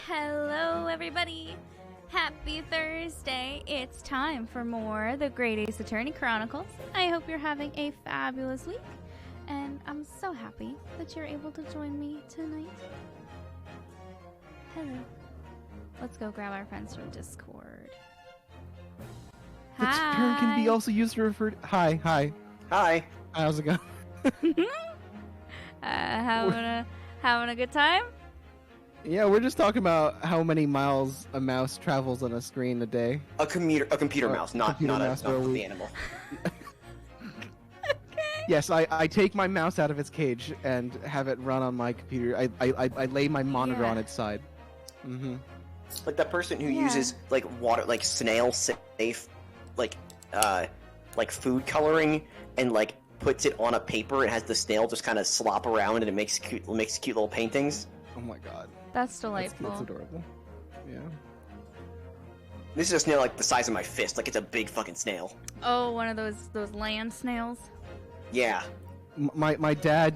Hello, everybody. Happy Thursday. It's time for more The Great Ace Attorney Chronicles. I hope you're having a fabulous week, and I'm so happy that you're able to join me tonight. Hello. Let's go grab our friends from Discord. The term can be also used to refer to... Hi. How's it going? Having a good time? Yeah, we're just talking about how many miles a mouse travels on a screen a day. A computer mouse, not the animal. Yes, I take my mouse out of its cage and have it run on my computer. I lay my monitor on its side. Mm-hmm. Like that person who uses like snail safe, like food coloring and like puts it on a paper and has the snail just kind of slop around and it makes cute little paintings. Oh my god. That's delightful. That's adorable. Yeah. This is a snail like the size of my fist, like it's a big fucking snail. Oh, one of those land snails. Yeah. My dad,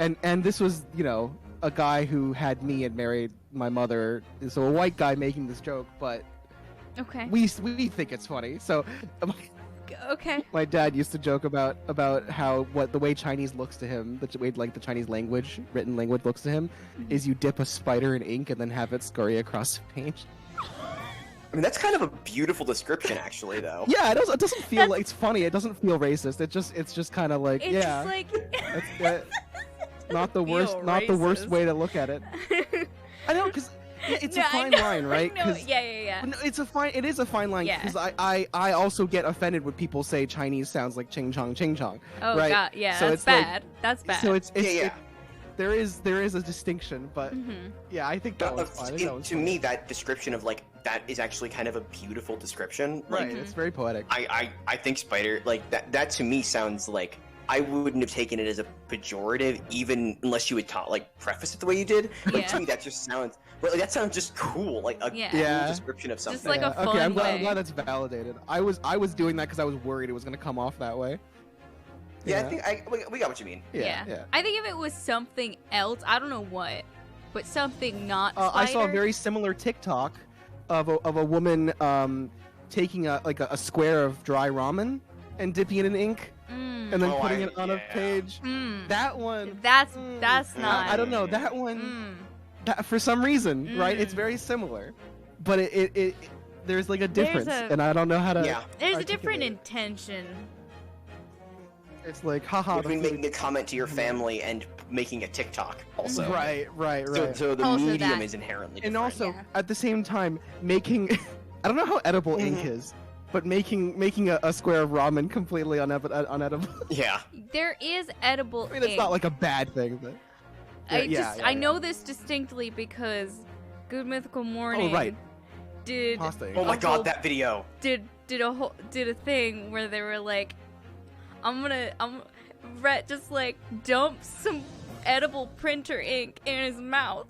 and this was, you know, a guy who had me and married my mother, so a white guy making this joke, but okay, we think it's funny. So okay, my dad used to joke about how the way Chinese looks to him, the way like the Chinese language, written language looks to him, is you dip a spider in ink and then have it scurry across the page. I mean, that's kind of a beautiful description, actually, though. Yeah, it doesn't feel like it's funny. It doesn't feel racist. It's just kind of like, it's yeah, just like... that's not the worst way to look at it. I know, because it's a fine line, right? Yeah. No, it is a fine line, because I also get offended when people say Chinese sounds like ching chong. Oh right? god, yeah, so that's bad. That's bad. So there is a distinction, but yeah, I think that was fine. To me, that description of like that is actually kind of a beautiful description. Right, like, it's very poetic. I think spider like that to me sounds like I wouldn't have taken it as a pejorative, even unless you would preface it the way you did. Like to me, that just sounds that sounds just cool, like a cool description of something. Just like a fun I'm way. glad that's validated. I was doing that because I was worried it was going to come off that way. Yeah, I think we got what you mean. Yeah. I think if it was something else, I don't know what, but something not spider. I saw a very similar TikTok of a woman taking a square of dry ramen and dipping it in ink and then putting it on a page. That one. That's not. I don't know that one. That, for some reason, right? It's very similar, but it there's like a difference, and I don't know how to. Yeah. There's a different intention. It's like, haha. Between making a comment to your family and making a TikTok, also. Right. So the also medium is inherently different. And also, at the same time, making... I don't know how edible ink is, but making a square of ramen completely unedible. Yeah. There is edible ink. I mean, it's not like a bad thing, but... I know this distinctly because Good Mythical Morning did... Oh my god, that video! Did a thing where they were like, Rhett just like dumped some edible printer ink in his mouth.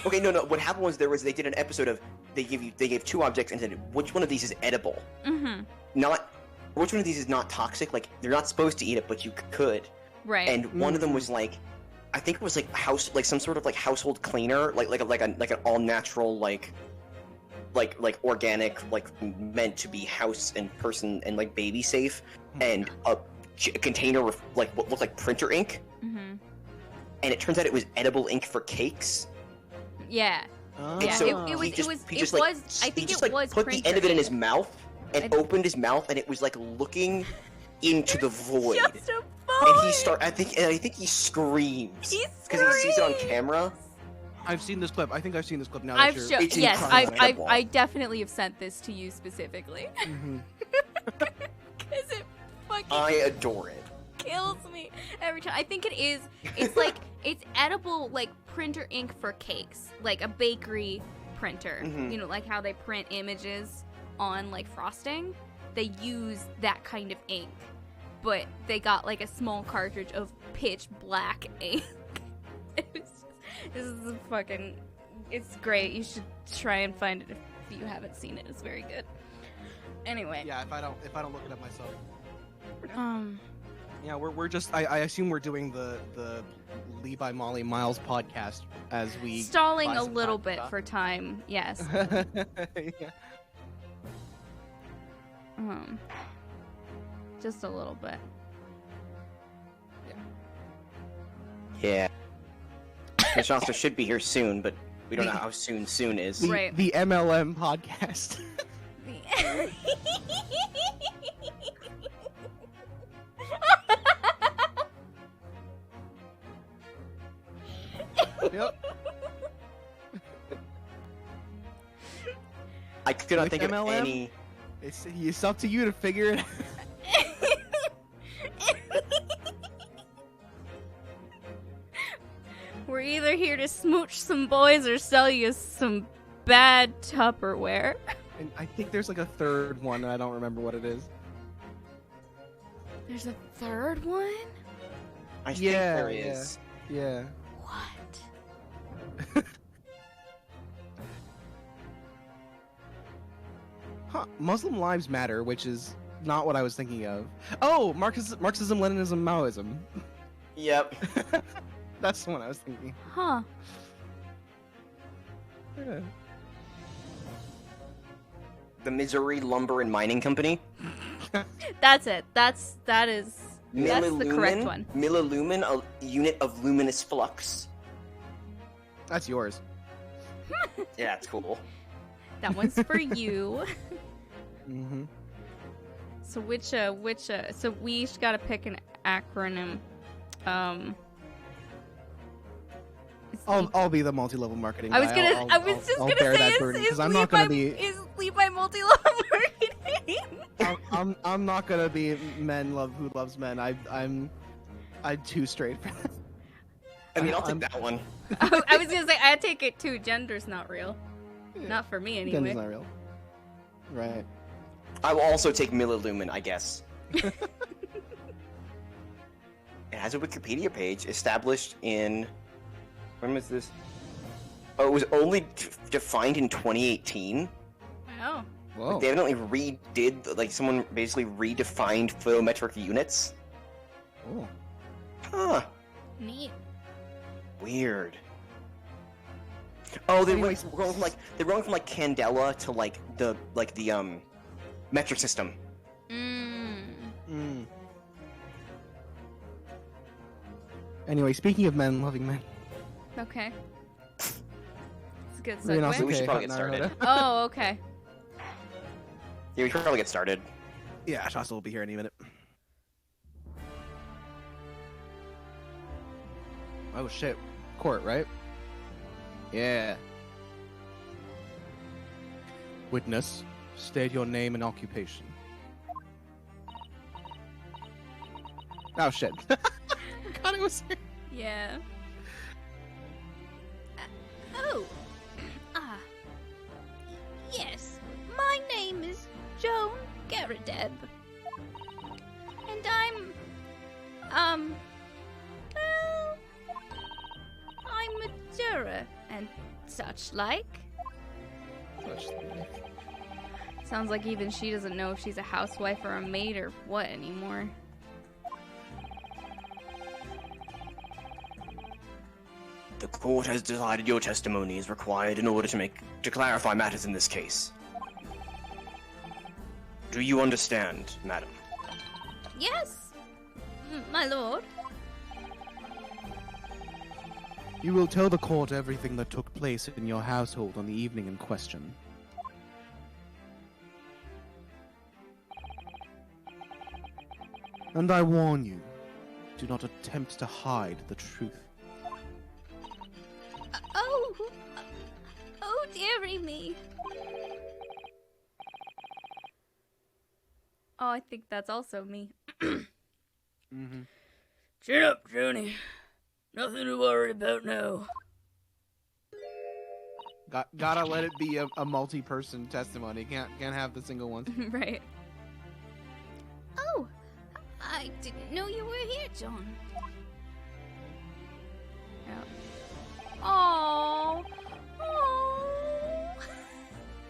Okay, no. What happened was they did an episode of they gave two objects and said which one of these is edible. Not which one of these is not toxic. Like they're not supposed to eat it, but you could. Right. And one of them was like, I think it was like some sort of like household cleaner, like an all natural like organic, like meant to be house and person and like baby safe, and a container with like what looked like printer ink, and it turns out it was edible ink for cakes. Yeah. And so I think it was put the end of it in his mouth and opened his mouth, and it was like looking into the void. Just a void. And I think he screams because he sees it on camera. I've seen this clip. I think I've seen this clip now. I definitely have sent this to you specifically. Because it fucking... I adore it. Kills me every time. I think it is. It's like it's edible, like printer ink for cakes, like a bakery printer. You know, like how they print images on like frosting. They use that kind of ink, but they got like a small cartridge of pitch black ink. This is fucking... It's great. You should try and find it if you haven't seen it. It's very good. Anyway. Yeah, if I don't look it up myself. Yeah, we're just. I assume we're doing the Lee by Molly Miles podcast as we stalling a little bit for time. Yes. Yeah. Just a little bit. Yeah. Miss Foster should be here soon, but we don't know how soon is. Right. The MLM podcast. Yep. I could not think of MLM? any. It's up to you to figure it out. We're either here to smooch some boys or sell you some bad Tupperware. And I think there's like a third one. I don't remember what it is. There's a third one? I think there is. Yeah. What? Huh. Muslim Lives Matter, which is not what I was thinking of. Oh, Marxism, Leninism, Maoism. Yep. That's the one I was thinking. Huh. Yeah. The Missouri Lumber and Mining Company. That's it. That's the correct one. Millilumen, a unit of luminous flux. That's yours. Yeah, it's cool. That one's for you. Mm-hmm. So so we each gotta pick an acronym. I'll be the multi-level marketing guy. I was just gonna say because I'm not gonna be. Is lead by multi-level marketing? I'm not gonna be men love who loves men. I'm too straight for that. I mean, I'll take that one. I was gonna say I take it too. Gender's not real. Yeah. Not for me anyway. Gender's not real. Right. I will also take Millilumen, I guess. It has a Wikipedia page established in... When was this? Oh, it was only defined in 2018. Oh. Whoa. They evidently redid, like, someone basically redefined photometric units. Oh. Huh. Neat. Weird. Oh, Anyways, they're going from like candela to like the metric system. Anyway, speaking of men loving men. Okay. It's a good Reno's segue. We should okay, probably get started. Naruto. Oh, okay. Yeah, we should probably get started. Yeah, Shasta will be here any minute. Oh shit. Court, right? Yeah. Witness, state your name and occupation. Oh shit. God, it was here. Yeah. Yes. My name is Joan Garadeb. And I'm a juror and such like. Sounds like even she doesn't know if she's a housewife or a maid or what anymore. The court has decided your testimony is required in order to clarify matters in this case. Do you understand, madam? Yes, my lord. You will tell the court everything that took place in your household on the evening in question. And I warn you, do not attempt to hide the truth. Oh, dearie me. Oh, I think that's also me. Mm-hmm. Chin up, Johnny. Nothing to worry about now. Gotta let it be a multi-person testimony. Can't have the single one. Right. Oh, I didn't know you were here, John. Yeah. Oh.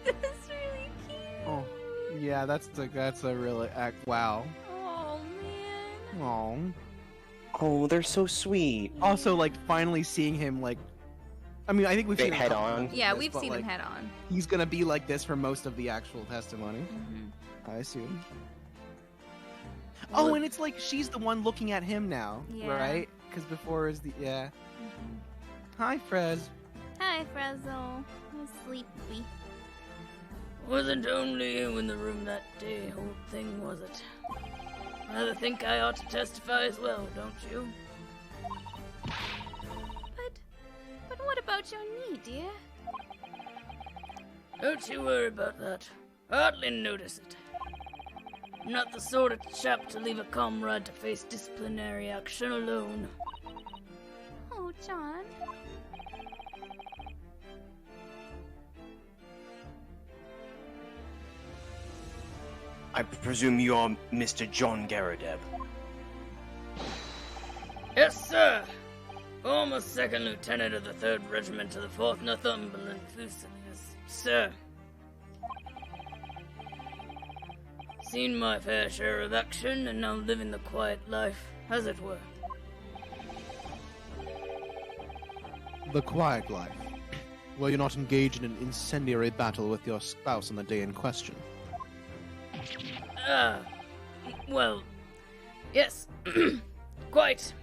That's really cute. Oh, yeah, that's a really wow. Oh man. Aww. Oh, they're so sweet. Also, like, finally seeing him, like... I mean, I think we've seen him head on. Yeah, this, we've but, seen like, him head on. He's gonna be like this for most of the actual testimony. I assume. Oh, and it's like she's the one looking at him now, right? Because before is the... Yeah. Hi, Frez. Hi, Frezzo. I'm sleepy. Wasn't only you in the room that day, whole thing, was it? Rather think I ought to testify as well, don't you? But what about your knee, dear? Don't you worry about that. Hardly notice it. I'm not the sort of chap to leave a comrade to face disciplinary action alone. Oh, John. I presume you're Mr. John Garadeb. Yes, sir. Former 2nd Lieutenant of the 3rd Regiment of the 4th Northumberland Fusiliers, sir. Seen my fair share of action, and now living the quiet life, as it were. The quiet life. Were you not engaged in an incendiary battle with your spouse on the day in question? Well, yes, quite.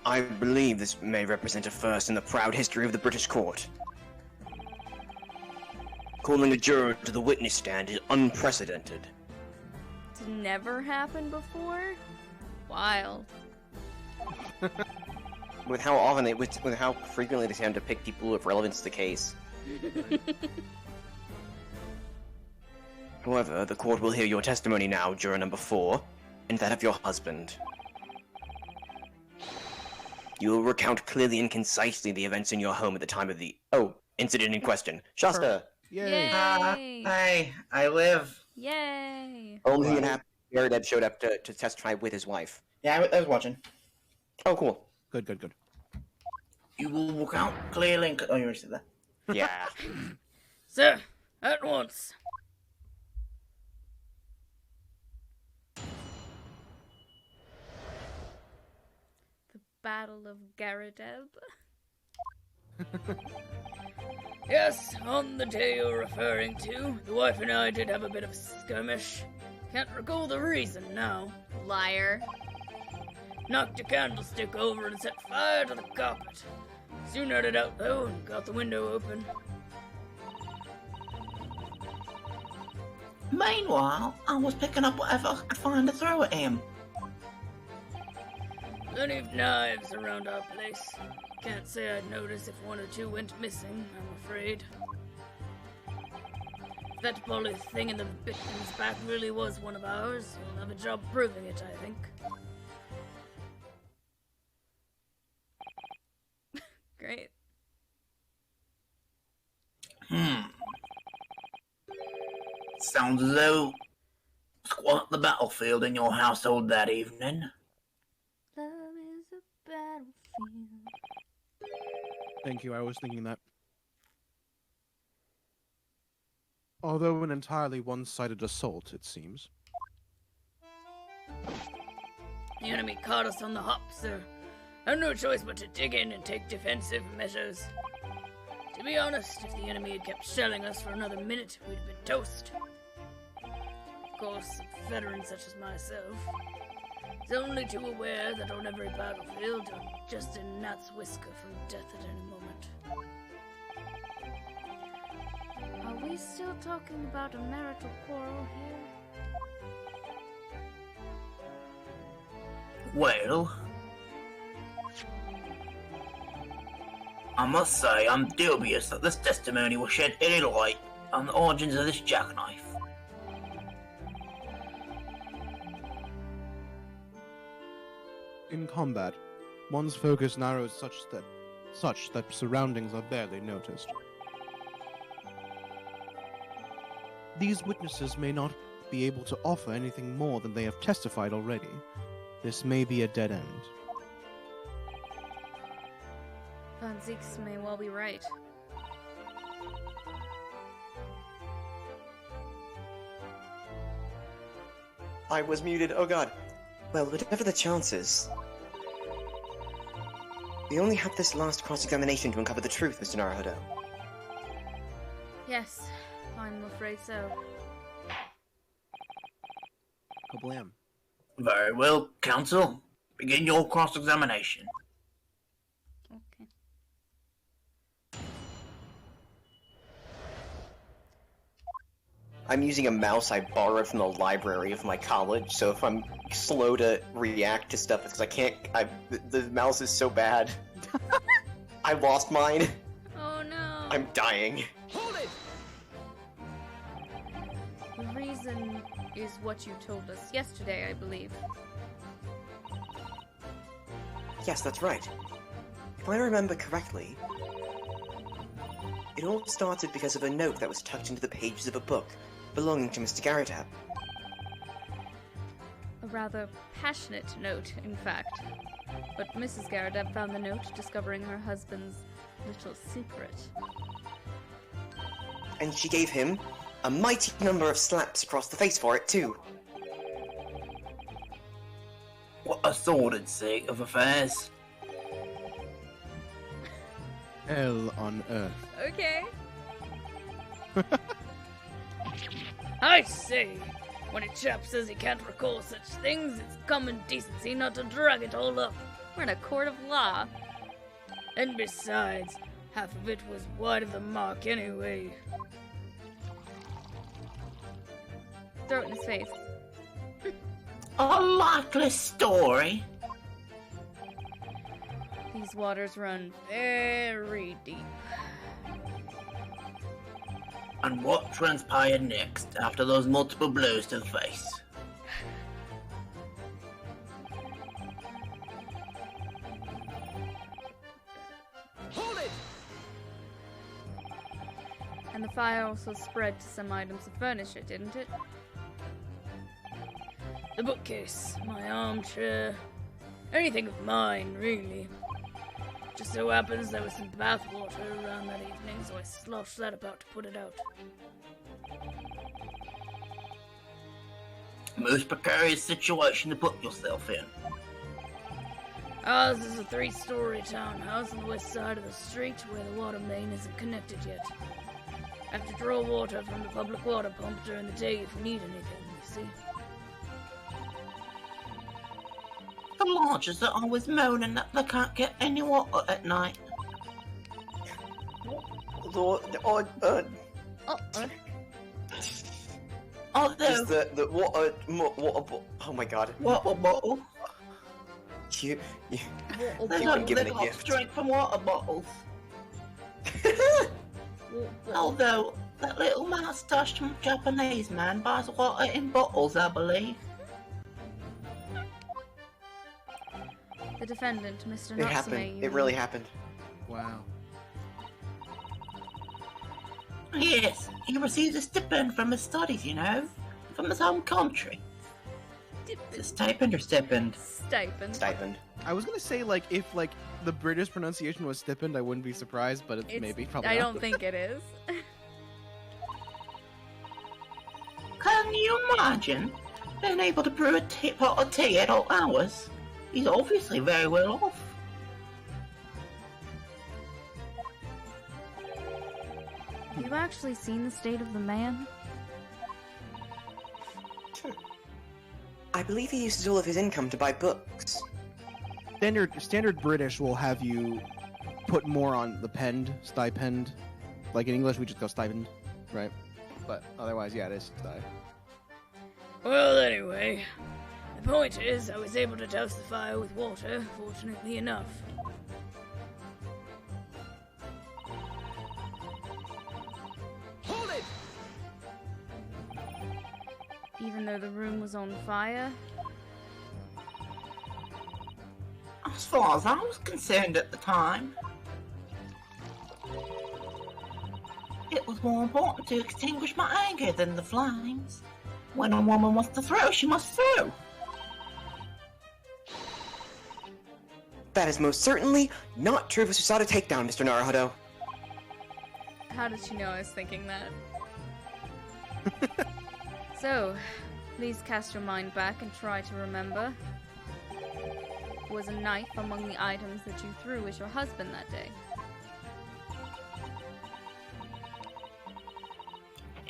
I believe this may represent a first in the proud history of the British court. Calling a juror to the witness stand is unprecedented. It's never happened before? Wild. With how often with how frequently they tend to pick people of relevance to the case. However, the court will hear your testimony now, juror number 4, and that of your husband. You will recount clearly and concisely the events in your home at the time of the incident in question. Shasta! Yay! Hey, I live. Yay! Only and happy Garadeb showed up to testify with his wife. Yeah, I was watching. Oh, cool. Good. You will recount clearly and... Oh, you already said that. Yeah. Sir, at once. The Battle of Garadeb. Yes, on the day you're referring to, the wife and I did have a bit of a skirmish. Can't recall the reason now. Liar. Knocked a candlestick over and set fire to the carpet. Soon had it out though and got the window open. Meanwhile, I was picking up whatever I could find to throw at him. Plenty of knives around our place. Can't say I'd notice if 1 or 2 went missing, I'm afraid. If that poly thing in the victim's back really was one of ours, he'll have a job proving it, I think. Great. Sounds as though it's quite the battlefield in your household that evening. Love is a battlefield. Thank you, I was thinking that. Although an entirely one-sided assault, it seems. The enemy caught us on the hop, sir. Had no choice but to dig in and take defensive measures. To be honest, if the enemy had kept shelling us for another minute, we'd have been toast. Of course, a veteran such as myself is only too aware that on every battlefield, you're just a gnat's whisker from death at any moment. Are we still talking about a marital quarrel here? Well, I must say I'm dubious that this testimony will shed any light on the origins of this jackknife. In combat, one's focus narrows such that surroundings are barely noticed. These witnesses may not be able to offer anything more than they have testified already. This may be a dead end. Von Zieks may well be right. I was muted. Oh god. Well, whatever the chances, we only have this last cross-examination to uncover the truth, Mr. Naruhodo. Yes, I'm afraid so. Kablam. Very well, counsel. Begin your cross-examination. Okay. I'm using a mouse I borrowed from the library of my college, so if I'm slow to react to stuff, it's because I can't. The mouse is so bad. I lost mine. Oh no. I'm dying. Hold it! The reason is what you told us yesterday, I believe. Yes, that's right. If I remember correctly, it all started because of a note that was tucked into the pages of a book belonging to Mr. Garadab. A rather passionate note, in fact. But Mrs. Garadab found the note, discovering her husband's little secret. And she gave him a mighty number of slaps across the face for it, too. What a sordid state of affairs. Hell on earth. Okay. I say, when a chap says he can't recall such things, it's common decency not to drag it all up. We're in a court of law. And besides, half of it was wide of the mark anyway. Throw it in his face. A likely story. These waters run very deep. And what transpired next after those multiple blows to the face? Hold it! And the fire also spread to some items of furniture, didn't it? The bookcase, my armchair, anything of mine, really. Just so happens there was some bathwater around that evening, so I sloshed that about to put it out. Most precarious situation to put yourself in. Ours is a 3-story townhouse on the west side of the street where the water main isn't connected yet. I have to draw water from the public water pump during the day if we need anything, you see. The lodgers are always moaning that they can't get any water at night. Although, Is the water oh my god. water bottle. You They You've got, given they a got gift. drink from water bottles. Although, that little moustache Japanese man buys water in bottles, I believe. The defendant, Mr. It Natsume. happened. It really happened. Wow. Yes, he received a stipend from his studies, you know, from his home country. Is it stipend or stipend? Stipend. I was gonna say, like, if, like, the British pronunciation was stipend, I wouldn't be surprised, but it's maybe, probably I not. don't think it is. Can you imagine being able to brew a pot of tea at all hours? He's obviously very well off. Have you actually seen the state of the man? I believe he uses all of his income to buy books. Standard British will have you put more on the stipend. Like in English, we just go stipend, right? But otherwise, yeah, it is stipend. Well, anyway, the point is I was able to douse the fire with water, fortunately enough. Hold it! Even though the room was on fire? As far as I was concerned at the time, it was more important to extinguish my anger than the flames. When a woman wants to throw, she must throw. That is most certainly not true of a Suicidal Takedown, Mr. Naruhodo. How did she know I was thinking that? So, Please cast your mind back and try to remember. Was a knife among the items that you threw at your husband that day?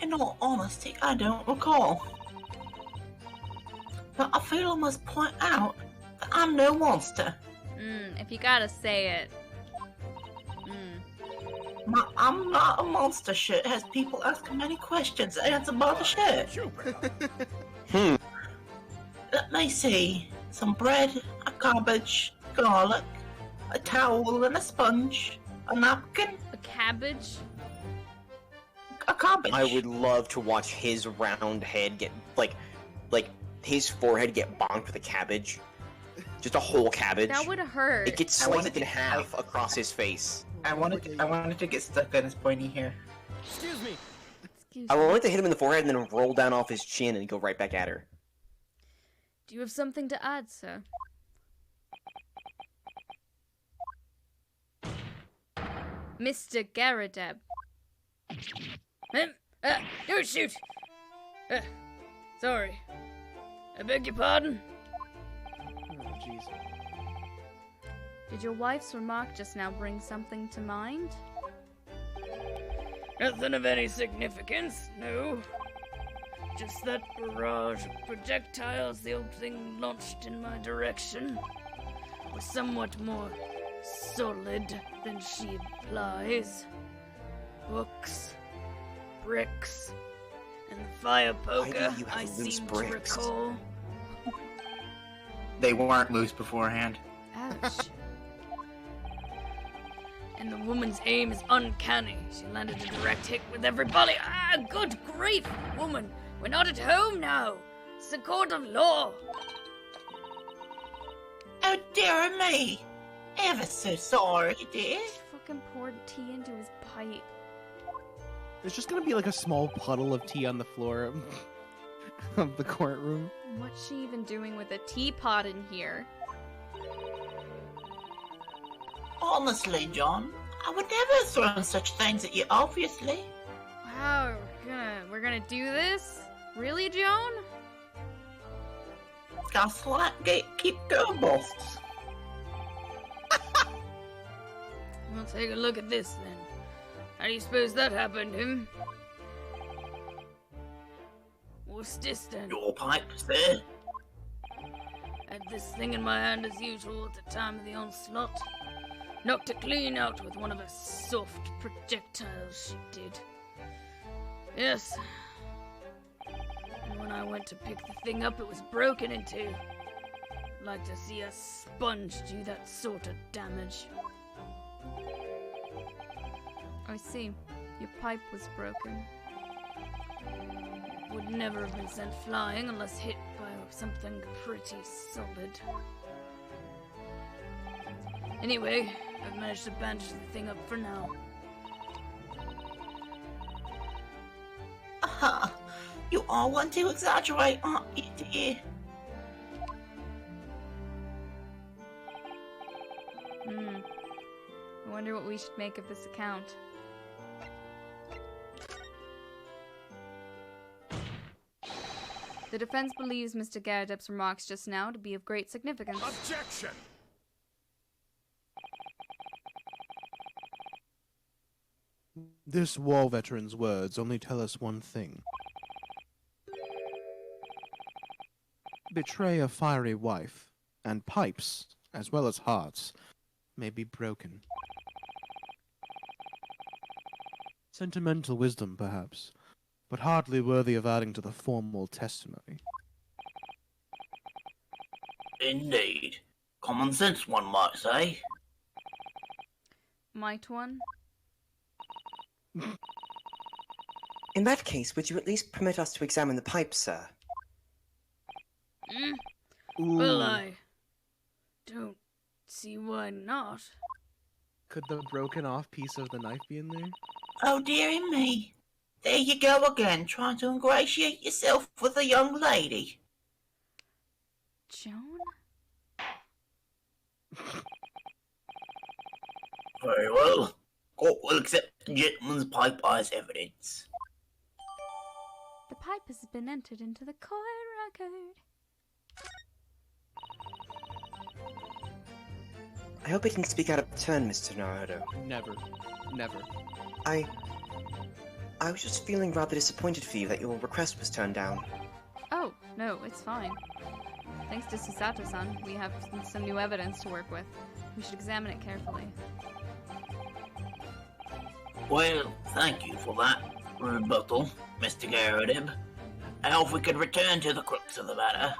In all honesty, I don't recall. But I feel I must point out that I'm no monster. If you gotta say it. I'm not a monster shirt has people asking many questions answered by the shirt. Let me see. Some bread, a cabbage, garlic, a towel and a sponge, a napkin, A cabbage? a cabbage. I would love to watch his round head get like his forehead get bonked with a cabbage. Just a whole cabbage. That would hurt. It gets sliced in half across his face. I wanted to get stuck on his pointy hair. Excuse me. I would like to hit him in the forehead and then roll down off his chin and go right back at her. Do you have something to add, sir? Mr. Garadeb. Don't shoot! Sorry. I beg your pardon? Oh, jeez. Did your wife's remark just now bring something to mind? Nothing of any significance, no. Just that barrage of projectiles the old thing launched in my direction was somewhat more solid than she implies. Books, bricks, and the fire poker you have I loose seem bricks? to recall. They weren't loose beforehand. Ouch. And the woman's aim is uncanny. She landed a direct hit with every volley. Ah, good grief, woman! We're not at home now. It's a court of law. Oh dear me! Ever so sorry, dear. Fucking poured tea into his pipe. There's just gonna be like a small puddle of tea on the floor of the courtroom. What's she even doing with a teapot in here? Honestly, John, I would never have thrown such things at you, obviously. Wow, we're gonna do this? Really, Joan? Gaslight, keep going, boss. Well, take a look at this then. How do you suppose that happened, him? What's this then? Your pipe, sir. Had this thing in my hand as usual at the time of the onslaught. Knocked it clean out with one of her soft projectiles, she did. Yes. And when I went to pick the thing up, it was broken in two. I'd like to see a sponge do that sort of damage. I see. Your pipe was broken. Would never have been sent flying unless hit by something pretty solid. Anyway, I've managed to bandage the thing up for now. Aha! You all want to exaggerate, aren't you, dear? I wonder what we should make of this account. The defense believes Mr. Garadeb's remarks just now to be of great significance. Objection! This war veteran's words only tell us one thing. Betray a fiery wife, and pipes, as well as hearts, may be broken. Sentimental wisdom, perhaps, but hardly worthy of adding to the formal testimony. Indeed. Common sense, one might say. Might one? In that case, would you at least permit us to examine the pipe, sir? Well, I don't see why not. Could the broken off piece of the knife be in there? Oh, dearie me. There you go again, trying to ingratiate yourself with a young lady. Joan? Very well. Court will accept the gentleman's pipe as evidence. The pipe has been entered into the courtroom. record. I hope I didn't speak out of turn, Mr. Naruto. Never. Never. I was just feeling rather disappointed for you that your request was turned down. Oh, no, it's fine. Thanks to Susato-san, we have some new evidence to work with. We should examine it carefully. Well, thank you for that rebuttal, Mr. Garrodib. Now if we could return to the crux of the matter.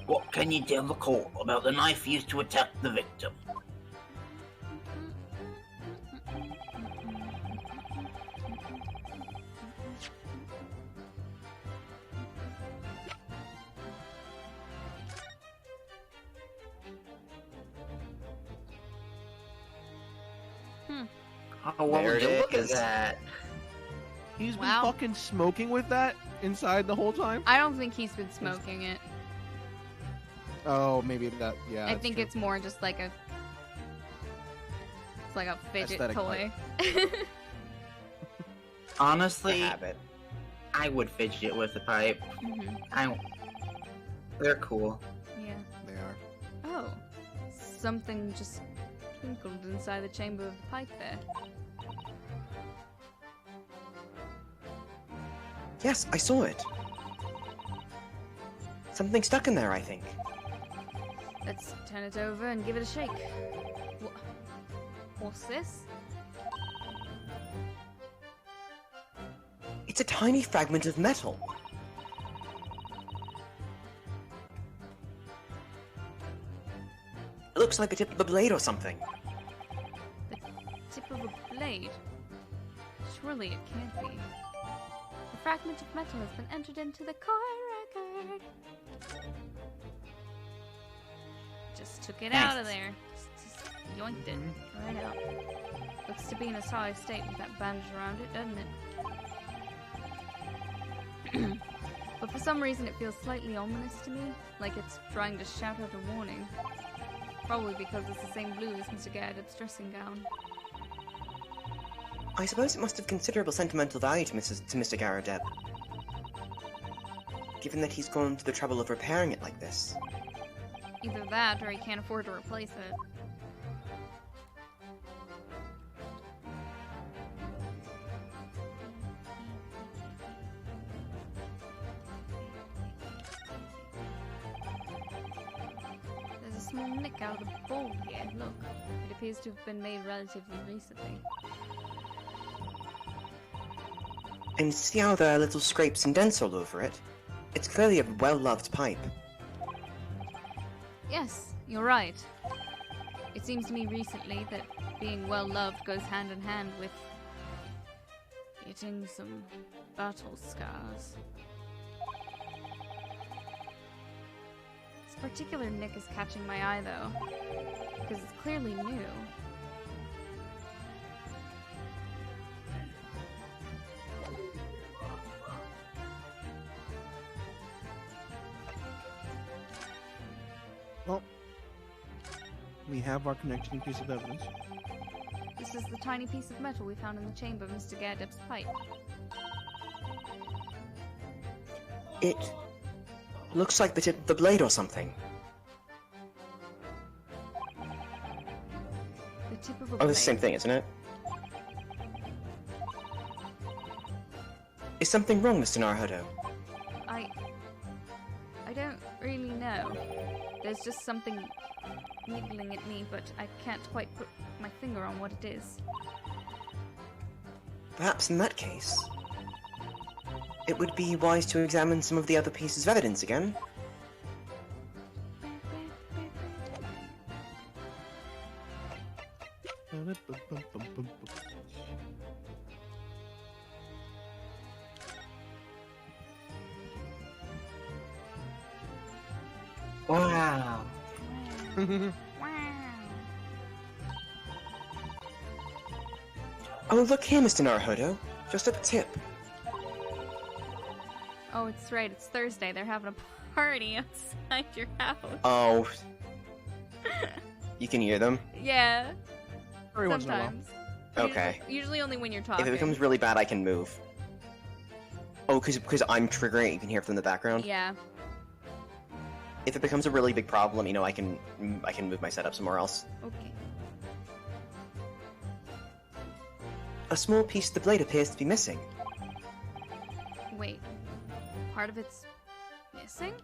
What can you tell the court about the knife used to attack the victim? Oh, what There would you it look at is. that? He's been Wow. fucking smoking with that inside the whole time? I don't think he's been smoking it. Oh, maybe that, yeah. I that's think true. it's more just like a... It's like a fidget Aesthetic toy. Honestly, Habit. I would fidget with the pipe. Mhm. They're cool. Yeah. They are. Oh. Something just twinkled inside the chamber of the pipe there. Yes, I saw it. Something stuck in there, I think. Let's turn it over and give it a shake. What's this? It's a tiny fragment of metal. It looks like the tip of a blade or something. The tip of a blade? Surely it can't be. The fragment of metal has been entered into the court record. Just took it out of there. Just yoinked it right out. Looks to be in a solid state with that bandage around it, doesn't it? But for some reason it feels slightly ominous to me, like it's trying to shout out a warning. Probably because it's the same blue as Mr. Gadget's dressing gown. I suppose it must have considerable sentimental value to Mr. Garrodeb, given that he's gone to the trouble of repairing it like this. Either that, or he can't afford to replace it. There's a small nick out of the bowl here, look. It appears to have been made relatively recently. And see how there are little scrapes and dents all over it? It's clearly a well-loved pipe. Yes, you're right. It seems to me recently that being well loved goes hand in hand with getting some battle scars. This particular nick is catching my eye though, because it's clearly new. Well, we have our connecting piece of evidence. This is the tiny piece of metal we found in the chamber of Mr. Gadeb's pipe. It looks like the tip of the blade or something. The tip of a Oh, blade. it's the same thing, isn't it? Is something wrong, Mr. Naruto? I don't really know. There's just something niggling at me, but I can't quite put my finger on what it is. Perhaps in that case, it would be wise to examine some of the other pieces of evidence again. Wow. Wow. Oh, look here, Mr. Naruto. Just at the tip. Oh, it's right. It's Thursday. They're having a party outside your house. Oh. You can hear them? Yeah. Every once in a while. Sometimes. Okay. Usually only when you're talking. If it becomes really bad, I can move. Oh, because I'm triggering it, you can hear it from the background? Yeah. If it becomes a really big problem, let me know. I can move my setup somewhere else. Okay. A small piece of the blade appears to be missing. Wait. Part of it's missing?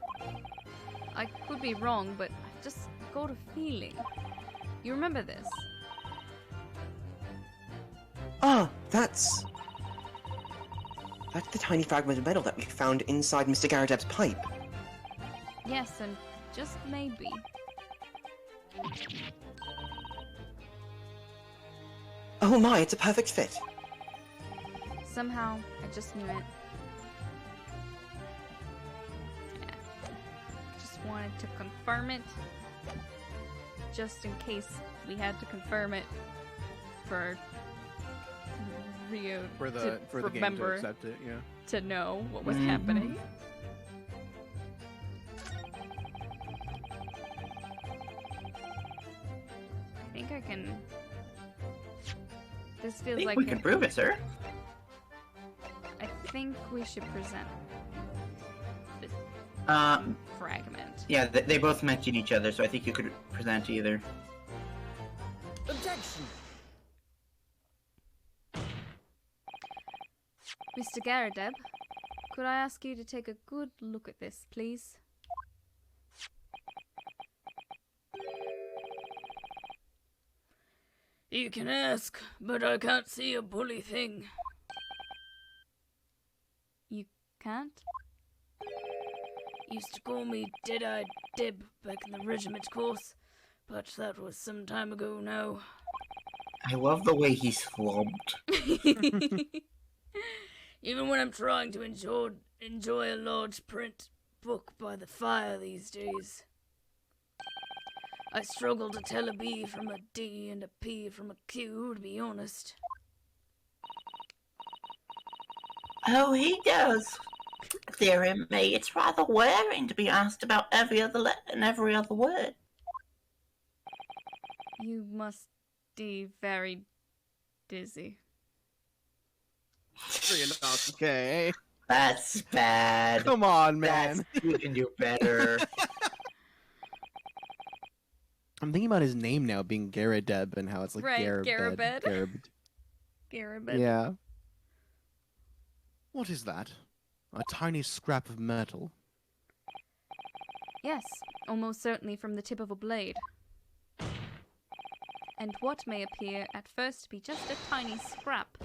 I could be wrong, but I just got a feeling. You remember this? Ah, that's the tiny fragment of metal that we found inside Mr. Garadeb's pipe. Yes, and just maybe. Oh my, it's a perfect fit. Somehow, I just knew it. Yeah. Just wanted to confirm it. Just in case we had to confirm it for Rio For the to game to remember accept it, yeah. to know what was Mhm. happening. I think I can. This I feels think like we can prove it, sir. I think we should present fragment. Yeah, they both mention each other, so I think you could present either. Objection! Mr. Garadeb, could I ask you to take a good look at this, please? You can ask, but I can't see a bully thing. You can't? Used to call me Dead-Eyed Deb back in the regiment course, but that was some time ago now. I love the way he's slumped. Even when I'm trying to enjoy a large print book by the fire these days, I struggle to tell a B from a D and a P from a Q, to be honest. Oh, he does. Dear me, it's rather wearing to be asked about every other letter and every other word. You must be very dizzy. You're not okay. That's bad. Come on, man. You can do better. I'm thinking about his name now being Garadeb and how it's like Right, Garabed. Garabed. Yeah. What is that? A tiny scrap of metal. Yes, almost certainly from the tip of a blade. And what may appear at first to be just a tiny scrap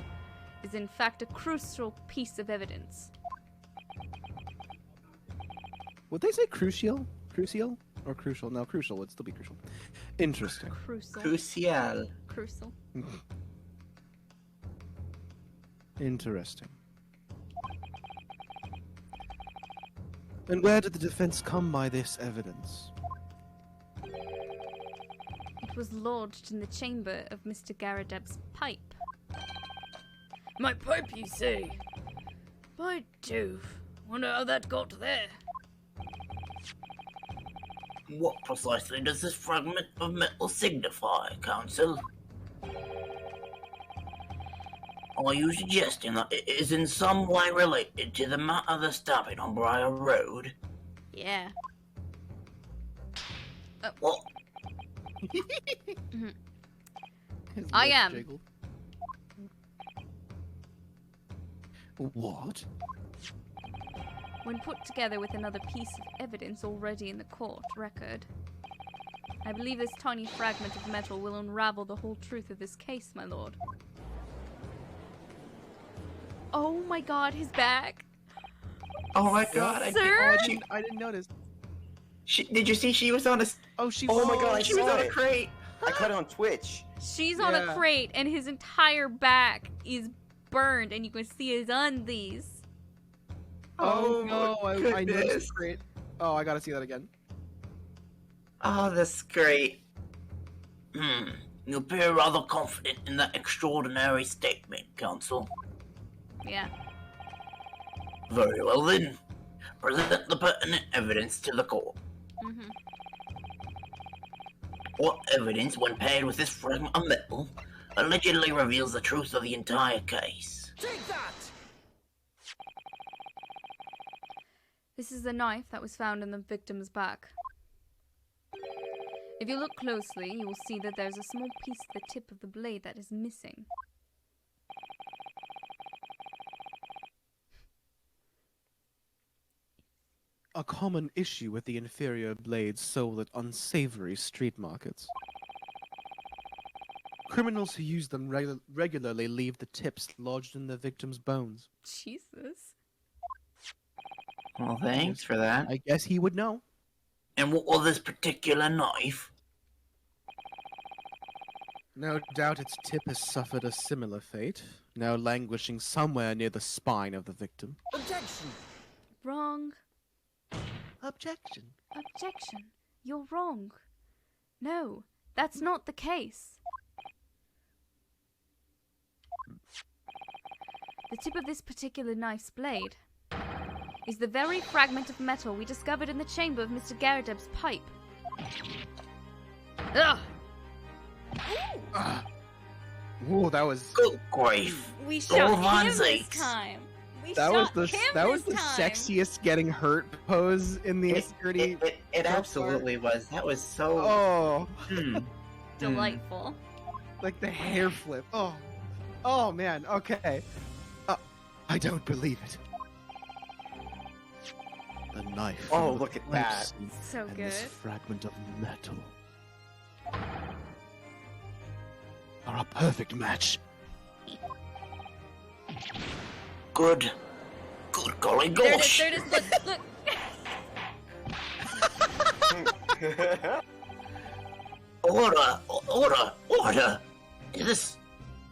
is in fact a crucial piece of evidence. Would they say crucial? Crucial? Or crucial? No, crucial would still be crucial. Interesting. Crucial. Crucial. Crucial. Interesting. And where did the defense come by this evidence? It was lodged in the chamber of Mr. Garadeb's pipe. My pipe, you say? By Jove, wonder how that got there. What precisely does this fragment of metal signify, Council? Are you suggesting that it is in some way related to the matter of the stabbing on Briar Road? Yeah. What? His I lips am. jiggled. What? When put together with another piece of evidence already in the court record, I believe this tiny fragment of metal will unravel the whole truth of this case, my lord. Oh my god, his back! Oh my god, Sir? I didn't notice. Did you see she was on a... Oh, she. Oh my god, I she was saw on a it. crate! I caught it on Twitch. She's on a Yeah. crate and his entire back is burned and you can see his undies. Oh, Oh no, my I goodness. noticed. Great. Oh, I gotta see that again. Oh, that's great. You appear rather confident in that extraordinary statement, Counsel. Yeah. Very well then. Present the pertinent evidence to the court. Mm-hmm. What evidence, when paired with this fragment of metal, allegedly reveals the truth of the entire case? Take that! This is the knife that was found in the victim's back. If you look closely, you will see that there's a small piece of the tip of the blade that is missing. A common issue with the inferior blades sold at unsavory street markets. Criminals who use them regularly leave the tips lodged in the victim's bones. Jesus. Well, thanks for that. I guess he would know. And what was this particular knife? No doubt its tip has suffered a similar fate, now languishing somewhere near the spine of the victim. Objection! Wrong. Objection. Objection. You're wrong. No, that's not the case. The tip of this particular knife's blade is the very fragment of metal we discovered in the chamber of Mr. Garrideb's pipe. Ugh! Whoa, that was Good grief. We All shot Von him this Zeeks. time. that was the sexiest getting hurt pose in the security. It absolutely was. That was so... Oh, Delightful. like the hair flip. Oh man. Okay. I don't believe it. The knife. Oh, and the look at that. crimson So and good. this fragment of metal are a perfect match. Good. Good golly gosh. There it is. Look. Order. Is this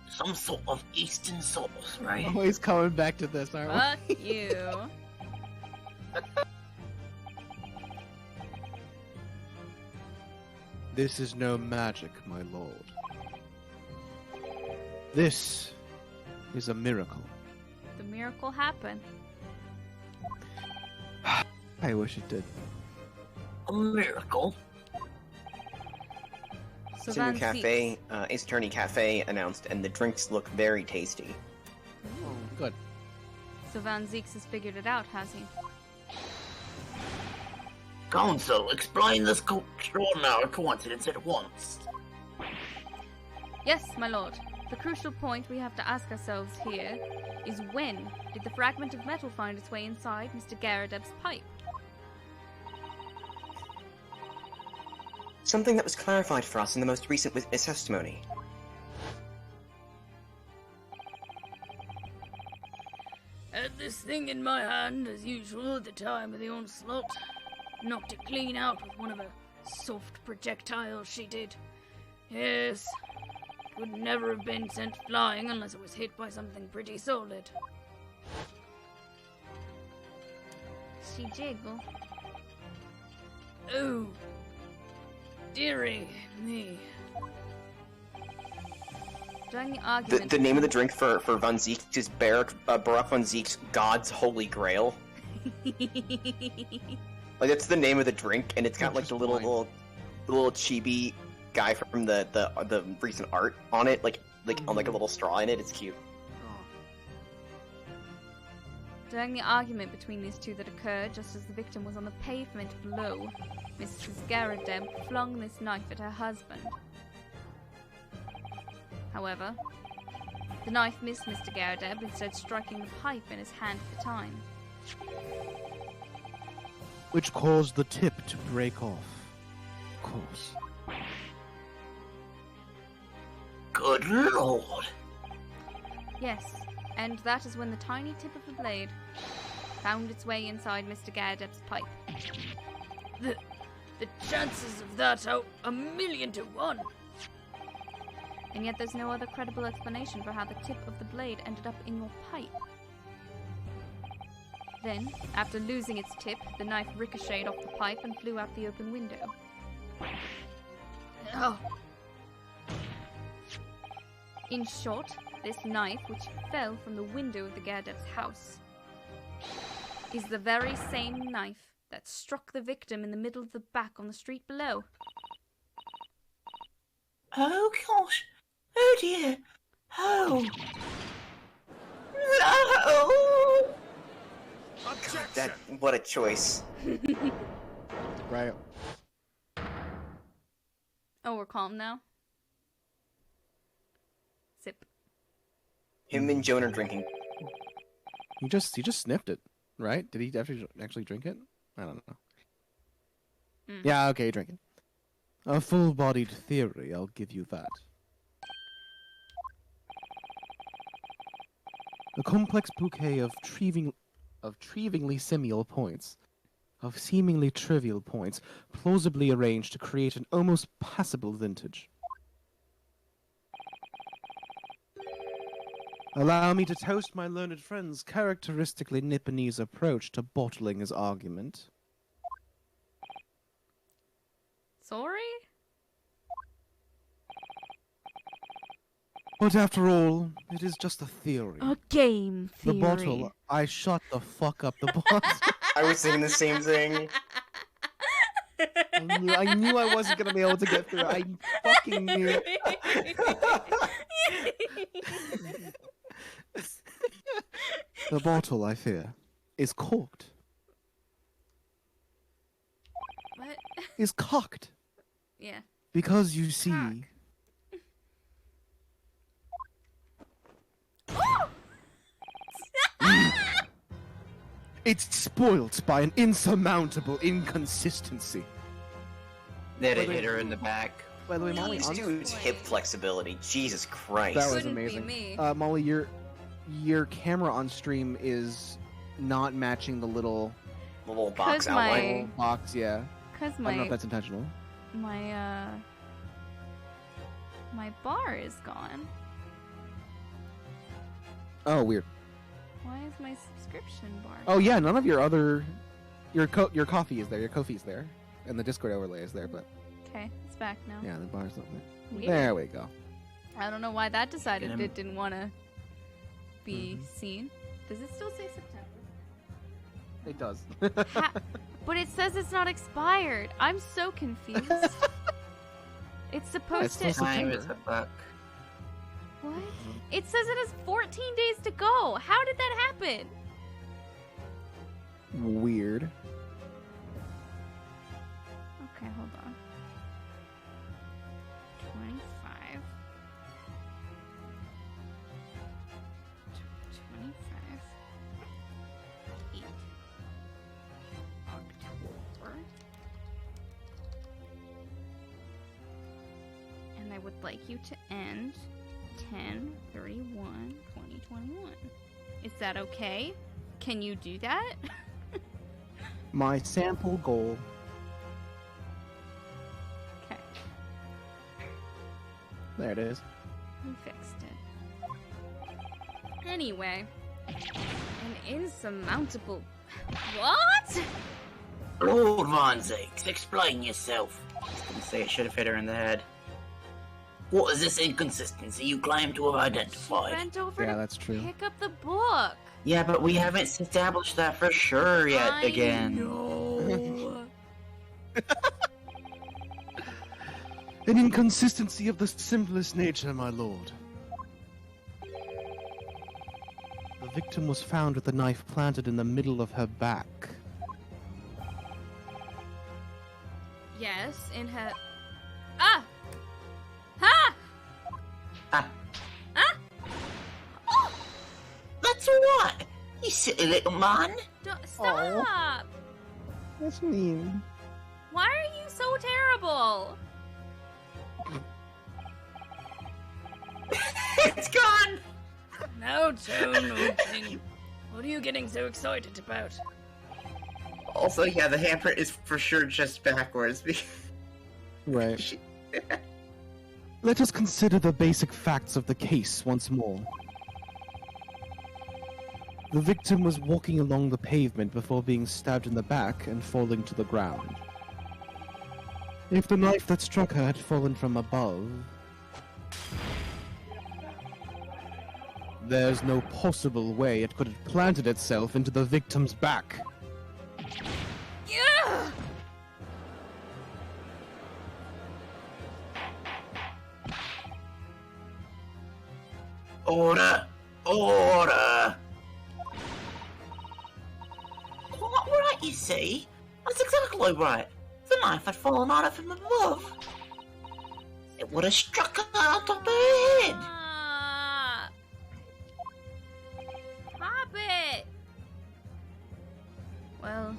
some sort of Eastern sauce, right? Always coming back to this, aren't we? Fuck you. This is no magic, my lord. This is a miracle. The miracle happened. I wish it did. A miracle? So It's a new Van cafe, Ace Attorney Cafe announced, and the drinks look very tasty. Good. So Van Zeeks has figured it out, has he? Counsel, explain this extraordinary coincidence at once. Yes, my lord. The crucial point we have to ask ourselves here is when did the fragment of metal find its way inside Mr. Garrideb's pipe? Something that was clarified for us in the most recent witness testimony. Had this thing in my hand, as usual, at the time of the onslaught. Knocked it clean out with one of her soft projectiles, she did. Yes, would never have been sent flying unless it was hit by something pretty solid. She jiggle. Oh, dearie me. During the argument, The name of the drink for Von Zeeks is Barack Von Zeeks' God's Holy Grail. Like, that's the name of the drink, and it's got like the little chibi guy from the recent art on it, like on like a little straw in it. It's cute. During the argument between these two that occurred just as the victim was on the pavement below, Mrs. Garrideb flung this knife at her husband. However, the knife missed Mr. Garrideb, instead striking the pipe in his hand at the time. Which caused the tip to break off. Of course. Good lord. Yes, and that is when the tiny tip of the blade found its way inside Mr. Garrideb's pipe. The chances of that are 1,000,000 to 1. And yet there's no other credible explanation for how the tip of the blade ended up in your pipe. Then, after losing its tip, the knife ricocheted off the pipe and flew out the open window. Oh, In short, this knife, which fell from the window of the Garrideb's house, is the very same knife that struck the victim in the middle of the back on the street below. Oh gosh. Oh dear. Oh. No. God, What a choice. Right. Oh, we're calm now? Sip. Him and Joan are drinking. He just sniffed it, right? Did he actually drink it? I don't know. Yeah, okay, drink it. A full-bodied theory, I'll give you that. A complex bouquet of trivially similar points, of seemingly trivial points, plausibly arranged to create an almost passable vintage. Allow me to toast my learned friend's characteristically Nipponese approach to bottling his argument. Sorry? But after all, it is just a theory. A game theory. The bottle, I shut the fuck up the bottle. I was saying the same thing. I knew I wasn't gonna be able to get through it. I fucking knew it. The bottle, I fear, is corked. What? Is cocked. Yeah. Because you see... It's spoilt by an insurmountable inconsistency. Then it hit her in the back. By the way, Molly, These dudes' hip flexibility. Jesus Christ. that was Couldn't be amazing. me. Molly, your camera on stream is not matching the little The little box 'Cause my- outline. box. Yeah, Cause I don't know if my that's intentional. my bar is gone. Oh, weird. Why is my subscription bar? Oh yeah, none of your other your coffee is there. Your Ko-fi's there, and the Discord overlay is there. But Okay, it's back now. yeah, the bar's not there. Weird. There we go. I don't know why that decided Get him. it didn't want to be seen. Does it still say September? It does. But it says it's not expired. I'm so confused. It's supposed It's to. still Time September. is a buck. What? It says it has 14 days to go. How did that happen? Weird. Okay, hold on. 25. 25. 8. October. And I would like you to end 10/31/2021. Is that okay? Can you do that? My sample goal. Okay, There it is. we fixed it. Anyway, an insurmountable. What? Lord Von Zakes, explain yourself. I was gonna say it should have hit her in the head. What is this inconsistency you claim to have identified? Bent over Yeah, to that's true. pick up the book. Yeah, but we haven't established that for sure yet I again. know. An inconsistency of the simplest nature, my lord. The victim was found with the knife planted in the middle of her back. Yes, in her. Ah! Ha! Ah, Ah! that's what? You silly little man. Stop! That's mean. Why are you so terrible? It's gone! Now, Joan, old thing. What are you getting so excited about? Also, yeah, the handprint is for sure just backwards. Because Right. Let us consider the basic facts of the case once more. The victim was walking along the pavement before being stabbed in the back and falling to the ground. If the knife that struck her had fallen from above, there's no possible way it could have planted itself into the victim's back. Yeah! Order! Order! You see? That's exactly right. If the knife had fallen out of him above, it would have struck her on top of her head. Pop it! Well,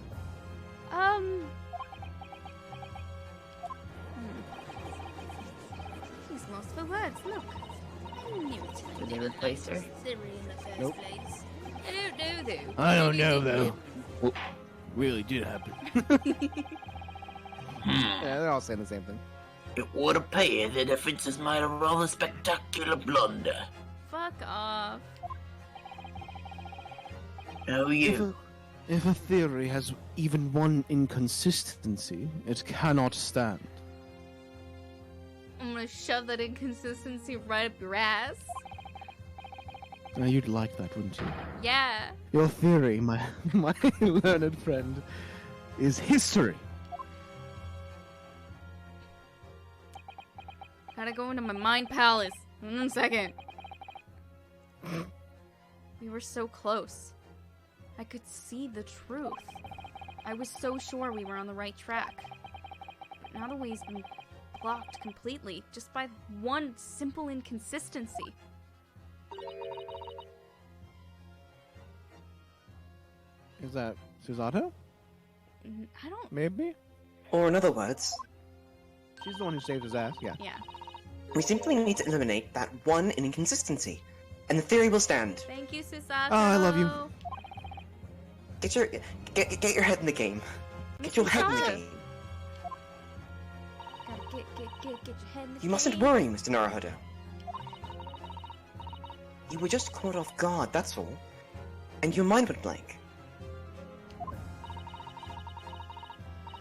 He's lost for words, look. I knew it. Did they replace her? Silly in the first Nope. place. I don't know, though. I don't know, though. What really did happen? Yeah, they're all saying the same thing. It would appear the defense has made a rather spectacular blunder. Fuck off. Oh, you. If a theory has even one inconsistency, it cannot stand. I'm gonna shove that inconsistency right up your ass. Now, you'd like that, wouldn't you? Yeah. Your theory, my learned friend, is history. Gotta go into my mind palace. 1 second. We were so close. I could see the truth. I was so sure we were on the right track. But now the way's been blocked completely just by one simple inconsistency. Is that Susato? I don't... Maybe? Or in other words, She's the one who saved his ass, yeah. Yeah. we simply need to eliminate that one inconsistency, and the theory will stand. Thank you, Susato. Oh, I love you. Get your head in the game. Get your head in the Susato. game. Gotta get your head in the You mustn't game. worry, Mr. Naruhodo. You were just caught off guard, that's all. And your mind went blank.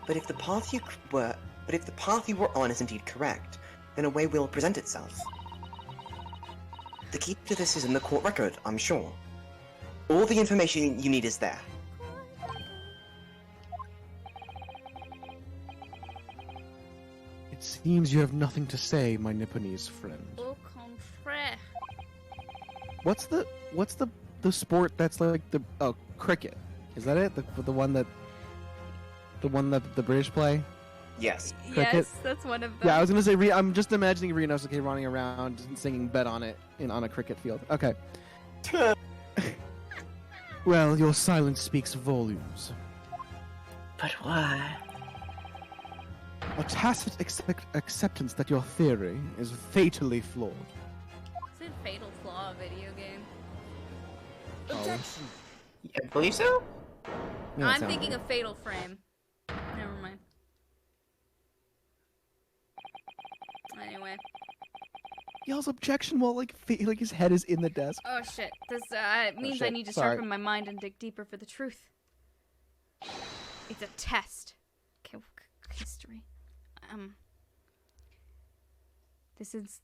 But if the path you were on is indeed correct, then a way will present itself. The key to this is in the court record, I'm sure. All the information you need is there. It seems you have nothing to say, my Nipponese friend. Au contraire. What's the sport that's like the cricket? Is that it? The one that the British play? Yes. Cricket? Yes, that's one of them. Yeah, I was gonna say. I'm just imagining Rinosuke running around and singing "Bet on It" on a cricket field. Okay. Well, your silence speaks volumes. But why? A tacit acceptance that your theory is fatally flawed. Is it Fatal Flaw a video game? Objection. I believe so? Yeah, I'm sounds thinking right. of Fatal Frame. Never mind. Anyway. Yells objection while like his head is in the desk. Oh shit. This means I shit. need to Sorry. sharpen my mind and dig deeper for the truth. It's a test. Okay, history. This is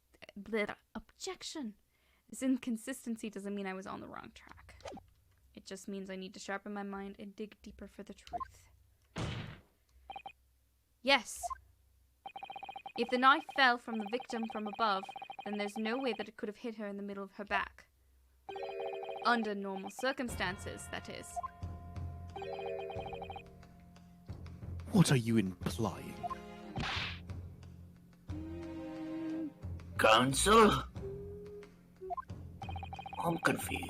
objection. This inconsistency doesn't mean I was on the wrong track. It just means I need to sharpen my mind and dig deeper for the truth. Yes. If the knife fell from the victim from above, then there's no way that it could have hit her in the middle of her back. Under normal circumstances, that is. What are you implying? Counsel? I'm confused.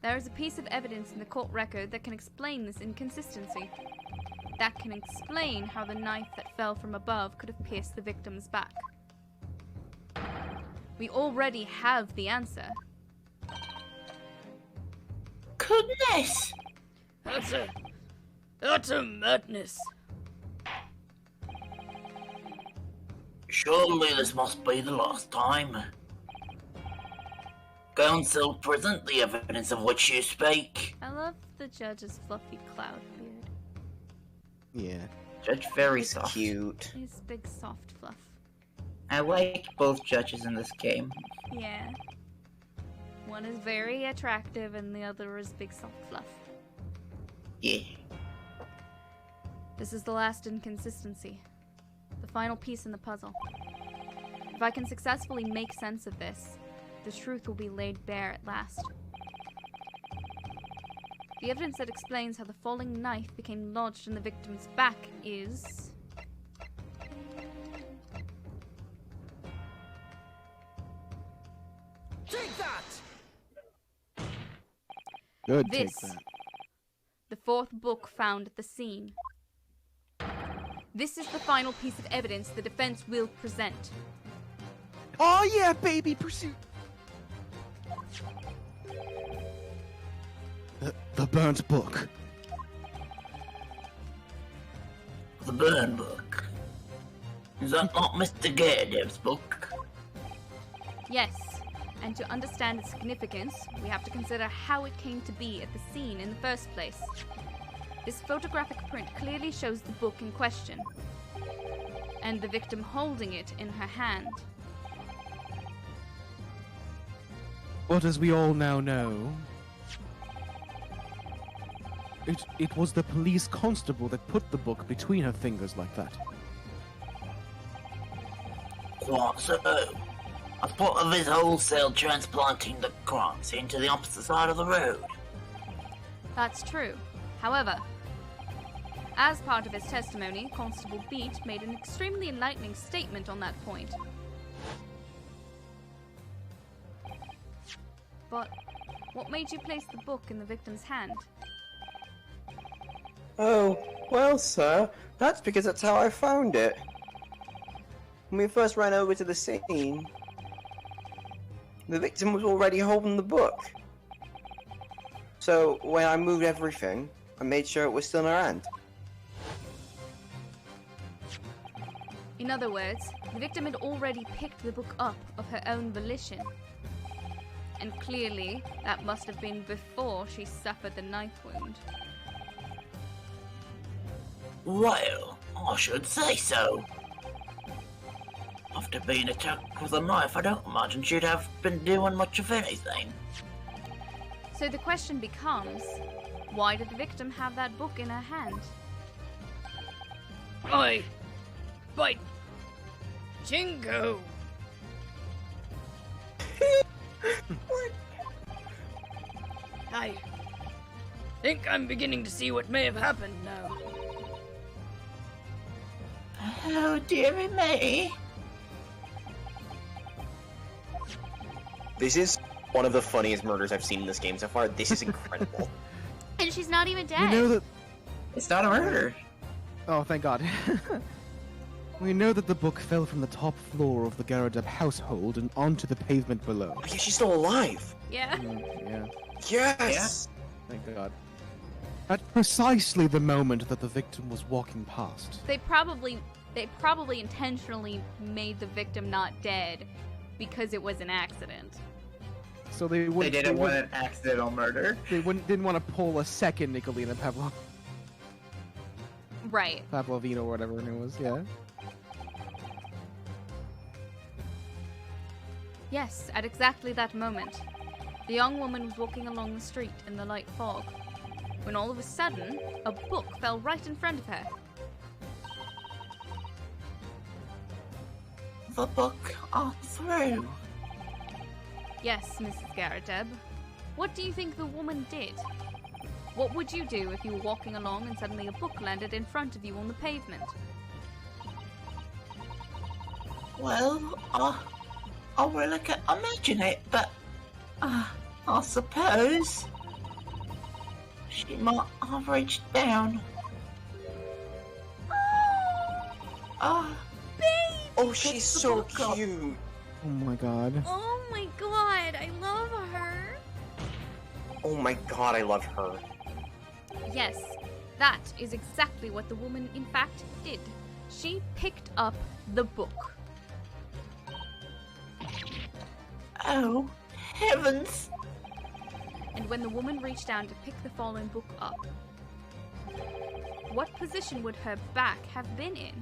There is a piece of evidence in the court record that can explain this inconsistency. That can explain how the knife that fell from above could have pierced the victim's back. We already have the answer. Goodness! That's a madness. Surely this must be the last time. Counsel, present the evidence of which you speak. I love the judge's fluffy cloud beard. Yeah. Judge very It's soft. cute. His big soft fluff. I like both judges in this game. Yeah. One is very attractive and the other is big soft fluff. Yeah. This is the last inconsistency. The final piece in the puzzle. If I can successfully make sense of this, the truth will be laid bare at last. The evidence that explains how the falling knife became lodged in the victim's back is... Take that! Good. this. Take that. The fourth book found at the scene. This is the final piece of evidence the defense will present. Oh yeah, baby, pursuit. The burnt book. The burn book. Is that not Mr. Garedev's book? Yes, and to understand its significance, we have to consider how it came to be at the scene in the first place. This photographic print clearly shows the book in question, and the victim holding it in her hand. But as we all now know, it was the police constable that put the book between her fingers like that. Quite so. As part of his wholesale transplanting the crime scene to the opposite side of the road. That's true. However, as part of his testimony, Constable Beat made an extremely enlightening statement on that point. But what made you place the book in the victim's hand? Oh, well, sir, that's because that's how I found it. When we first ran over to the scene, the victim was already holding the book. So, when I moved everything, I made sure it was still in her hand. In other words, the victim had already picked the book up of her own volition. And clearly, that must have been before she suffered the knife wound. Well, I should say so. After being attacked with a knife, I don't imagine she'd have been doing much of anything. So the question becomes, why did the victim have that book in her hand? By Jingo! I think I'm beginning to see what may have happened now. Oh, dearie me. This is one of the funniest murders I've seen in this game so far. This is incredible. And she's not even dead. We know that. It's not a murder. Oh, thank God. We know that the book fell from the top floor of the Garadeb household and onto the pavement below. Oh, yeah, she's still alive. Yeah. Yeah. Yes. Thank God. At precisely the moment that the victim was walking past. They probably intentionally made the victim not dead because it was an accident. So they wouldn't. They didn't want an accidental murder. They didn't want to pull a second Nicolina Right. Pavlovina or whatever her name was. Yeah. Yes, at exactly that moment, the young woman was walking along the street in the light fog, when all of a sudden, a book fell right in front of her. The book on through. Yes, Mrs. Garadeb. What do you think the woman did? What would you do if you were walking along and suddenly a book landed in front of you on the pavement? Well, I really can't imagine it, but I suppose she might have reached down. Oh, she's so cute. Oh my God. Oh my god, I love her! Oh my God, I love her. Yes, that is exactly what the woman in fact did. She picked up the book. Oh, heavens! And when the woman reached down to pick the fallen book up, what position would her back have been in?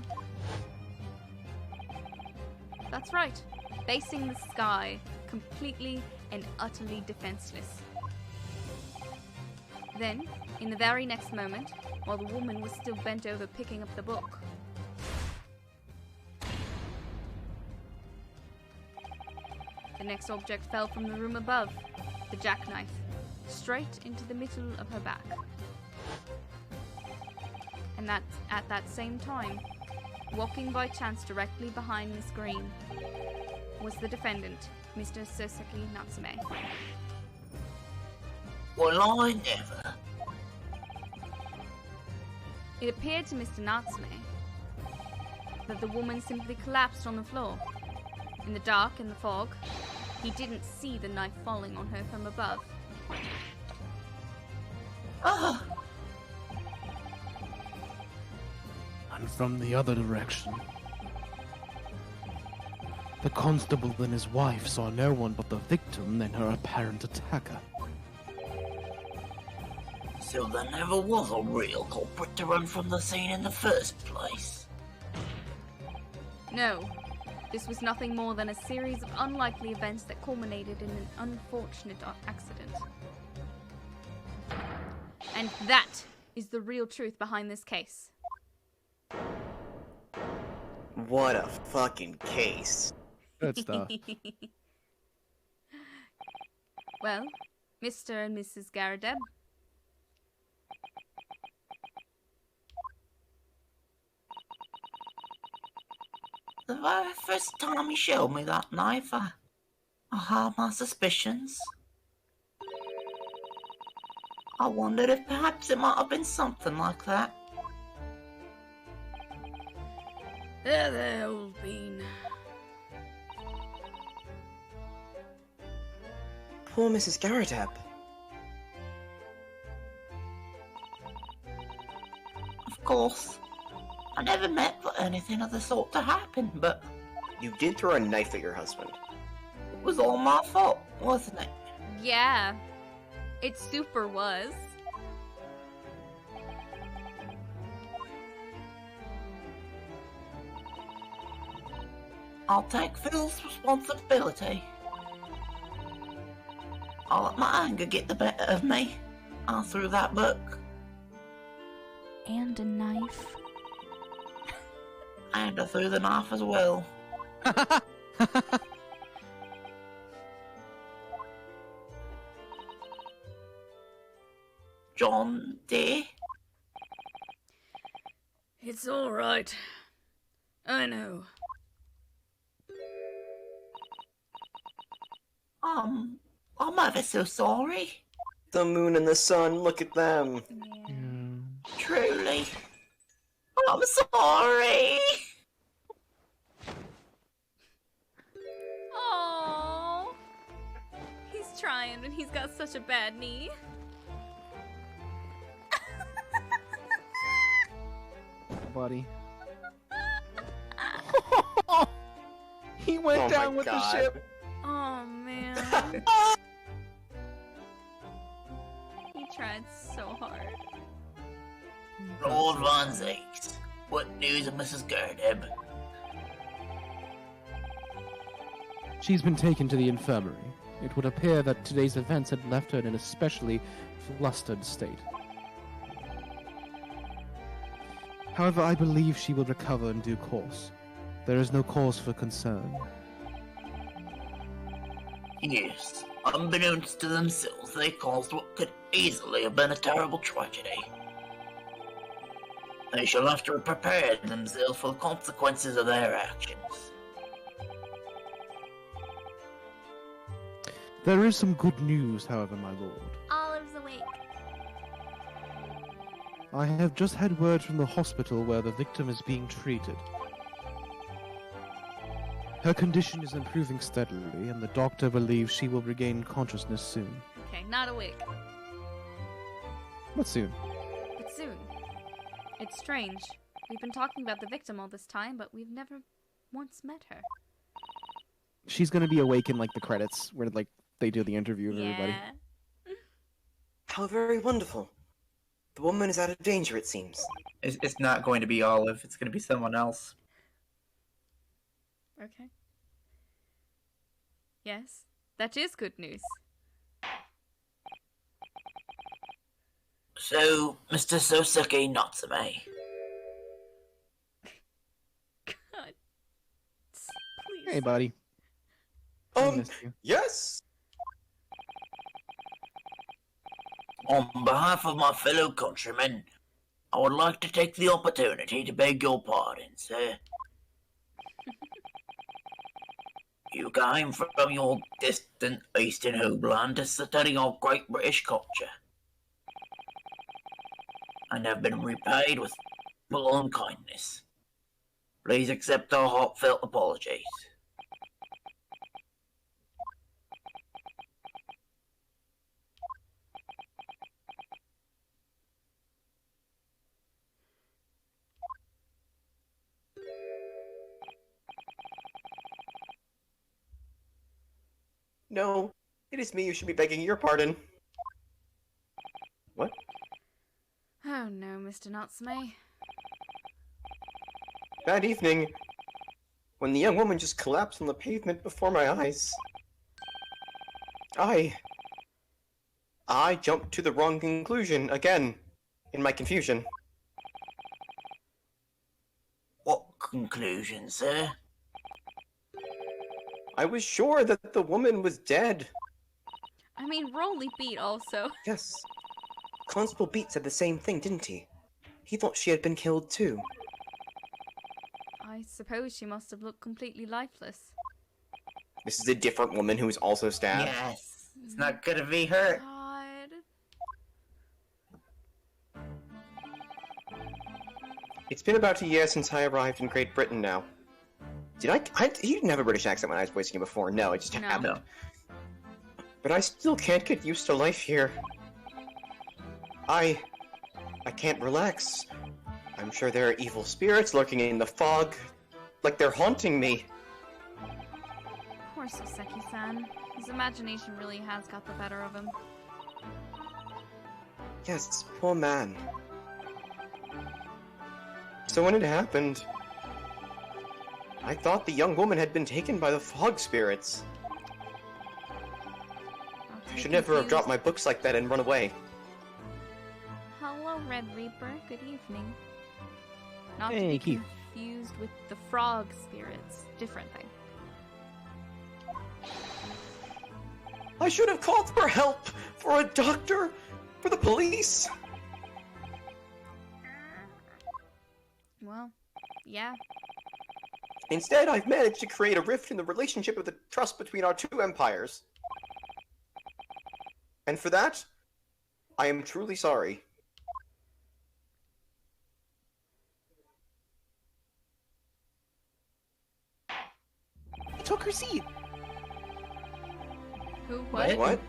That's right, facing the sky, completely and utterly defenseless. Then, in the very next moment, while the woman was still bent over picking up the book, the next object fell from the room above, the jackknife. straight into the middle of her back. And that, at that same time, walking by chance directly behind Miss Green, was the defendant, Mr. Soseki Natsume. Well, I never. It appeared to Mr. Natsume that the woman simply collapsed on the floor. In the dark and the fog, he didn't see the knife falling on her from above. Ah! And from the other direction, the constable and his wife saw no one but the victim and her apparent attacker. So there never was a real culprit to run from the scene in the first place. No, this was nothing more than a series of unlikely events that culminated in an unfortunate accident. And that is the real truth behind this case. What a fucking case. Good stuff. Well, Mr. and Mrs. Garadeb, The very first time he showed me that knife, I had my suspicions. I wondered if perhaps it might have been something like that. There, old bean. Poor Mrs. Garadeb. Of course, I never meant for anything of the sort to happen, but You did throw a knife at your husband. it was all my fault, wasn't it? yeah, it super was. I'll take full responsibility. I'll let my anger get the better of me. I threw that book, And a knife. and I threw the knife as well. John, dear, It's all right. I know. I'm ever so sorry. The moon and the sun, look at them. Truly. I'm sorry. Oh, he's trying, and he's got such a bad knee. Buddy. He went Oh down my with the God. ship. Oh man, he tried so hard. Lord Von Zakes, what news of Mrs. Gerdeb? She's been taken to the infirmary. It would appear that today's events had left her in an especially flustered state. However, I believe she will recover in due course. There is no cause for concern. Yes, unbeknownst to themselves, they caused what could easily have been a terrible tragedy. They shall have to prepare themselves for the consequences of their actions. There is some good news, however, my lord. Olive's awake. I have just had word from the hospital where the victim is being treated. Her condition is improving steadily, and the doctor believes she will regain consciousness soon. Okay, not awake, But soon. but soon. It's strange. We've been talking about the victim all this time, but we've never once met her. She's gonna be awake in like the credits where like they do the interview of everybody. Yeah. How very wonderful. The woman is out of danger, it seems. It's not going to be Olive. It's going to be someone else. Okay. Yes, that is good news. So, Mr. Soseki Natsume, God. Please. Hey, buddy. I missed you. Yes. On behalf of my fellow countrymen, I would like to take the opportunity to beg your pardon, sir. You came from your distant eastern homeland to study our great British culture, and have been repaid with full-on kindness. Please accept our heartfelt apologies. No, it is me who should be begging your pardon. What? Oh no, Mr. Natsume. That evening, when the young woman just collapsed on the pavement before my eyes, I jumped to the wrong conclusion again, in my confusion. What conclusion, sir? I was sure that the woman was dead. I mean, Rolly Beat also. Yes. Constable Beat said the same thing, didn't he? He thought she had been killed too. I suppose she must have looked completely lifeless. This is a different woman who was also stabbed. Yes. It's not gonna be her. God. It's been about a year since I arrived in Great Britain now. Did he didn't have a British accent when I was voicing him before. No, it just happened. No. But I still can't get used to life here. I can't relax. I'm sure there are evil spirits lurking in the fog, like they're haunting me. Poor Soseki-san. His imagination really has got the better of him. Yes, poor man. So when it happened, I thought the young woman had been taken by the fog spirits. I should never have dropped my books like that and run away. Hello, Red Reaper. Good evening. Not Hey, to be Keith. confused with the frog spirits. Different thing. I should have called for help! For a doctor! For the police! Well, yeah. Instead, I've managed to create a rift in the relationship of the trust between our two empires. And for that, I am truly sorry. He took her seat. Who? What? What?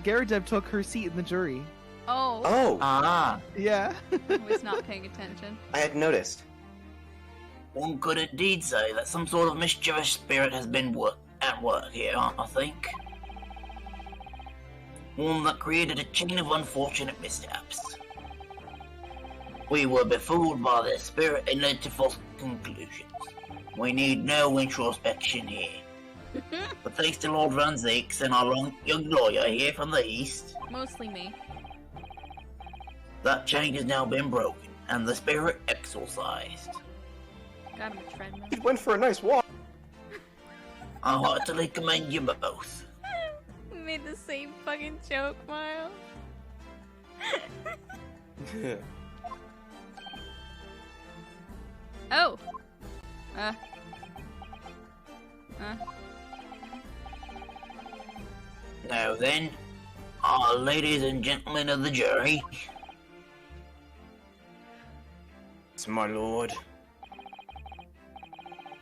Garudeb took her seat in the jury. Oh. Oh, Ah. Yeah. I was not paying attention. I hadn't noticed. One could indeed say that some sort of mischievous spirit has been at work here, I think. One that created a chain of unfortunate mishaps. We were befooled by their spirit and led to false conclusions. We need no introspection here. But thanks to Lord Van Zeeks and our young lawyer here from the east, Mostly me. that chain has now been broken and the spirit exorcised. Got him a treadmill. It went for a nice walk. I heartily commend you both. We made the same fucking joke, Miles. Oh. Now then, our ladies and gentlemen of the jury, It's my lord.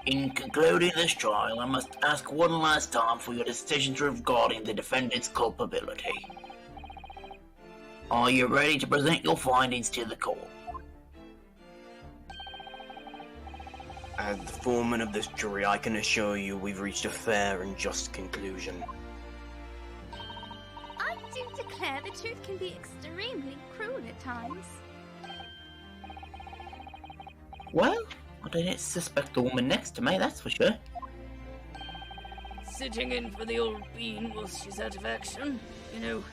in concluding this trial, I must ask one last time for your decisions regarding the defendant's culpability. Are you ready to present your findings to the court? As the foreman of this jury, I can assure you we've reached a fair and just conclusion. I do declare the truth can be extremely cruel at times. Well, I didn't suspect the woman next to me, that's for sure. Sitting in for the old bean whilst she's out of action, you know.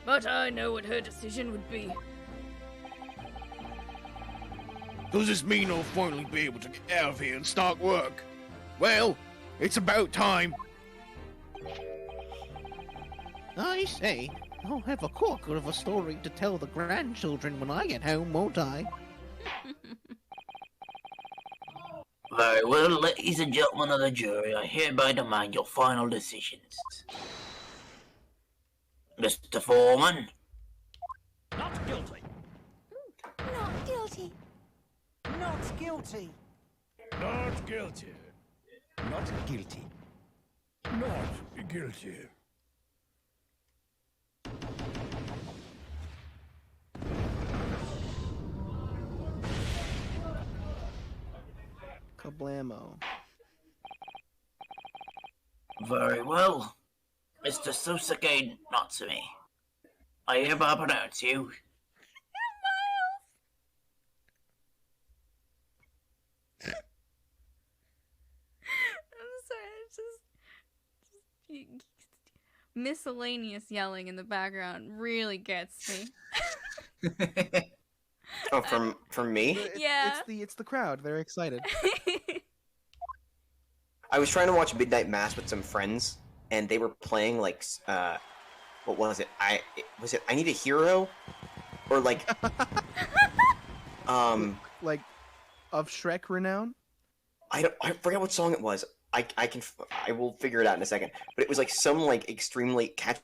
But I know what her decision would be. Does this mean I'll finally be able to get out of here and start work? Well, it's about time. I say, I'll have a corker of a story to tell the grandchildren when I get home, won't I? Very well, ladies and gentlemen of the jury, I hereby demand your final decisions. Mr. Foreman? Not guilty. Not guilty. Not guilty. Not guilty. Not guilty. Not guilty. Kablamo. Very well. Mr. Susuke Natsumi, I hereby pronounce you. I'm sorry, it's just miscellaneous yelling in the background really gets me. Oh, from me? Yeah. It's the crowd. They're excited. I was trying to watch Midnight Mass with some friends, and they were playing like what was it? I Need a Hero, or like Like, of Shrek renown? I forget what song it was. I will figure it out in a second. But it was like some like extremely catchy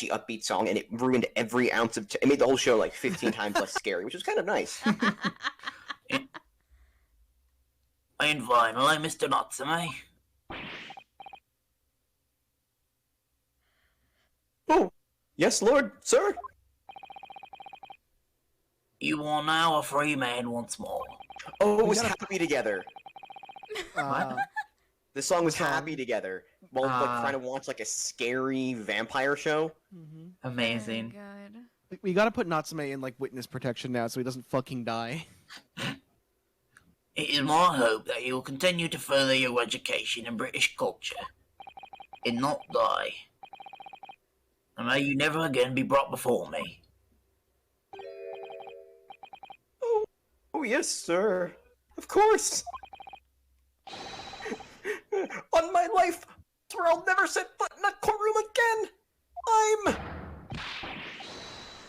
upbeat song, and it ruined every ounce of it made the whole show like 15 times less scary, which was kind of nice. And finally, Mr. Natsume. Oh, yes, Lord, sir. You are now a free man once more. Oh, it We was gotta- Happy Together. The song was Happy Together. While like trying to watch like a scary vampire show. Amazing. Oh, God. We gotta put Natsume in, like, witness protection now so he doesn't fucking die. It is my hope that you will continue to further your education in British culture, and not die. And may you never again be brought before me. Oh yes, sir. Of course. On my life, where I'll never set foot in a courtroom again. I'm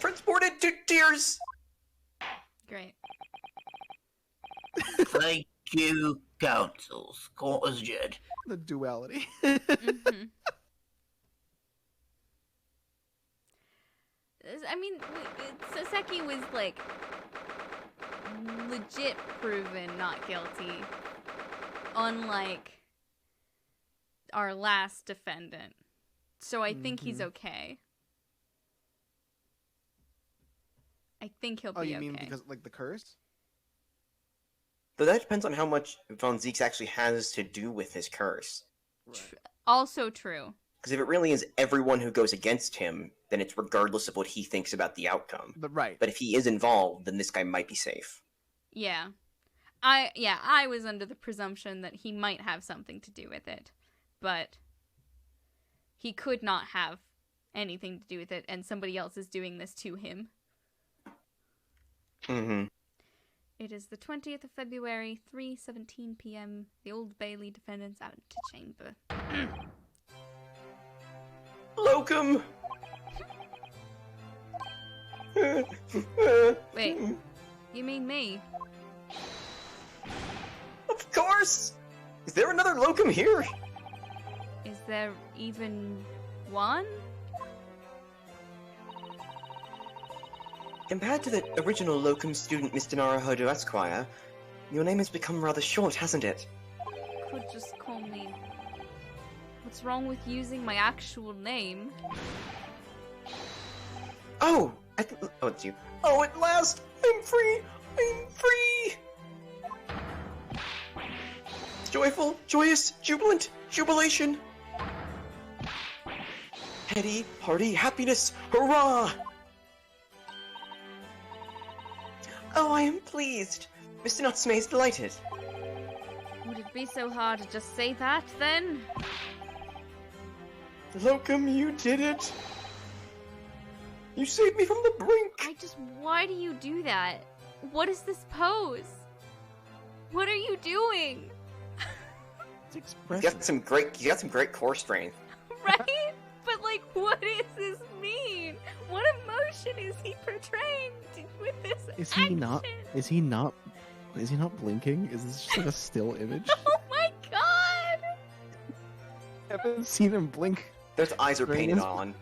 transported to tears. Great. Thank you, counsels. Court is adjourned. The duality. Mhm. I mean, Soseki was like legit proven not guilty, unlike our last defendant. So I think he's okay. I think he'll be Oh, you okay. mean because, like, the curse? But that depends on how much Von Zeeks actually has to do with his curse. Also true. Because if it really is everyone who goes against him, then it's regardless of what he thinks about the outcome. Right. But if he is involved, then this guy might be safe. Yeah. I was under the presumption that he might have something to do with it. But he could not have anything to do with it, and somebody else is doing this to him. Mm-hmm. It is the 20th of February, 3:17 p.m. The Old Bailey defendant's antechamber. Locum! Wait, you mean me? Of course! Is there another locum here? Is there even one? Compared to the original locum student, Mr. Naruhodo Esquire, your name has become rather short, hasn't it? Could just call me. What's wrong with using my actual name? Oh! Oh, it's you. Oh, at last! I'm free! I'm free! Joyful, joyous, jubilant, jubilation! Heady, hearty, happiness, hurrah! Oh, I am pleased. Mr. Natsume is delighted. Would it be so hard to just say that, then? Locum, you did it! You saved me from the brink! Why do you do that? What is this pose? What are you doing? It's You expressive. got some great core strength. Right? But, like, what does this mean? What emotion is he portraying with this Is he not? action? Is he not? Is he not blinking? Is this just like a still image? Oh my god! I haven't seen him blink. Those eyes are During painted this- on.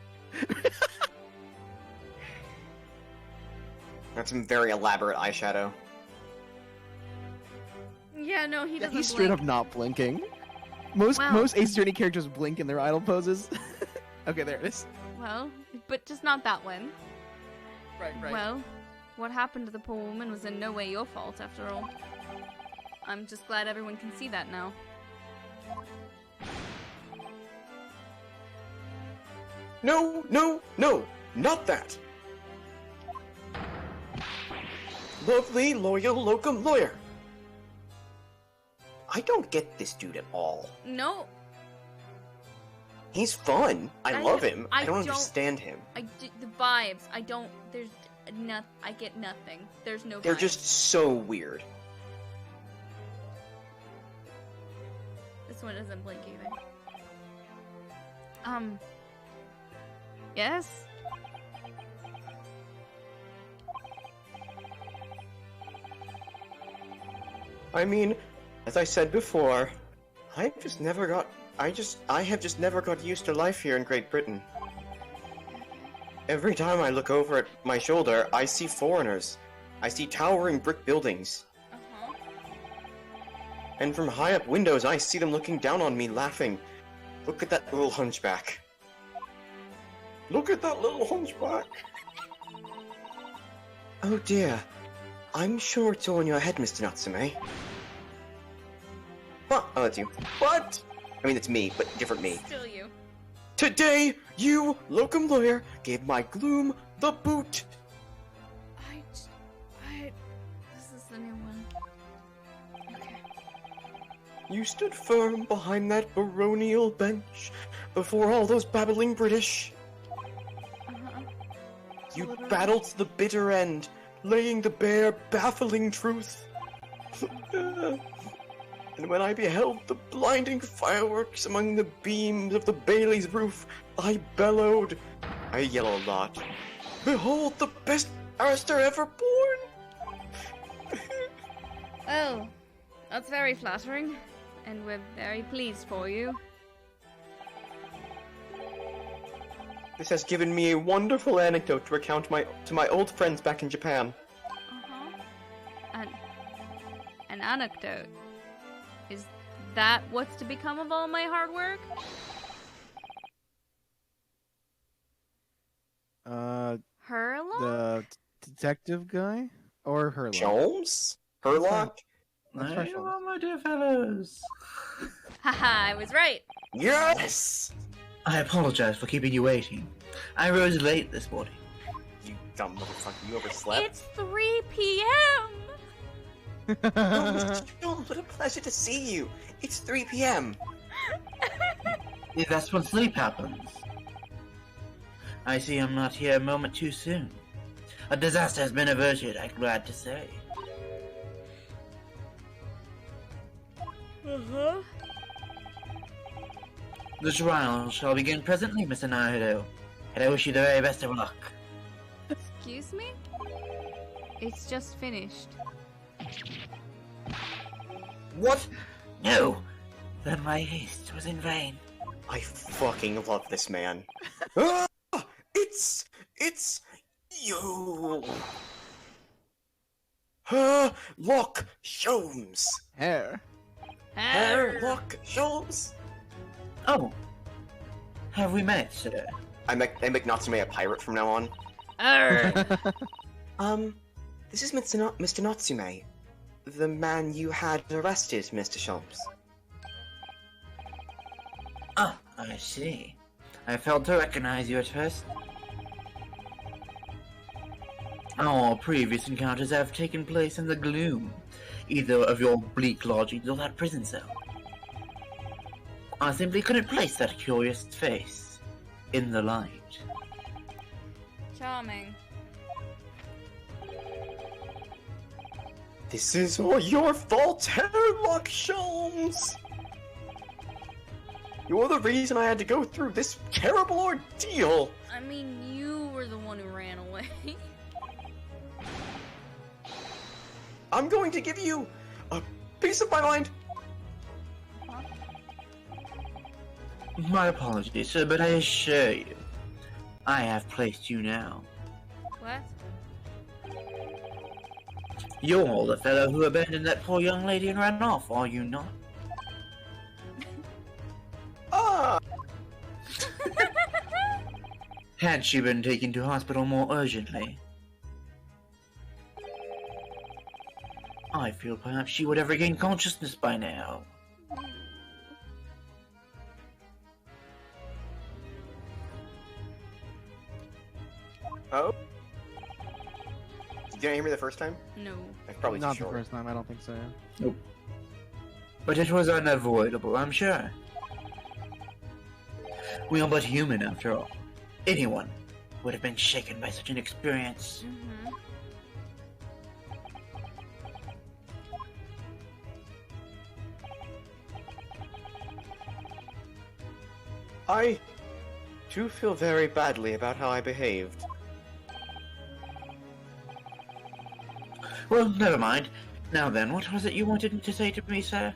That's some very elaborate eyeshadow. Yeah, no, he doesn't He's straight blink. up not blinking. Most Wow. Ace Attorney characters blink in their idle poses. Okay, there it is. Well, but just not that one. Right, Well, what happened to the poor woman was in no way your fault, after all. I'm just glad everyone can see that now. No, no, no, not that. Lovely, loyal, locum lawyer. I don't get this dude at all. No, He's fun. I I love know- him. I I don't don't- understand him. the vibes. I don't. There's I get nothing. There's no. They're vibes. just so weird. This one doesn't blink either. Yes. I mean, as I said before, I have just never got used to life here in Great Britain. Every time I look over at my shoulder, I see foreigners. I see towering brick buildings. Uh-huh. And from high up windows, I see them looking down on me, laughing. Look at that little hunchback. Look at that little hunchback. Oh dear. I'm sure it's all in your head, Mr. Natsume. What? Oh, that's you. What? I mean, it's me, but different me. Still you. Today, you, locum lawyer, gave my gloom the boot. This is the new one. Okay. You stood firm behind that baronial bench before all those babbling British. Uh-huh. You battled to the bitter end, laying the bare, baffling truth. And when I beheld the blinding fireworks among the beams of the Bailey's roof, I bellowed. I yell a lot. Behold the best barrister ever born! Oh, that's very flattering, and we're very pleased for you. This has given me a wonderful anecdote to recount to my old friends back in Japan. Uh-huh. An anecdote. Is that what's to become of all my hard work? Herlock? The detective guy or Herlock? Jones? Herlock? That's There right. you are, my dear fellows. Haha, I was right. Yes! I apologize for keeping you waiting. I rose late this morning. You dumb motherfucker, you overslept? It's 3 p.m. Oh, Mr. Jones, what a pleasure to see you. It's 3 p.m. Yeah, that's when sleep happens. I see I'm not here a moment too soon. A disaster has been averted, I'm glad to say. Uh-huh. The trial shall begin presently, Mr. Naruto, and I wish you the very best of luck. Excuse me? It's just finished. What? No! Then my haste was in vain. I fucking love this man. It's you. Herlock Sholmes. Hair. Herlock Sholmes. Oh! Have we met, sir? I make Natsume a pirate from now on. This is Mr. Natsume, the man you had arrested, Mr. Sholmes. Ah, I see. I failed to recognize you at first. Our previous encounters have taken place in the gloom, either of your bleak lodgings or that prison cell. I simply couldn't place that curious face in the light. Charming. This is all your fault, Herlock Sholmes! You're the reason I had to go through this terrible ordeal! I mean, you were the one who ran away. I'm going to give you a piece of my mind! My apologies, sir, but I assure you, I have placed you now. What? You're the fellow who abandoned that poor young lady and ran off, are you not? Ah! Had she been taken to hospital more urgently, I feel perhaps she would have regained consciousness by now. Oh? Did you hear me the first time? No. That's probably Not too the short. first time, I don't think so. Yeah. Nope. But it was unavoidable, I'm sure. We are but human after all. Anyone would have been shaken by such an experience. Mm-hmm. I do feel very badly about how I behaved. Well, never mind. Now then, what was it you wanted to say to me, sir?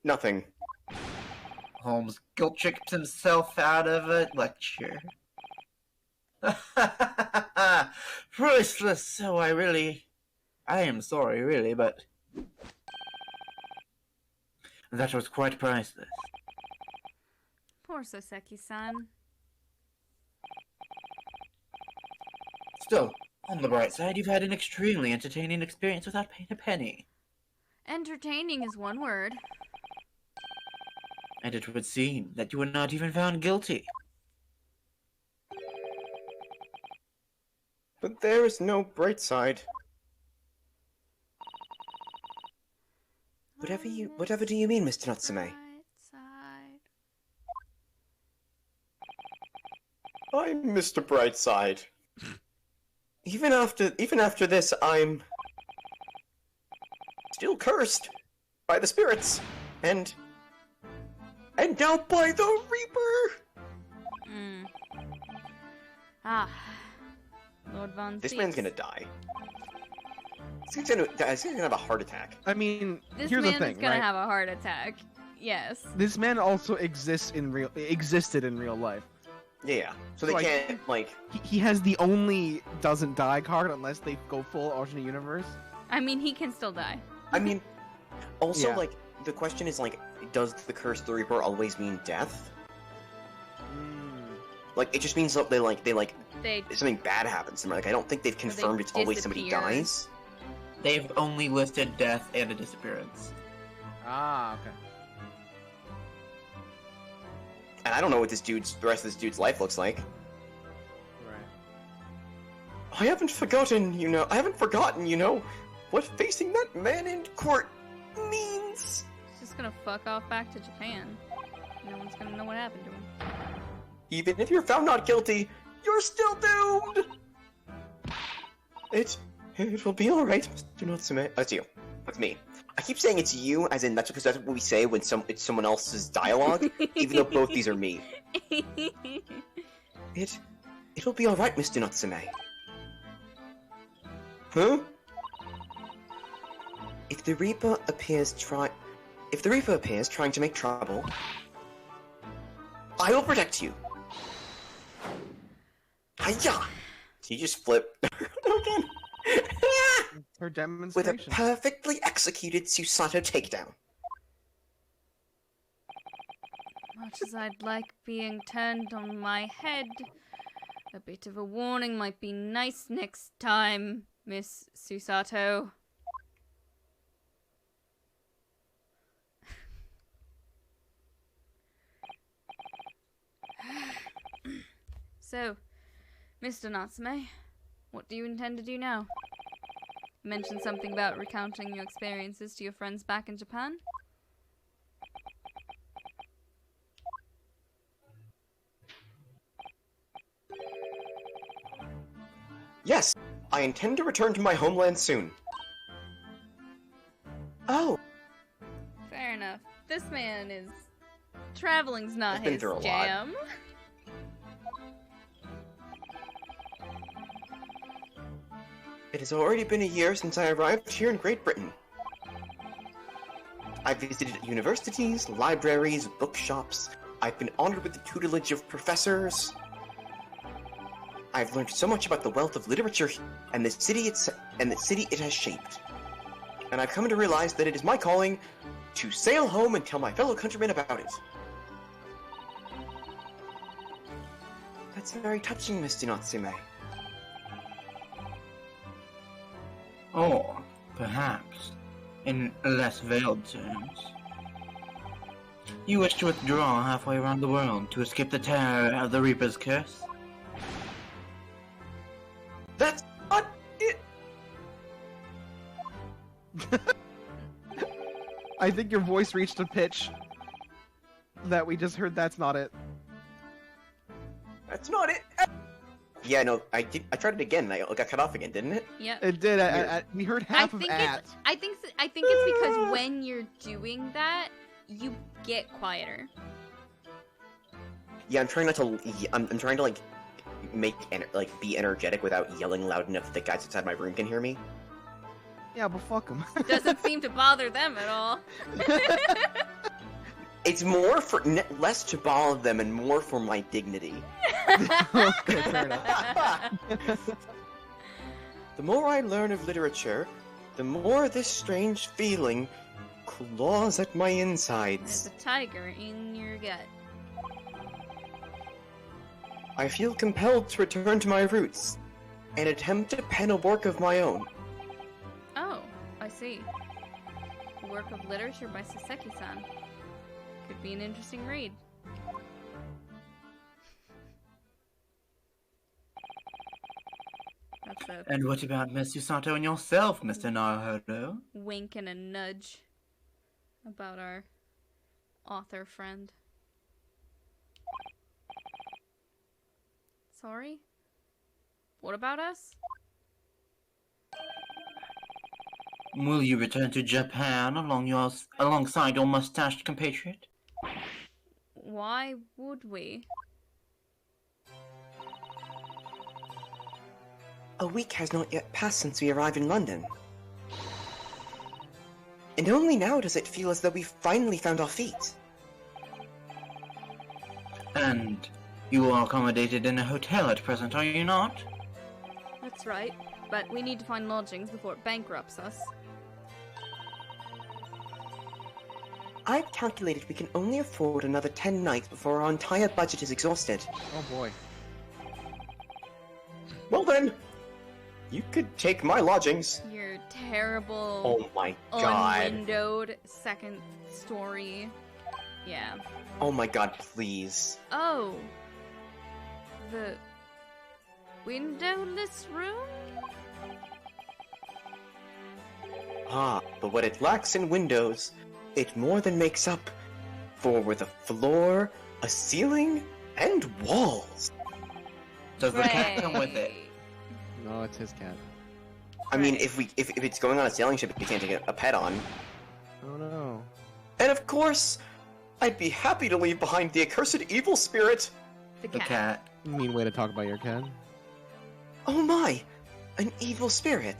Nothing. Holmes guilt-tripped himself out of a lecture. Priceless, so I am sorry, really, but that was quite priceless. Poor Soseki-san. Still, on the bright side, you've had an extremely entertaining experience without paying a penny. Entertaining is one word. And it would seem that you were not even found guilty. But there is no bright side. Whatever do you mean, Mr. Natsume? Bright side. I'm Mr. Brightside. Even after this, I'm still cursed by the spirits, and now by the Reaper. Mm. Ah. Lord Von This Seats. man's gonna die. He's gonna have a heart attack. I mean, This here's man the thing, is gonna right? have a heart attack. Yes. This man also existed in real life. Yeah. So they Like- can't He has the only doesn't die card unless they go full alternate universe. I mean, he can still die. I mean, also Yeah. the question is does the curse of the Reaper always mean death? It just means that They something bad happens to them. I don't think they've confirmed it's always somebody disappear. dies. They've only listed death and a disappearance. Ah, okay. And I don't know what the rest of this dude's life looks like. Right. I haven't forgotten, what facing that man in court means. He's just gonna fuck off back to Japan. No one's gonna know what happened to him. Even if you're found not guilty, you're still doomed! It will be alright, Mr. Natsume. Oh, it's you. It's me. I keep saying it's you, as in that's because that's what we say when it's someone else's dialogue, even though both these are me. It'll be alright, Mr. Natsume. Huh? If the Reaper appears trying to make trouble, I will protect you. Hiya! So you just flip again. Her With a demonstration. perfectly executed Susato takedown. Much as I'd like being turned on my head, a bit of a warning might be nice next time, Miss Susato. So, Mr. Natsume, what do you intend to do now? You mentioned something about recounting your experiences to your friends back in Japan? Yes, I intend to return to my homeland soon. Oh, Fair enough. This man is... Traveling's not I've been his through a lot. jam. it has already been a year since I arrived here in Great Britain. I've visited universities, libraries, bookshops. I've been honored with the tutelage of professors. I've learned so much about the wealth of literature and the city it has shaped. And I've come to realize that it is my calling to sail home and tell my fellow countrymen about it. That's very touching, Mr. Natsume. Or, perhaps, in less veiled terms, you wish to withdraw halfway around the world to escape the terror of the Reaper's curse? That's not it! I think your voice reached a pitch that we just heard. That's not it. That's not it! Yeah, no, I tried it again, and I got cut off again, didn't it? Yep. It did. We heard half of at. I think it's because when you're doing that, you get quieter. Yeah, I'm trying not to. I'm trying to like be energetic without yelling loud enough that the guys outside my room can hear me. Yeah, but fuck them. Doesn't seem to bother them at all. It's more for less to bother them and more for my dignity. Okay, fair enough. The more I learn of literature, the more this strange feeling claws at my There's insides. a tiger in your gut. I feel compelled to return to my roots and attempt to pen a work of my own. Oh, I see. A work of literature by Saseki-san. Could be an interesting read. That's a And what about Miss Usato and yourself, Mr. Naruhodo? wink and a nudge about our author friend. Sorry? What about us? Will you return to Japan alongside your mustached compatriot? Why would we? A week has not yet passed since we arrived in London. And only now does it feel as though we've finally found our feet. And you are accommodated in a hotel at present, are you not? That's right, but we need to find lodgings before it bankrupts us. I've calculated we can only afford another 10 nights before our entire budget is exhausted. Oh boy. Well then, you could take my lodgings. Your terrible, Oh my god. unwindowed second story. Yeah. Oh my god, please. Oh. The windowless room? Ah, but what it lacks in windows, it more than makes up for with a floor, a ceiling, and walls. Does the cat come with it? No, it's his cat. I mean, if it's going on a sailing ship, we can't take a pet on. Oh no. And of course, I'd be happy to leave behind the accursed evil spirit. The The cat. cat. Mean way to talk about your cat. Oh my, an evil spirit.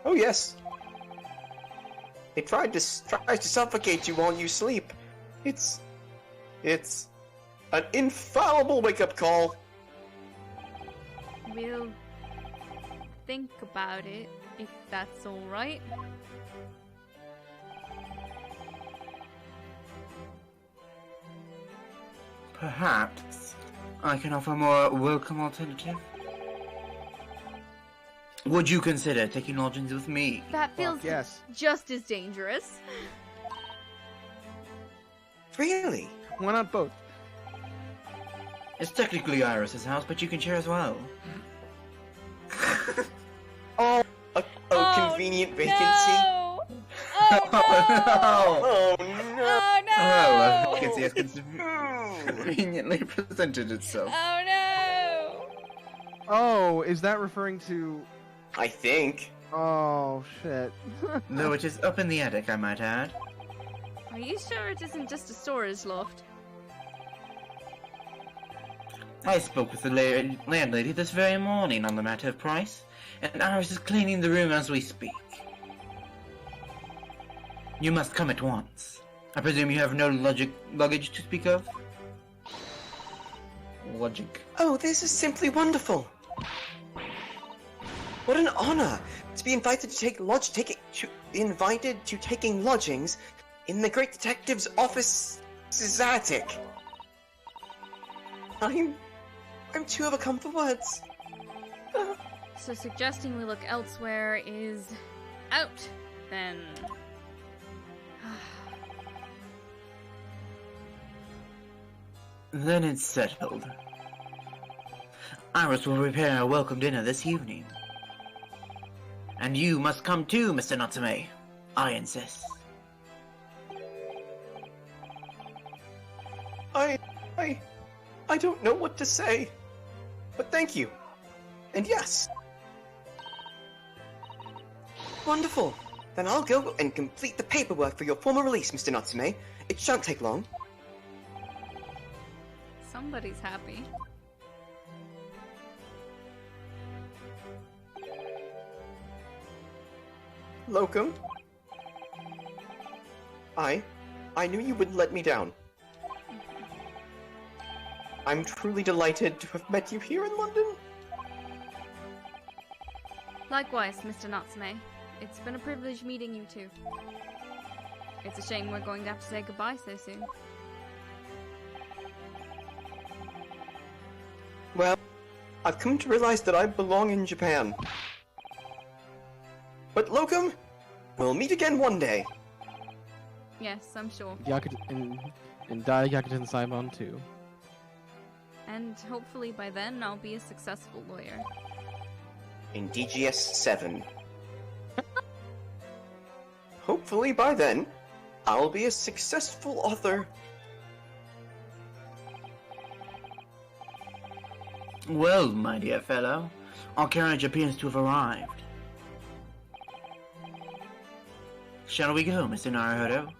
Oh yes. It tries to suffocate you while you sleep. It's an infallible wake-up call. We'll think about it, if that's alright. Perhaps I can offer a more welcome alternative. Would you consider taking lodgings with me? That feels Fuck yes. just as dangerous. Really? Why not both? It's technically Iris's house, but you can share as well. Oh, convenient vacancy. No! Oh no! Oh no! Oh no! Oh, a vacancy has conveniently presented itself. Oh no! Oh, is that referring to... I think. Oh, shit. Though it is up in the attic, I might add. Are you sure it isn't just a storage loft? I spoke with the landlady this very morning on the matter of price, and Iris is cleaning the room as we speak. You must come at once. I presume you have no luggage to speak of? Logic. Oh, this is simply wonderful. What an honor to be invited to taking lodgings in the great detective's office's attic. I'm too overcome for words. So suggesting we look elsewhere is out, then. Then it's settled. Iris will prepare a welcome dinner this evening. And you must come too, Mr. Natsume. I insist. I don't know what to say. But thank you. And yes. Wonderful. Then I'll go and complete the paperwork for your formal release, Mr. Natsume. It shan't take long. Somebody's happy. Locum? I knew you wouldn't let me down. I'm truly delighted to have met you here in London. Likewise, Mr. Natsume. It's been a privilege meeting you two. It's a shame we're going to have to say goodbye so soon. Well, I've come to realize that I belong in Japan. But Locum, we'll meet again one day. Yes, I'm sure. And Dai Yakuten Saimon too. And hopefully by then I'll be a successful lawyer. In DGS 7. Hopefully by then, I'll be a successful author. Well, my dear fellow, our carriage appears to have arrived. Shall we go, Mr. Naruhodo?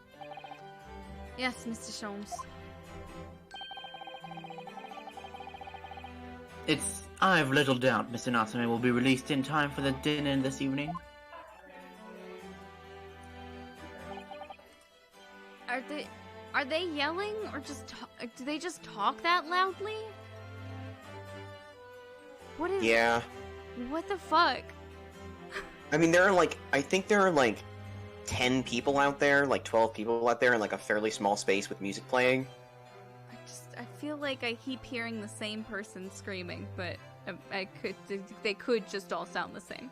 Yes, Mr. Sholmes. I've little doubt Mr. Natsume will be released in time for the dinner this evening. Are they yelling or just do they just talk that loudly? What is? Yeah. What the fuck? I mean, I think there are like 10 people out there, like 12 people out there in like a fairly small space with music playing. I feel like I keep hearing the same person screaming, but they could just all sound the same.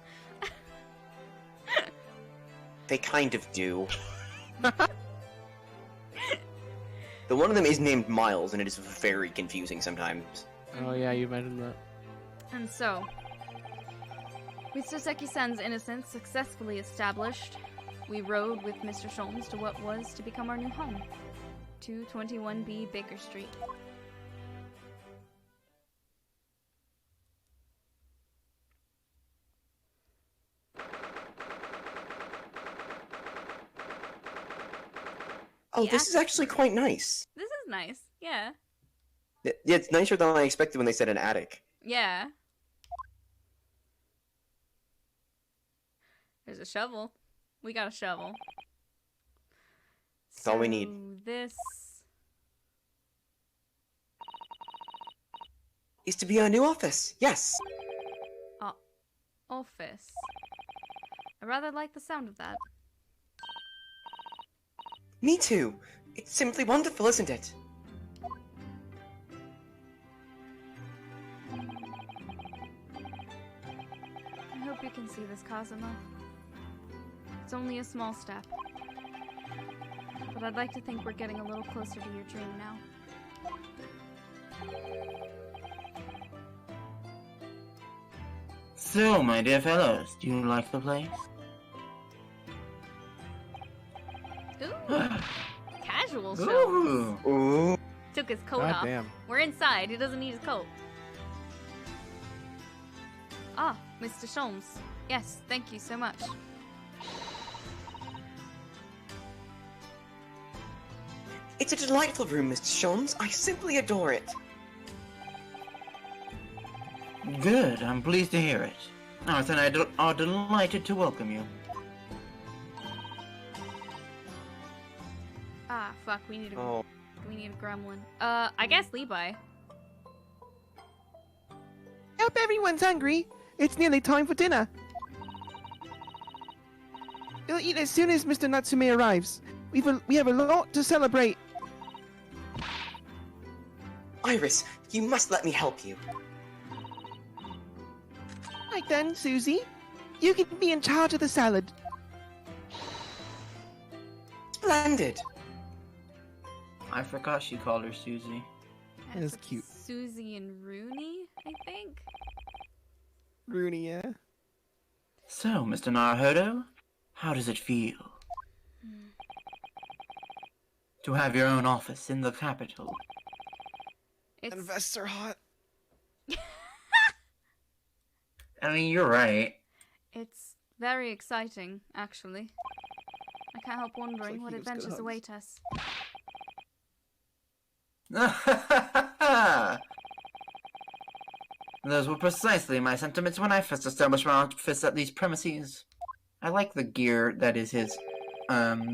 They kind of do. The one of them is named Miles, and it is very confusing sometimes. Oh yeah, you mentioned that. And so, with Soseki-san's innocence successfully established, we rode with Mr. Sholmes to what was to become our new home, 221B Baker Street. Oh, this is actually quite nice. This is nice, yeah. Yeah, it's nicer than I expected when they said an attic. Yeah. There's a shovel. We got a shovel. That's all we need. This is to be our new office. Yes. Office. I rather like the sound of that. Me too. It's simply wonderful, isn't it? I hope you can see this, Kazuma. It's only a small step. But I'd like to think we're getting a little closer to your dream now. So, my dear fellows, do you like the place? Ooh! Casual shows. Ooh. Took his coat God off. damn. We're inside. He doesn't need his coat. Mr. Sholmes. Yes, thank you so much. It's a delightful room, Mr. Sholmes. I simply adore it. Good, I'm pleased to hear it. Arthur and I are delighted to welcome you. Ah, fuck, we need a Oh. gremlin. I guess Levi. Hope everyone's hungry. It's nearly time for dinner. We'll eat as soon as Mr. Natsume arrives. We have a lot to celebrate. Iris, you must let me help you. Right then, Susie. You can be in charge of the salad. Splendid. I forgot she called her Susie. That is That's cute. Susie and Rooney, I think. Rooney, yeah. So, Mr. Naruhodo, how does it feel to have your own office in the capital? It's Vests are hot. I mean, you're right. It's very exciting, actually. I can't help wondering like what he gives good adventures hugs. await us. Those were precisely my sentiments when I first established my office at these premises. I like the gear that is his, that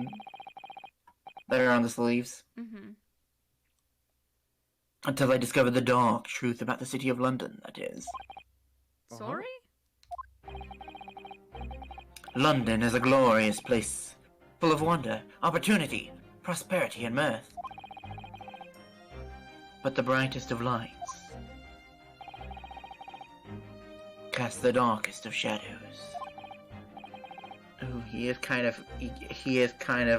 are on the sleeves. Mm-hmm. Until I discovered the dark truth about the city of London, that is. Sorry? London is a glorious place, full of wonder, opportunity, prosperity, and mirth. But the brightest of lights cast the darkest of shadows. Ooh, he is kind of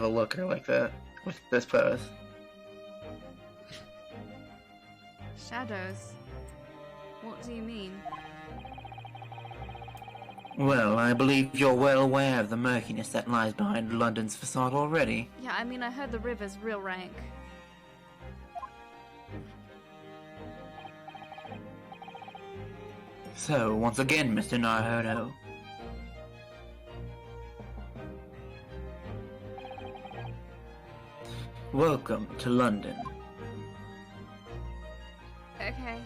a looker like that with this pose. Shadows? What do you mean? Well, I believe you're well aware of the murkiness that lies behind London's facade already. Yeah, I mean, I heard the river's real rank. So, once again, Mr. Naruhodo, welcome to London. Okay.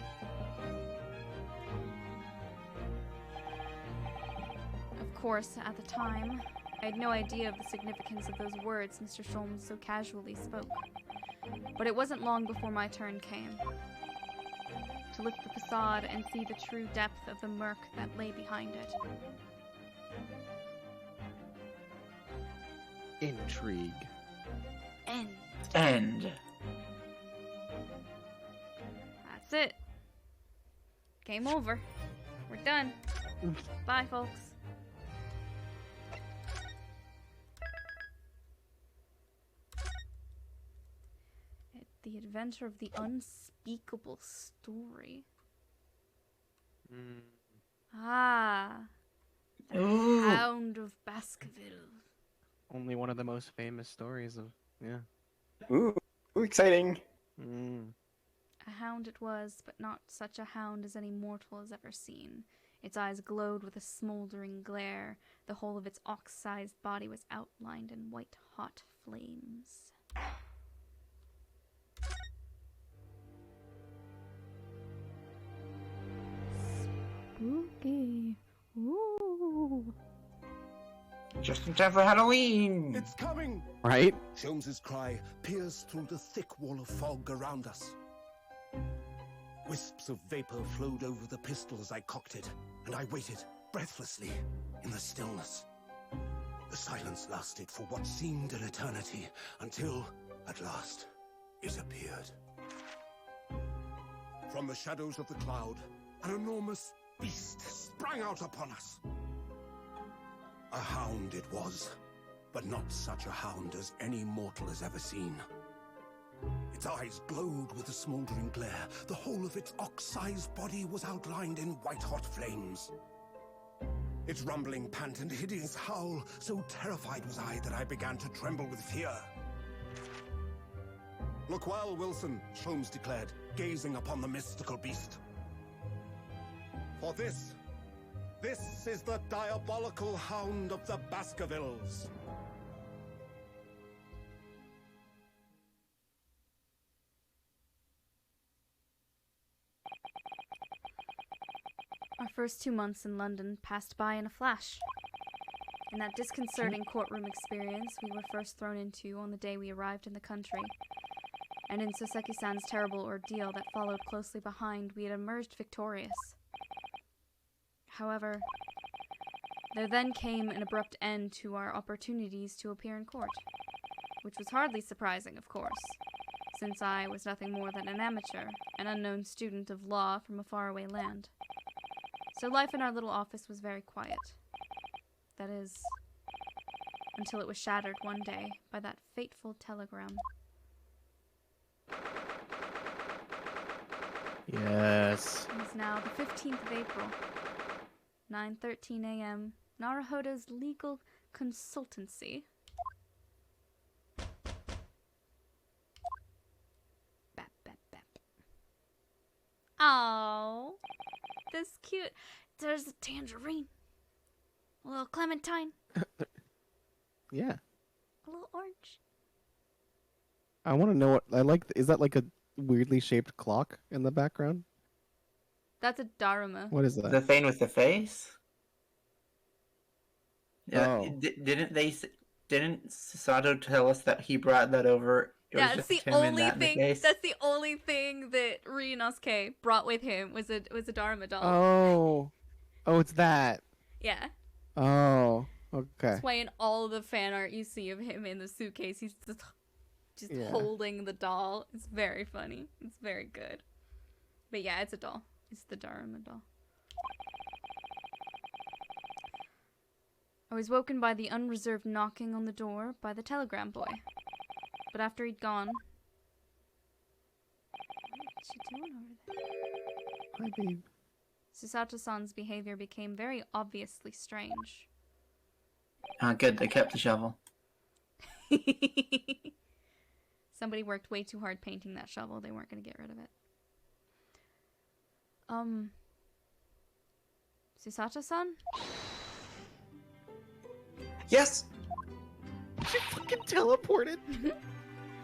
Of course, at the time, I had no idea of the significance of those words Mr. Sholmes so casually spoke. But it wasn't long before my turn came. To lift the facade and see the true depth of the murk that lay behind it. Intrigue. End. That's it. Game over. We're done. Bye, folks. The adventure of the unspeakable story. Ah. The Ooh. Hound of Baskerville. Only one of the most famous stories of, yeah. Ooh, exciting. A hound it was, but not such a hound as any mortal has ever seen. Its eyes glowed with a smoldering glare. The whole of its ox-sized body was outlined in white-hot flames. Spooky. Ooh. Just in time for Halloween! It's coming! Right? Sholmes's cry pierced through the thick wall of fog around us. Wisps of vapor flowed over the pistol as I cocked it, and I waited, breathlessly, in the stillness. The silence lasted for what seemed an eternity, until, at last, it appeared. From the shadows of the cloud, an enormous beast sprang out upon us. A hound it was, but not such a hound as any mortal has ever seen. Its eyes glowed with a smoldering glare. The whole of its ox-sized body was outlined in white-hot flames. Its rumbling pant and hideous howl, so terrified was I that I began to tremble with fear. "Look well, Wilson," Sholmes declared, gazing upon the mystical beast. "For this This is the diabolical hound of the Baskervilles. Our first 2 months in London passed by in a flash. In that disconcerting courtroom experience we were first thrown into on the day we arrived in the country, and in Soseki-san's terrible ordeal that followed closely behind, we had emerged victorious. However, there then came an abrupt end to our opportunities to appear in court, which was hardly surprising, of course, since I was nothing more than an amateur, an unknown student of law from a faraway land. So life in our little office was very quiet. That is, until it was shattered one day by that fateful telegram. Yes. It is now the 15th of April, 9:13 a.m., Naruhodo's legal consultancy. Bap, bap, bap. Oh, this cute. There's a tangerine. A little clementine. Yeah. A little orange. I want to know what I like. Is that like a weirdly shaped clock in the background? That's a Dharma. What is that? The thing with the face? Oh. Didn't Sato tell us that he brought that over? Yeah, that's the only thing. That's the only thing that Ryunosuke brought with him was a Dharma doll. Oh, it's that. Yeah. Oh, okay. That's why in all the fan art you see of him in the suitcase, he's just holding the doll. It's very funny. It's very good. But yeah, it's a doll. It's the Dharma doll. I was woken by the unreserved knocking on the door by the telegram boy. But after he'd gone... What's she doing over there? Hi, babe. Susato-san's behavior became very obviously strange. Ah, good. They kept the shovel. Somebody worked way too hard painting that shovel. They weren't going to get rid of it. Susato-san? Yes? She fucking teleported.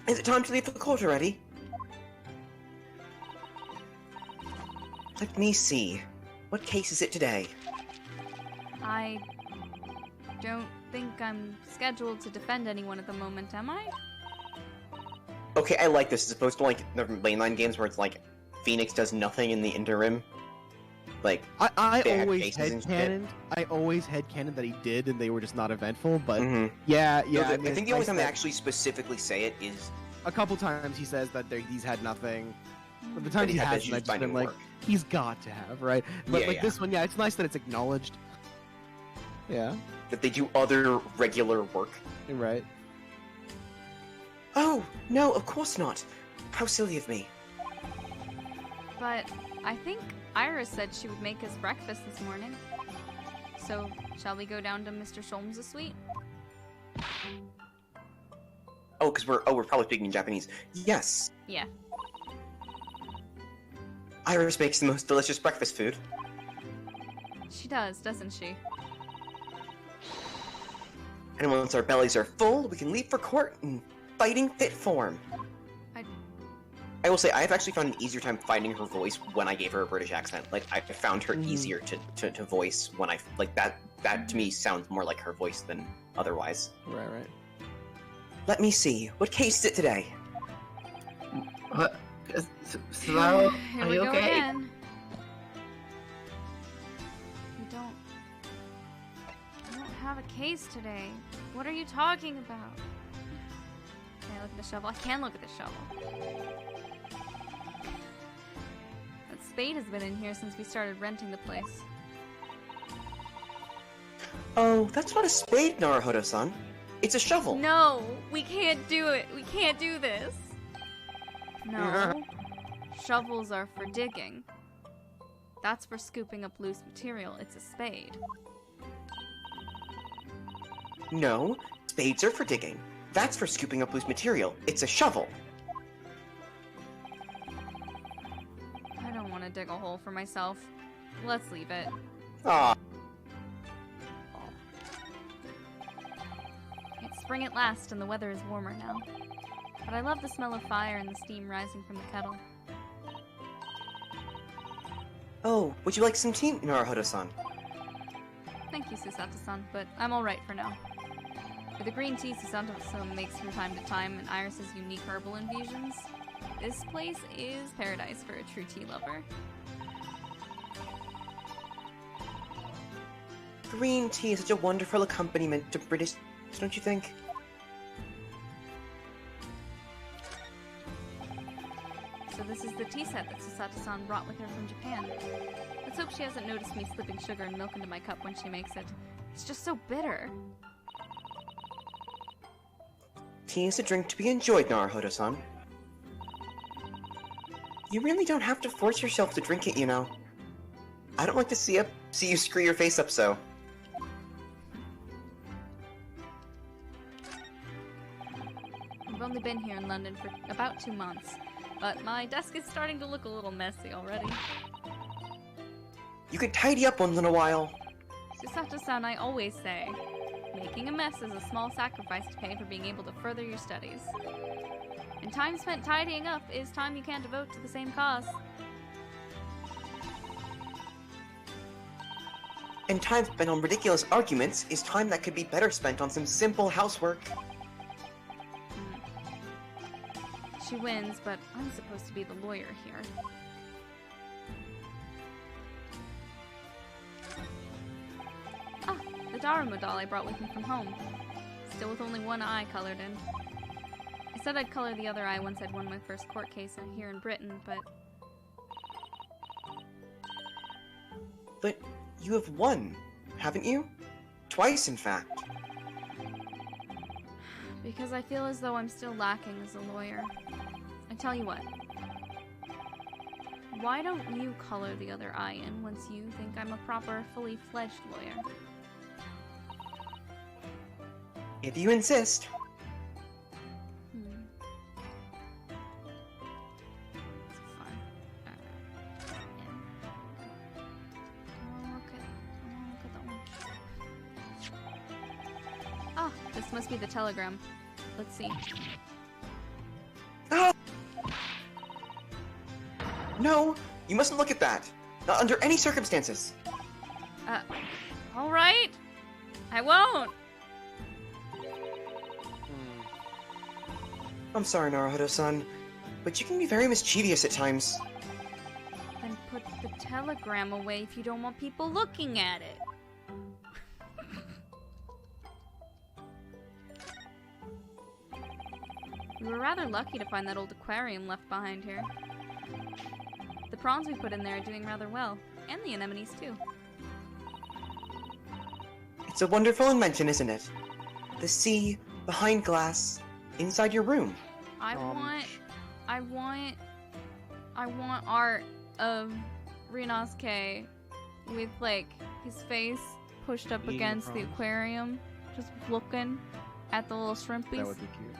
Is it time to leave the court already? Let me see. What case is it today? I don't think I'm scheduled to defend anyone at the moment, am I? Okay, I like this as opposed to like the mainline games where it's like Phoenix does nothing in the interim. Like I they had always cases and shit. headcanoned that he did, and they were just not eventful. But Mhm. yeah. No, I mean, I think it's the only nice time they that actually specifically say it is a couple times he says that he's had nothing. But the That times he he had hasn't, issues I've just been finding like, work. he's got to have, right? But Yeah, like yeah. this one, yeah, it's nice that it's acknowledged. Yeah, that they do other regular work. right. Oh, no, of course not. How silly of me. But I think Iris said she would make us breakfast this morning. So, shall we go down to Mr. Sholmes' suite? Oh, because we're probably speaking in Japanese. Yes. Yeah. Iris makes the most delicious breakfast food. She does, doesn't she? And once our bellies are full, we can leave for court in fighting fit form. I will say, I have actually found an easier time finding her voice when I gave her a British accent. Like, I found her easier to voice when I... Like, that to me sounds more like her voice than otherwise. Right. Let me see. What case is it today? What? Slow? Here Are we you go okay? again. I don't have a case today. What are you talking about? Can I look at the shovel? I can look at the shovel. That spade has been in here since we started renting the place. Oh, that's not a spade, Naruhodo-san. It's a shovel. No, we can't do it. We can't do this. No. Shovels are for digging. That's for scooping up loose material. It's a spade. No, spades are for digging. That's for scooping up loose material. It's a shovel. I don't want to dig a hole for myself. Let's leave it. Ah, Spring at last, and the weather is warmer now. But I love the smell of fire and the steam rising from the kettle. Oh, would you like some tea, Naruhodo-san? Thank you, Susato-san, but I'm alright for now. With the green tea Susato-san makes from time to time and Iris's unique herbal infusions, this place is paradise for a true tea lover. Green tea is such a wonderful accompaniment to British, don't you think? So this is the tea set that Susato-san brought with her from Japan. Let's hope she hasn't noticed me slipping sugar and milk into my cup when she makes it. It's just so bitter. Tea is a drink to be enjoyed, Naruhodo-san. You really don't have to force yourself to drink it, you know. I don't like to see you screw your face up so. I've only been here in London for about 2 months, but my desk is starting to look a little messy already. You could tidy up once in a while. Susato-san, I always say, making a mess is a small sacrifice to pay for being able to further your studies. And time spent tidying up is time you can't devote to the same cause. And time spent on ridiculous arguments is time that could be better spent on some simple housework. She wins, but I'm supposed to be the lawyer here. Ah, the Daruma doll I brought with me from home. Still with only one eye colored in. I said I'd color the other eye once I'd won my first court case here in Britain, but... But you have won, haven't you? Twice, in fact. Because I feel as though I'm still lacking as a lawyer. I tell you what. Why don't you color the other eye in once you think I'm a proper, fully fledged lawyer? If you insist. It's fine. Look at that one. Ah, this must be the telegram. Let's see. Ah! No, you mustn't look at that. Not under any circumstances. Alright. I won't. I'm sorry, Naruhodo-san, but you can be very mischievous at times. Then put the telegram away if you don't want people looking at it. We were rather lucky to find that old aquarium left behind here. The prawns we put in there are doing rather well, and the anemones too. It's a wonderful invention, isn't it? The sea, behind glass, inside your room. I want art of Rinosuke with, like, his face pushed up against the aquarium, just looking at the little shrimpies. That would be cute.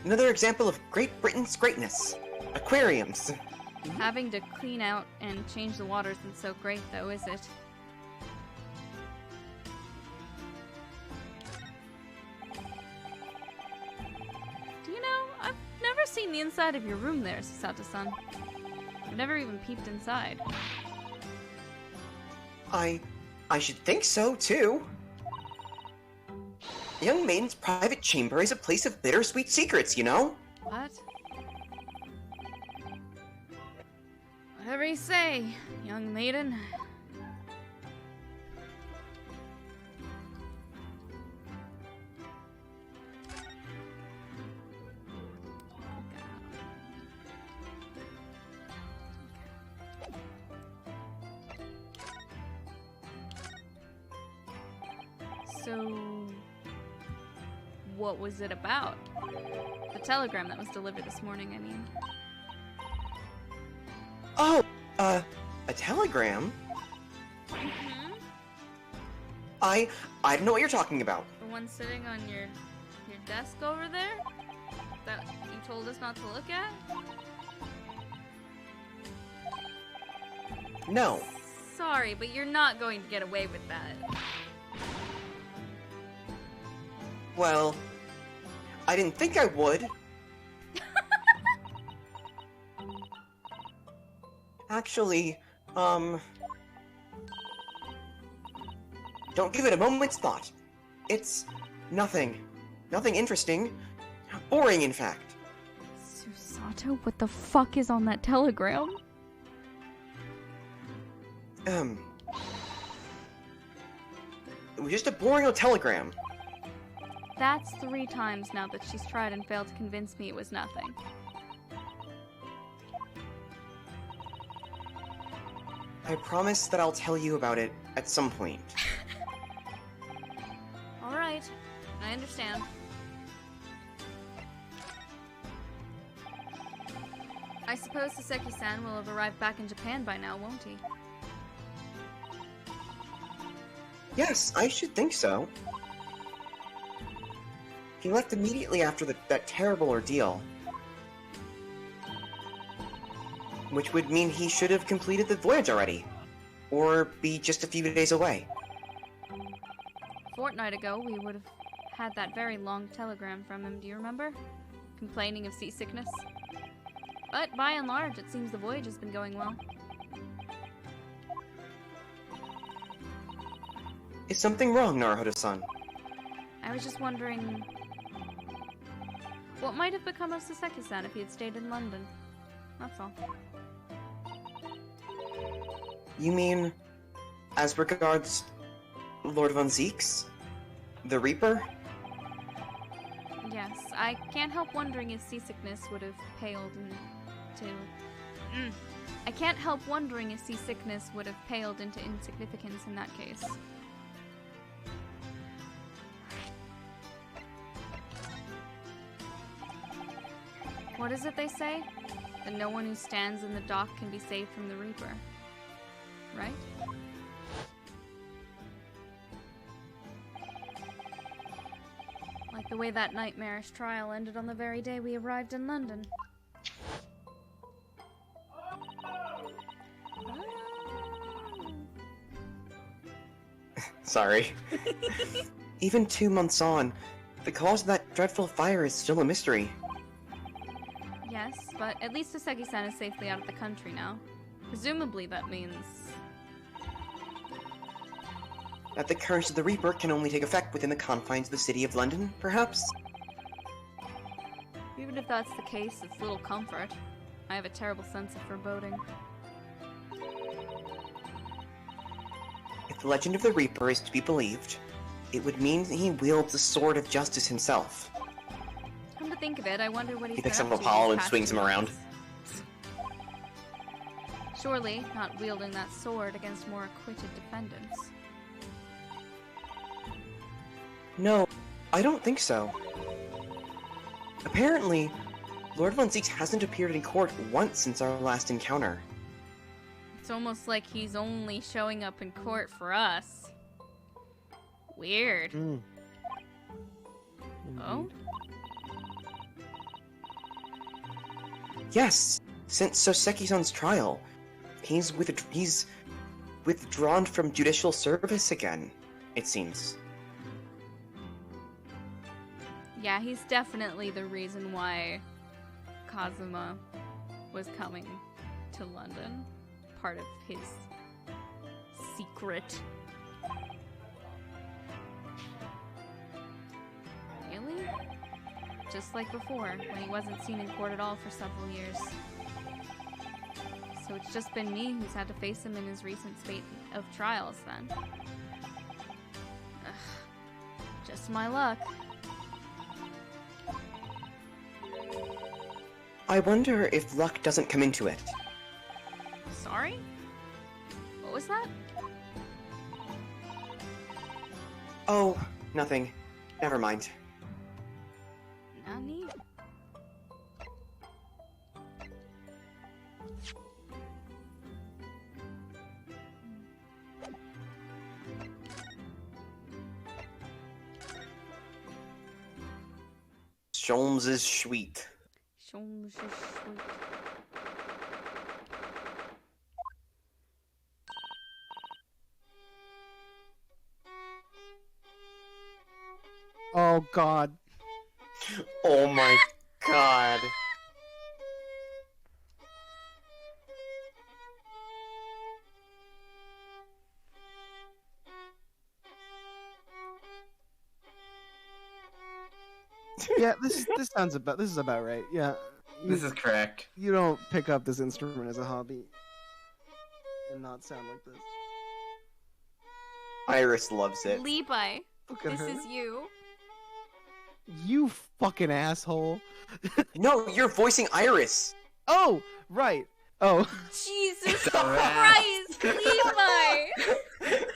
Another example of Great Britain's greatness. Aquariums. Having to clean out and change the water isn't so great, though, is it? Do you know, I've never seen the inside of your room there, Susato-san. I've never even peeped inside. I should think so, too. The young maiden's private chamber is a place of bittersweet secrets, you know? What? Whatever you say, young maiden. So, what was it about? The telegram that was delivered this morning, I mean. Oh, a telegram? Mm-hmm. I don't know what you're talking about. The one sitting on your desk over there? That you told us not to look at? No. sorry, but you're not going to get away with that. Well, I didn't think I would. Actually, don't give it a moment's thought. It's nothing. Nothing interesting. Boring, in fact. Susato, what the fuck is on that telegram? It was just a boring old telegram. That's 3 times now that she's tried and failed to convince me it was nothing. I promise that I'll tell you about it at some point. Alright, I understand. I suppose Saseki-san will have arrived back in Japan by now, won't he? Yes, I should think so. He left immediately after that terrible ordeal. Which would mean he should have completed the voyage already. Or be just a few days away. A fortnight ago, we would have had that very long telegram from him, do you remember? Complaining of seasickness. But by and large, it seems the voyage has been going well. Is something wrong, Naruhodo-san? I was just wondering... what might have become of Saseki-san if he had stayed in London? That's all. You mean, as regards Lord Von Zeeks? The Reaper? Yes, I can't help wondering if seasickness would have paled into... I can't help wondering if seasickness would have paled into insignificance in that case. What is it they say? That no one who stands in the dock can be saved from the Reaper. Right? Like the way that nightmarish trial ended on the very day we arrived in London. Sorry. Even 2 months on, the cause of that dreadful fire is still a mystery. Yes, but at least Saseki-san is safely out of the country now. Presumably that means... that the curse of the Reaper can only take effect within the confines of the city of London, perhaps? Even if that's the case, it's little comfort. I have a terrible sense of foreboding. If the legend of the Reaper is to be believed, it would mean that he wields the sword of justice himself. Come to think of it, I wonder what he's He picks been up a to ball these and past swings him 2 around. weeks. Surely not wielding that sword against more acquitted defendants. No, I don't think so. Apparently, Lord Von Zeeks hasn't appeared in court once since our last encounter. It's almost like he's only showing up in court for us. Weird. Oh? Yes, since Soseki-san's trial, he's withdrawn from judicial service again, it seems. Yeah, he's definitely the reason why Kazuma was coming to London. Part of his secret. Really? Just like before, when he wasn't seen in court at all for several years. So it's just been me who's had to face him in his recent spate of trials, then. Ugh. Just my luck. I wonder if luck doesn't come into it. Sorry? What was that? Oh, nothing. Never mind. Nani? Sholmes is sweet. Sholmes is sweet. Oh God. Oh my god. Yeah, this is about right. Yeah. This is correct. You don't pick up this instrument as a hobby and not sound like this. Iris loves it. Levi, Look at this her. is you. You fucking asshole. No, you're voicing Iris. Oh, right. Oh. Jesus Christ, Levi! To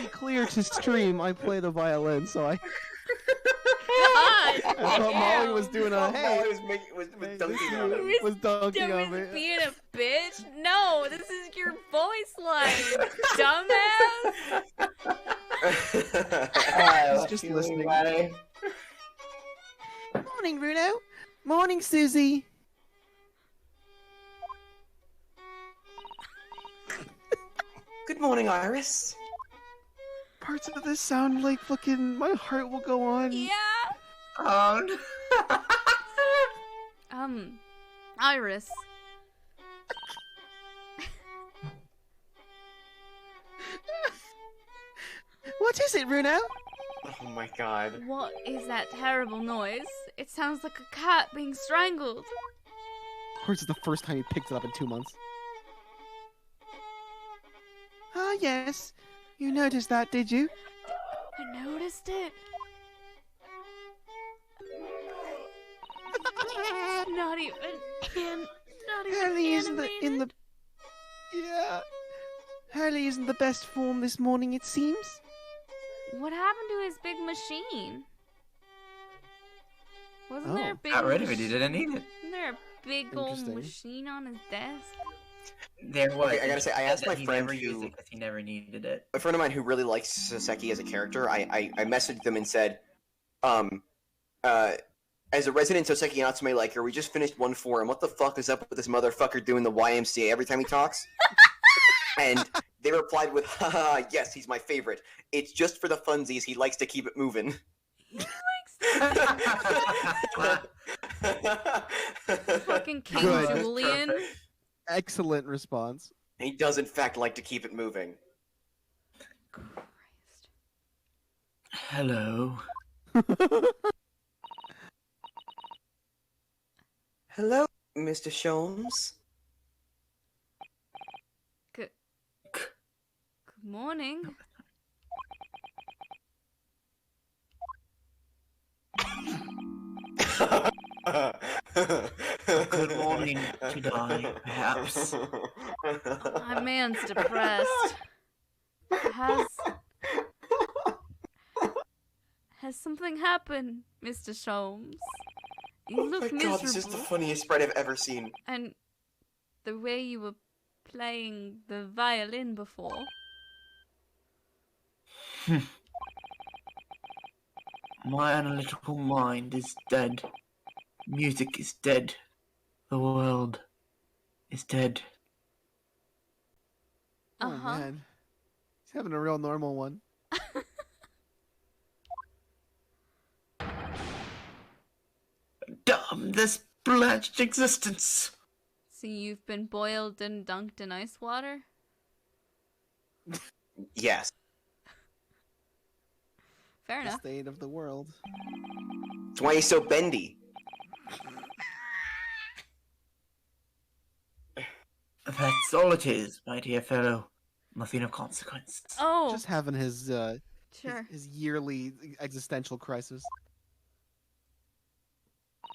be clear to stream, I play the violin, so I God! thought Molly was doing a hey. Molly was Hey, dunking this on him. dude was dunking on me. Dumb as being a bitch? No, this is your voice line, dumbass! He's just listening. Morning, Runo. Morning, Susie. Good morning, Iris. Parts of this sound like fucking my heart will go on. Yeah! No. Iris. What is it, Runo? Oh my god. What is that terrible noise? It sounds like a cat being strangled. This is the first time he picked it up in 2 months. Ah, yes. You noticed that, did you? I noticed it. Not even Hurley isn't animated. Yeah. Hurley isn't the best form this morning, it seems. What happened to his big machine? Wasn't there a big Got rid of it. He didn't need it. Wasn't there a big old Interesting. machine on his desk? There was. Okay, I gotta say, I asked That my he friend never used who- it 'cause he never needed it. A friend of mine who really likes Soseki as a character, I messaged them and said, as a resident Soseki Natsume liker, we just finished 1-4, and what the fuck is up with this motherfucker doing the YMCA every time he talks? And they replied with, haha, yes, he's my favorite. It's just for the funsies, he likes to keep it moving. He likes fucking King Good. Julian. Excellent response. He does, in fact, like to keep it moving. Christ. Hello. Hello, Mr. Sholmes. Good morning. Good morning to die, perhaps. My man's depressed. Has something happened, Mr. Sholmes? You Oh look my miserable. god, this is the funniest sprite I've ever seen. And the way you were playing the violin before. My analytical mind is dead. Music is dead. The world is dead. Oh, Uh-huh. man. He's having a real normal one. Damn this blanched existence! So you've been boiled and dunked in ice water? Yes. Fair The enough. state of the world. That's why he's so bendy. That's all it is, my dear fellow. Nothing of consequence. Oh, Just having his sure. his yearly existential crisis.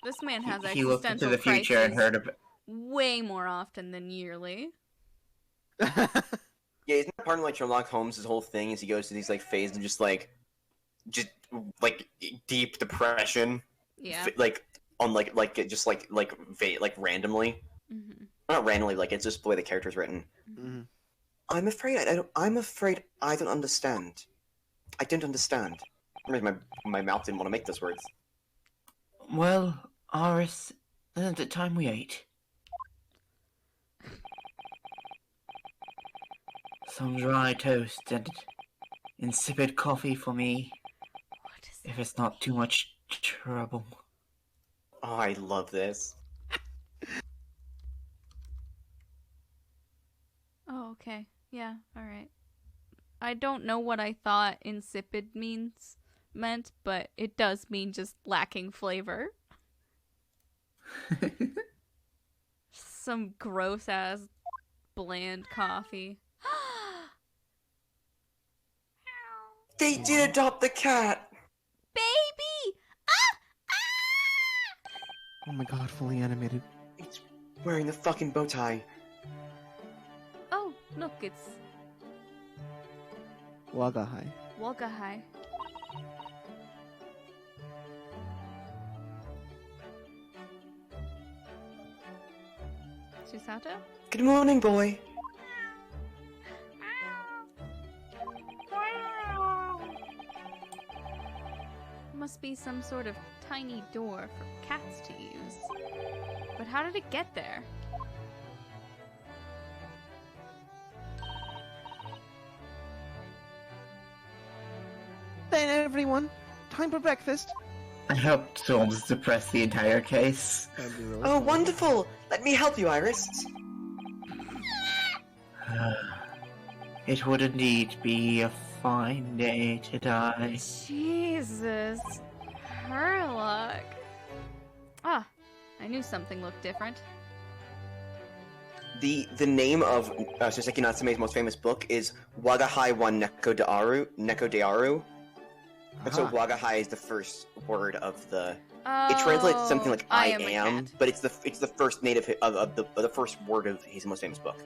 This man has He looked into existential the future and crises heard about. way more often than yearly. Yeah, isn't that part of like Sherlock Holmes' whole thing? Is he goes to these like phases of just like deep depression, Yeah. like on just like randomly, Hmm. not randomly, like it's just the way the character's written. Mhm. I'm afraid I'm afraid I don't understand. I don't understand. My mouth didn't want to make those words. Well, Iris, isn't it time we ate? Some dry toast and insipid coffee for me. If it's not too much trouble. Oh, I love this. Oh, okay. Yeah, alright. I don't know what I thought insipid meant, but it does mean just lacking flavor. Some gross ass bland coffee. They did adopt the cat! Baby! Oh my god, fully animated. It's wearing the fucking bow tie. Oh, look, it's Wagahai. Wagahai. Susato? Good morning, boy. Must be some sort of tiny door for cats to use. But how did it get there? Then everyone, time for breakfast. I hope Solms suppressed the entire case. That'd be really Oh, funny. wonderful! Let me help you, Iris. It would indeed be a fine day to die. Jesus. Herlock. Ah, I knew something looked different. The name of Soseki Natsume's most famous book is Wagahai wa Neko de Aru. And so Aha. Wagahai is the first word of the. Oh, It translates to something like I a am, cat. but it's the first native of the first word of his most famous book.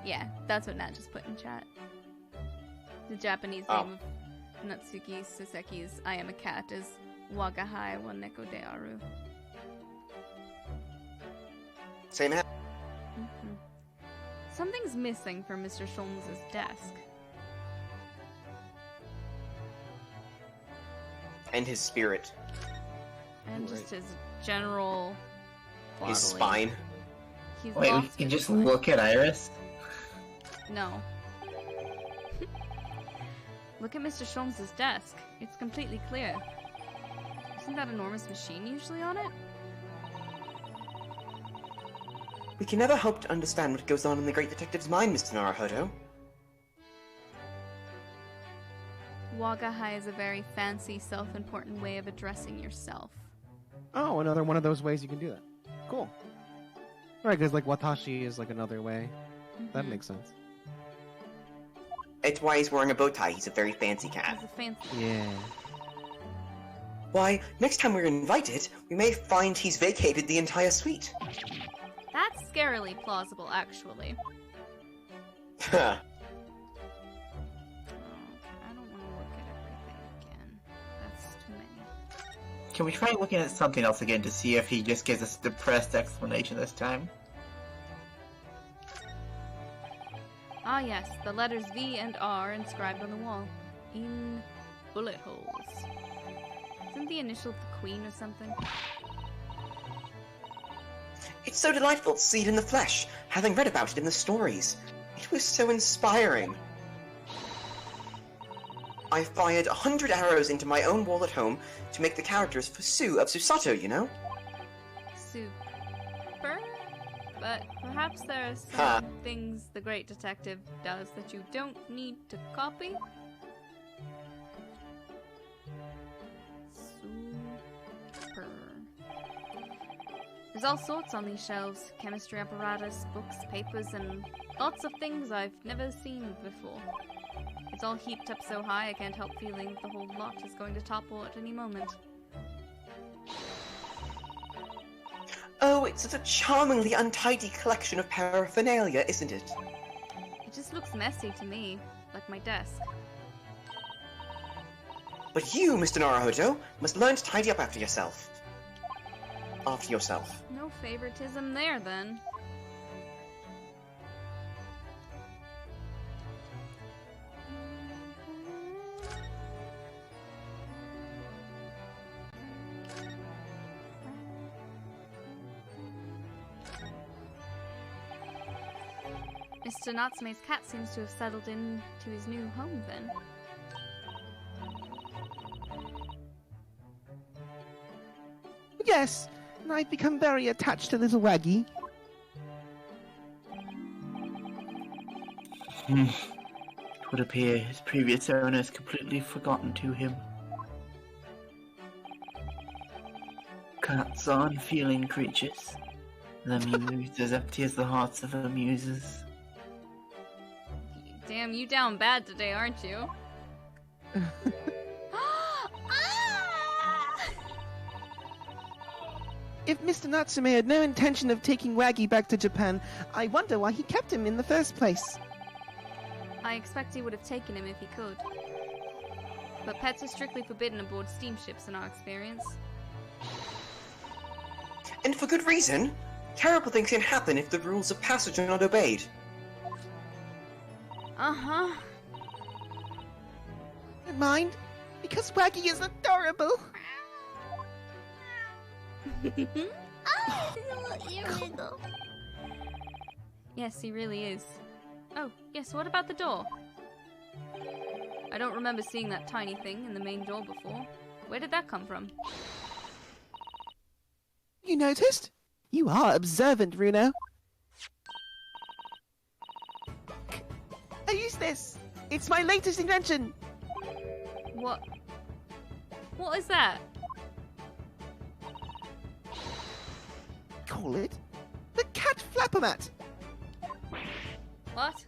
Yeah, that's what Nat just put in chat. The Japanese Oh. name of Natsuki Soseki's I Am a Cat is Wagahai wa Neko de Aru. Same hat. Mhm. Something's missing from Mr. Sholmes' desk. And his spirit. And just his general His bodily. spine. He's Wait, we lost can his just spine. look at Iris? No. Look at Mr. Sholmes' desk. It's completely clear. Isn't that enormous machine usually on it? We can never hope to understand what goes on in the great detective's mind, Mr. Naruhodo. Wagahai is a very fancy, self-important way of addressing yourself. Oh, another one of those ways you can do that. Cool. Right, because like Watashi is like another way. That Mhm. makes sense. It's why he's wearing a bow tie. He's a very fancy cat. He's a fancy. Yeah. Why, next time we're invited, we may find he's vacated the entire suite. That's scarily plausible, actually. Huh. Oh, I don't want to look at everything again. That's too many. Can we try looking at something else again to see if he just gives us a depressed explanation this time? Ah yes, the letters V and R inscribed on the wall. In bullet holes. Isn't the initial of the Queen or something? It's so delightful to see it in the flesh, having read about it in the stories. It was so inspiring. I fired 100 arrows into my own wall at home to make the characters for Sue of Susato, you know? Super? But perhaps there are some Ha. things the great detective does that you don't need to copy? Super. There's all sorts on these shelves. Chemistry apparatus, books, papers, and lots of things I've never seen before. It's all heaped up so high I can't help feeling the whole lot is going to topple at any moment. Oh, it's such a charmingly untidy collection of paraphernalia, isn't it? It just looks messy to me, like my desk. But you, Mr. Naruhodo, must learn to tidy up after yourself. After yourself. No favoritism there, then. Mr. Natsume's cat seems to have settled into his new home, then. Yes, and I've become very attached to little Waggy. It would appear his previous owner is completely forgotten to him. Cats are unfeeling creatures. The muse as empty as the hearts of the muses. Damn, you down bad today, aren't you? If Mr. Natsume had no intention of taking Waggy back to Japan, I wonder why he kept him in the first place. I expect he would have taken him if he could. But pets are strictly forbidden aboard steamships in our experience. And for good reason. Terrible things can happen if the rules of passage are not obeyed. Uh-huh. Don't mind, because Waggy is adorable. Yes, he really is. Oh, yes, what about the door? I don't remember seeing that tiny thing in the main door before. Where did that come from? You noticed? You are observant, Runo. I use this. It's my latest invention. What? What is that? Call it the cat flapper-mat. What?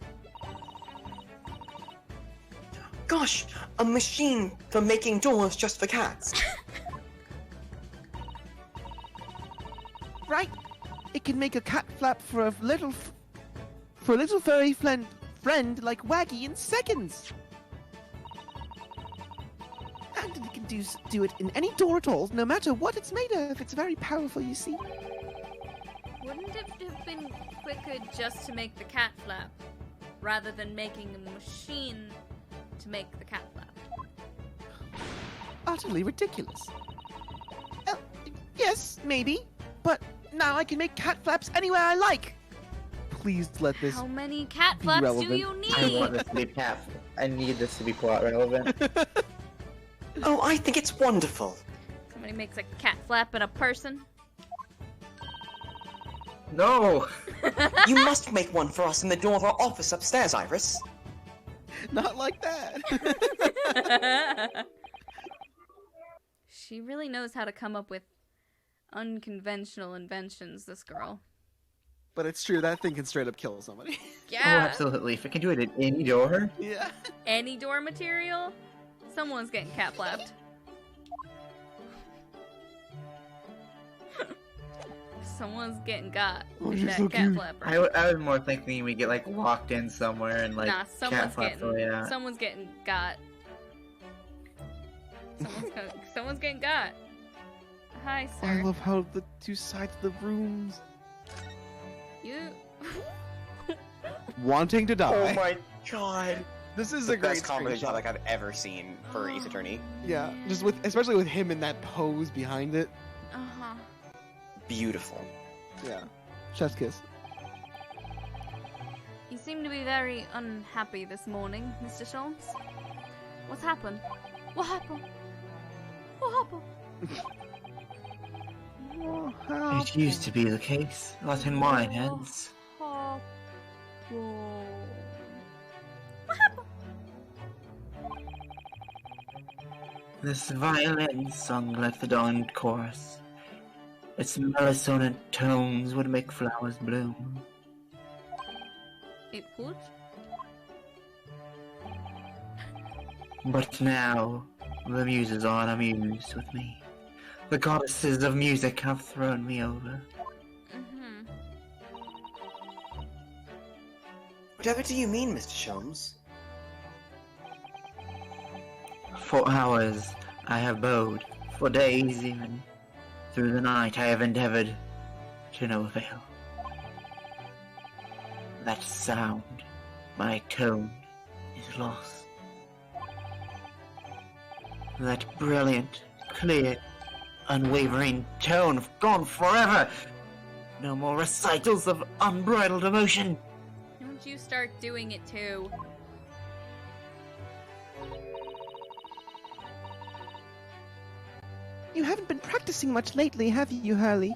Gosh, a machine for making doors just for cats. Right? It can make a cat flap for a little furry friend like Waggy in seconds. And it can do it in any door at all, no matter what it's made of. It's very powerful, you see. Wouldn't it have been quicker just to make the cat flap, rather than making a machine to make the cat flap? Utterly ridiculous. Yes, maybe, but now I can make cat flaps anywhere I like. Please let this. How many cat flaps relevant. do you I want need? this to be cat. I need this to be plot relevant. Oh, I think it's wonderful. Somebody makes a cat flap at a person. No! You must make one for us in the door of our office upstairs, Iris. Not like that. She really knows how to come up with unconventional inventions, this girl. But it's true, that thing can straight up kill somebody. Yeah. Oh, absolutely. If it can do it at any door. Yeah. Any door material, someone's getting cat flapped. Someone's getting got with you're that so cat cute. flapper. I was more thinking we get like locked in somewhere and like Nah, someone's cat flap. getting someone's getting got. Someone's getting got. Hi, sir. I love how the two sides of the rooms You. wanting to die. Oh my god. This is The a great best comedy screenshot. shot like I've ever seen for Ace Attorney. Yeah, just especially with him in that pose behind it. Uh huh. Beautiful. Yeah, chef's kiss. You seem to be very unhappy this morning, Mr. Sholmes. What's happened? What happened? What happened? It used to be the case, not in my hands. What happened? This violin sung like the dawn chorus. Its melatonin tones would make flowers bloom. It would? But now, the muses are unamused with me. The goddesses of music have thrown me over. Mm-hmm. Whatever do you mean, Mr. Sholmes? For hours I have bowed, for days even. Through the night I have endeavored, to no avail. That sound, my tone, is lost. That brilliant, clear, unwavering tone gone forever! No more recitals of unbridled emotion! Don't you start doing it too. You haven't been practicing much lately, have you, Hurley?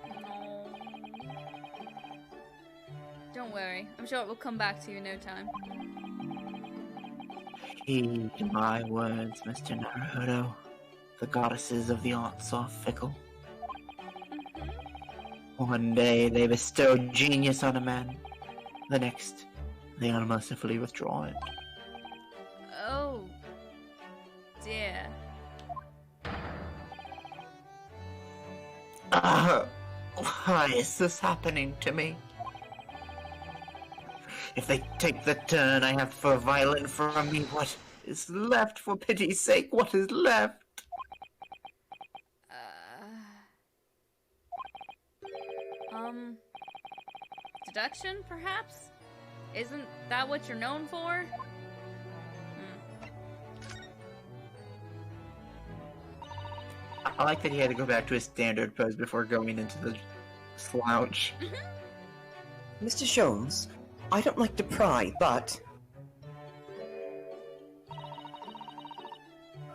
No. Don't worry. I'm sure it will come back to you in no time. Heed my words, Mr. Naruhodo. The goddesses of the arts are fickle. One day they bestow genius on a man. The next, they unmercifully withdraw it. Oh. Dear. Why is this happening to me? If they take the turn I have for violin from me, what is left? For pity's sake, what is left? Deduction, perhaps? Isn't that what you're known for? I like that he had to go back to his standard pose before going into the slouch. Mr. Jones, I don't like to pry, but...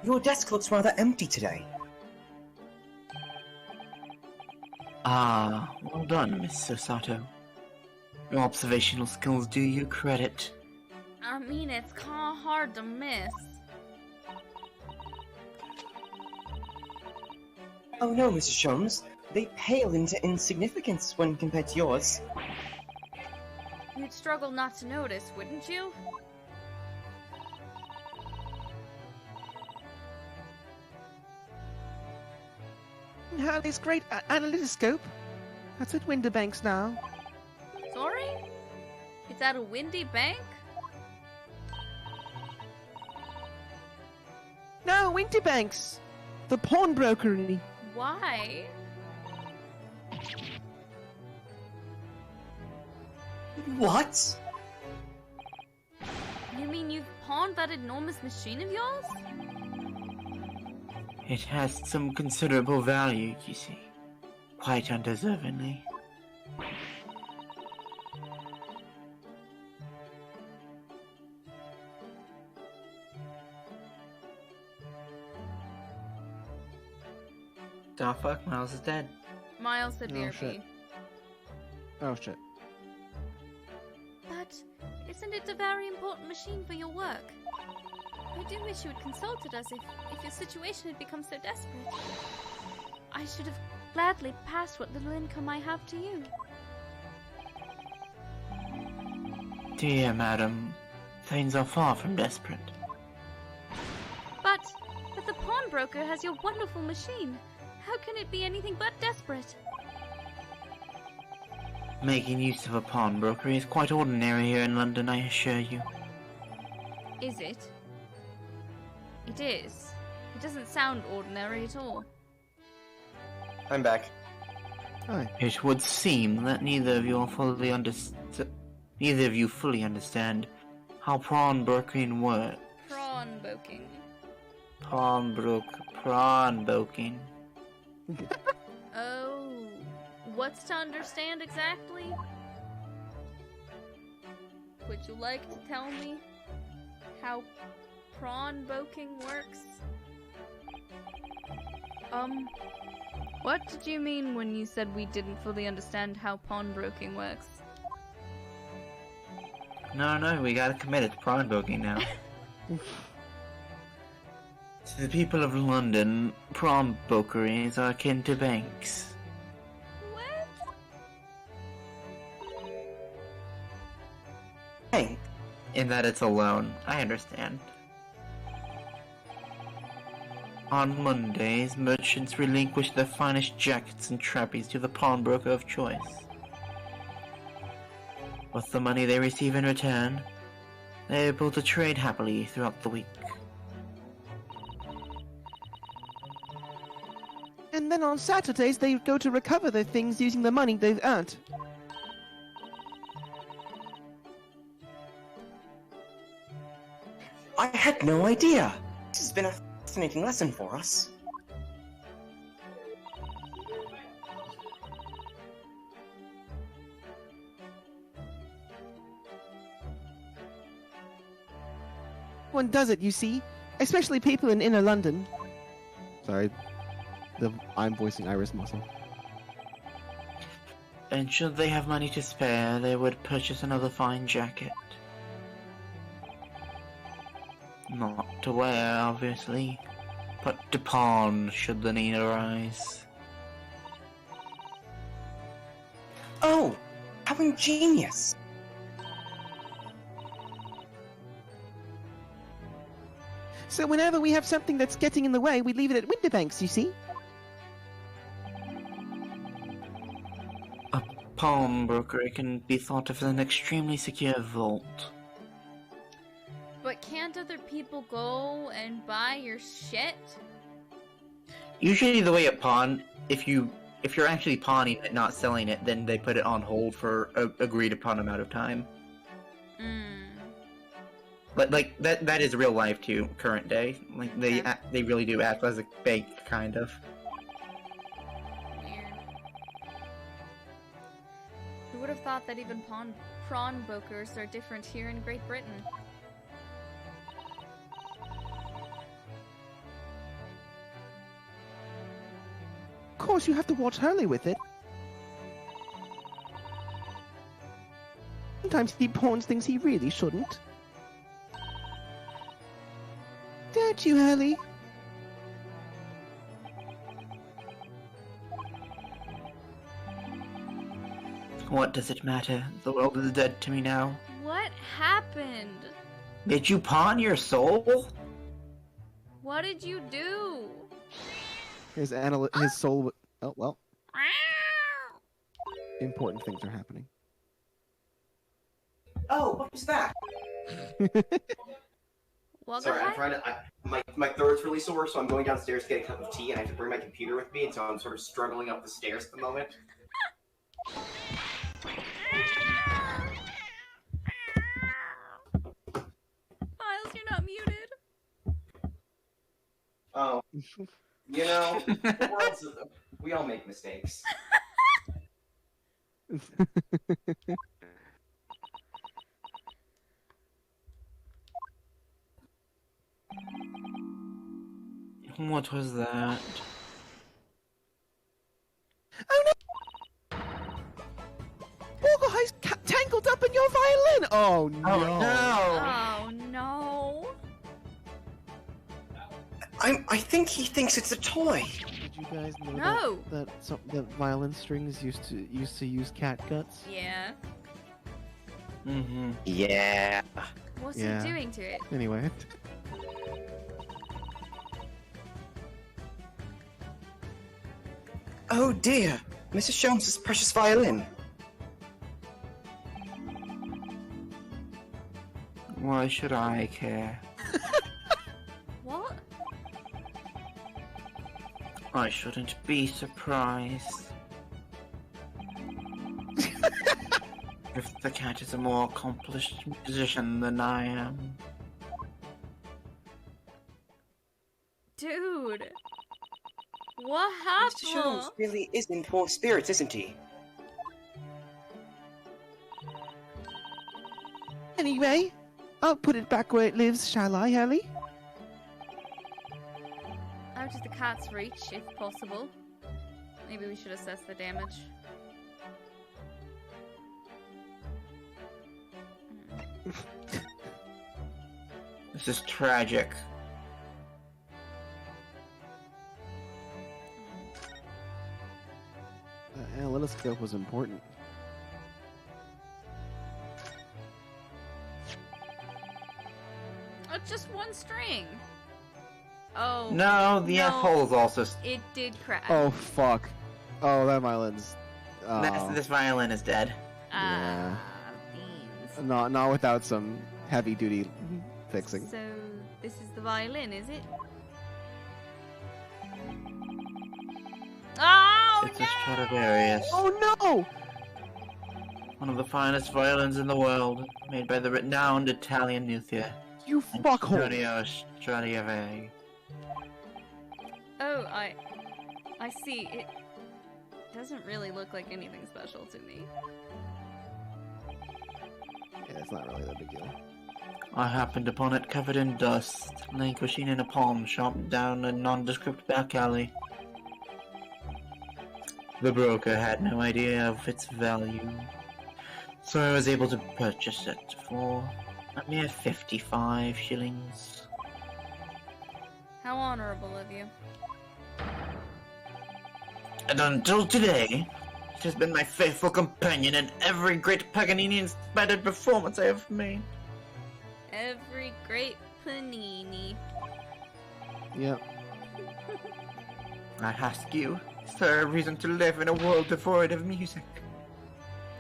your desk looks rather empty today. Ah, well done, Miss Sosato. Your observational skills do you credit. I mean, it's kinda hard to miss. Oh no, Mr. Jones. They pale into insignificance when compared to yours. You'd struggle not to notice, wouldn't you? Hurley's great analytoscope. That's at Winterbanks now. Sorry? It's at a windy bank? No, Winterbanks! The pawnbrokery. Why? What? You mean you've pawned that enormous machine of yours? It has some considerable value, you see. Quite undeservingly. The fuck? Miles is dead. Miles said Oh, BRB. shit. Oh shit. But isn't it a very important machine for your work? I do wish you had consulted us if your situation had become so desperate. I should have gladly passed what little income I have to you. Dear madam, things are far from desperate. But the pawnbroker has your wonderful machine. How can it be anything but desperate? Making use of a pawnbroker is quite ordinary here in London, I assure you. Is it? It is. It doesn't sound ordinary at all. I'm back. Hi. It would seem that neither of you fully understand how pawnbrokering works. Prawnboking. Prawnboking. Oh, what's to understand exactly? Would you like to tell me how prawnboking works? What did you mean when you said we didn't fully understand how pawnbroking works? No, we gotta commit it to pawnbroking now. To the people of London, pawnbrokeries are akin to banks. What? Hey, In that it's a loan. I understand. On Mondays, merchants relinquish their finest jackets and trappies to the pawnbroker of choice. With the money they receive in return, they are able to trade happily throughout the week. And then on Saturdays they go to recover their things using the money they've earned. I had no idea. This has been a fascinating lesson for us. One does it, you see. Especially people in inner London. Sorry. I'm voicing Iris Muscle. And should they have money to spare, they would purchase another fine jacket. Not to wear, obviously, but to pawn should the need arise. Oh, how ingenious! So whenever we have something that's getting in the way, we leave it at Winterbanks, you see? A pawnbroker can be thought of as an extremely secure vault. But can't other people go and buy your shit? Usually the way at pawn, if you're actually pawning it, not selling it, then they put it on hold for a agreed upon amount of time. But like that is real life too, current day. Like they really do act as a bank, kind of. Weird. Who would have thought that even prawnbokers are different here in Great Britain? Of course, you have to watch Hurley with it. Sometimes he pawns things he really shouldn't. Don't you, Hurley? What does it matter? The world is dead to me now. What happened? Did you pawn your soul? What did you do? His soul. Oh well. Important things are happening. Oh, what was that? Well, Sorry, I'm trying to. My throat's really sore, so I'm going downstairs to get a cup of tea, and I have to bring my computer with me, and so I'm sort of struggling up the stairs at the moment. Miles, you're not muted. Oh, you know, the world's, we all make mistakes. What was that? Oh no! Borgehei's tangled up in your violin! Oh no! Oh no! Oh no! I think he thinks it's a toy. Did you guys know that violin strings used to use cat guts? Yeah. Mm-hmm. Yeah. What's Yeah. he doing to it? Anyway. Oh dear, Mrs. Jones's precious violin. Why should I care? What? I shouldn't be surprised. If the cat is a more accomplished musician than I am. Dude! What happened? Mr. Jones really is in poor spirits, isn't he? Anyway, I'll put it back where it lives, shall I, Hurley? Out of the cat's reach, if possible. Maybe we should assess the damage. This is tragic. The analytoscope was important. Oh, just one string. Oh. No, the F-hole is also... It did crash. Oh fuck! Oh, that violin's. This violin is dead. Yeah. Beans. Not without some heavy duty fixing. So this is the violin, is it? Oh It's no! a Stradivarius. Oh no! One of the finest violins in the world, made by the renowned Italian luthier. You fuckhole! Antonio Stradivari. Oh, I see. It doesn't really look like anything special to me. Yeah, it's not really that big deal. I happened upon it covered in dust, languishing in a pawn shop down a nondescript back alley. The broker had no idea of its value, so I was able to purchase it for a mere 55 shillings. How honorable of you. And until today, it has been my faithful companion in every great Paganini-inspired performance I have made. Every great panini. Yep. I ask you, is there a reason to live in a world devoid of music?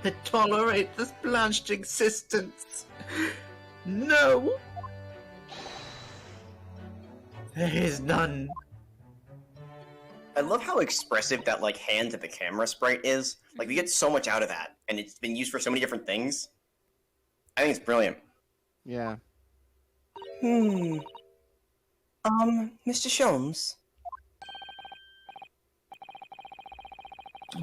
To tolerate this blanched existence? No! There is none. I love how expressive that like hand to the camera sprite is. Like we get so much out of that, and it's been used for so many different things. I think it's brilliant. Yeah. Mr. Sholmes?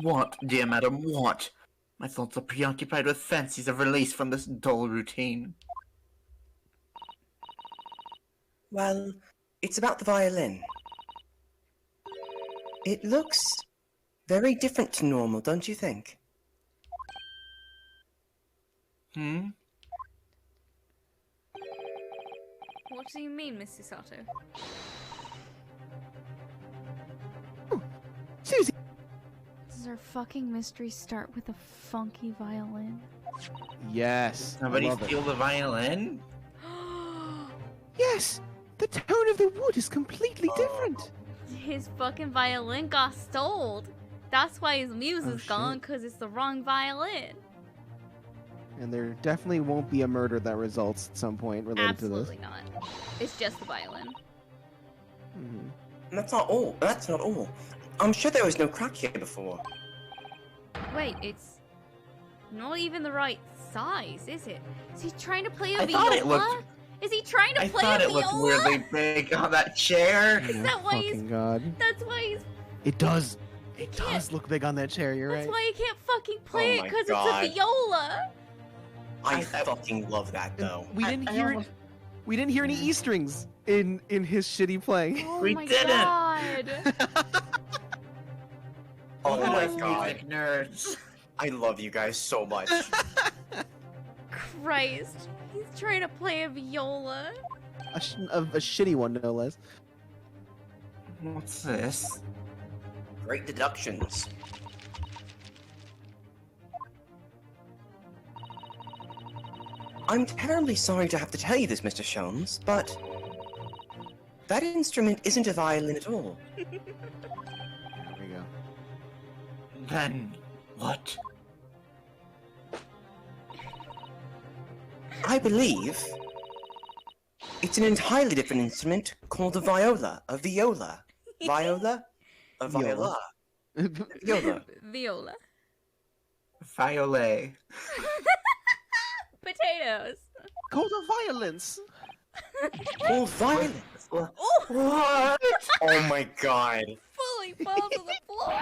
What, dear madam, what? My thoughts are preoccupied with fancies of release from this dull routine. Well, it's about the violin. It looks very different to normal, don't you think? Hmm? What do you mean, Mr. Sato? Susie! Does our fucking mystery start with a funky violin? Yes. Somebody I love steal it. the violin? Yes! The tone of the wood is completely different. His fucking violin got stole. That's why his muse Oh, is gone, shit. because it's the wrong violin. And there definitely won't be a murder that results at some point related Absolutely not. It's just the violin. to this. Mhm. That's not all. That's not all. I'm sure there was no crack here before. Wait, it's not even the right size, is it? Is he trying to play a I viola? thought it looked- Is he trying to I play thought a it looked viola? weirdly big on that chair. Is Oh, that why he's- fucking God. That's why he's. It does. It can't- does look big on that chair, you're That's right. why he can't fucking play Oh it my because God. it's a viola. I fucking love that And though. we didn't I hear almost- we didn't hear any E strings in his shitty playing. Oh We my didn't. God. Oh Look my at us God. music nerds. I love you guys so much. Christ. He's trying to play a viola. a shitty one, no less. What's this? Great deductions. I'm terribly sorry to have to tell you this, Mr. Sholmes, but that instrument isn't a violin at all. There we go. Then what? I believe it's an entirely different instrument called a viola. A viola. Viola? A viola. Viola. Viola. Violet. Potatoes. Called a violence. Oh, violin. Oh, What? Oh my god. fully falls to the floor.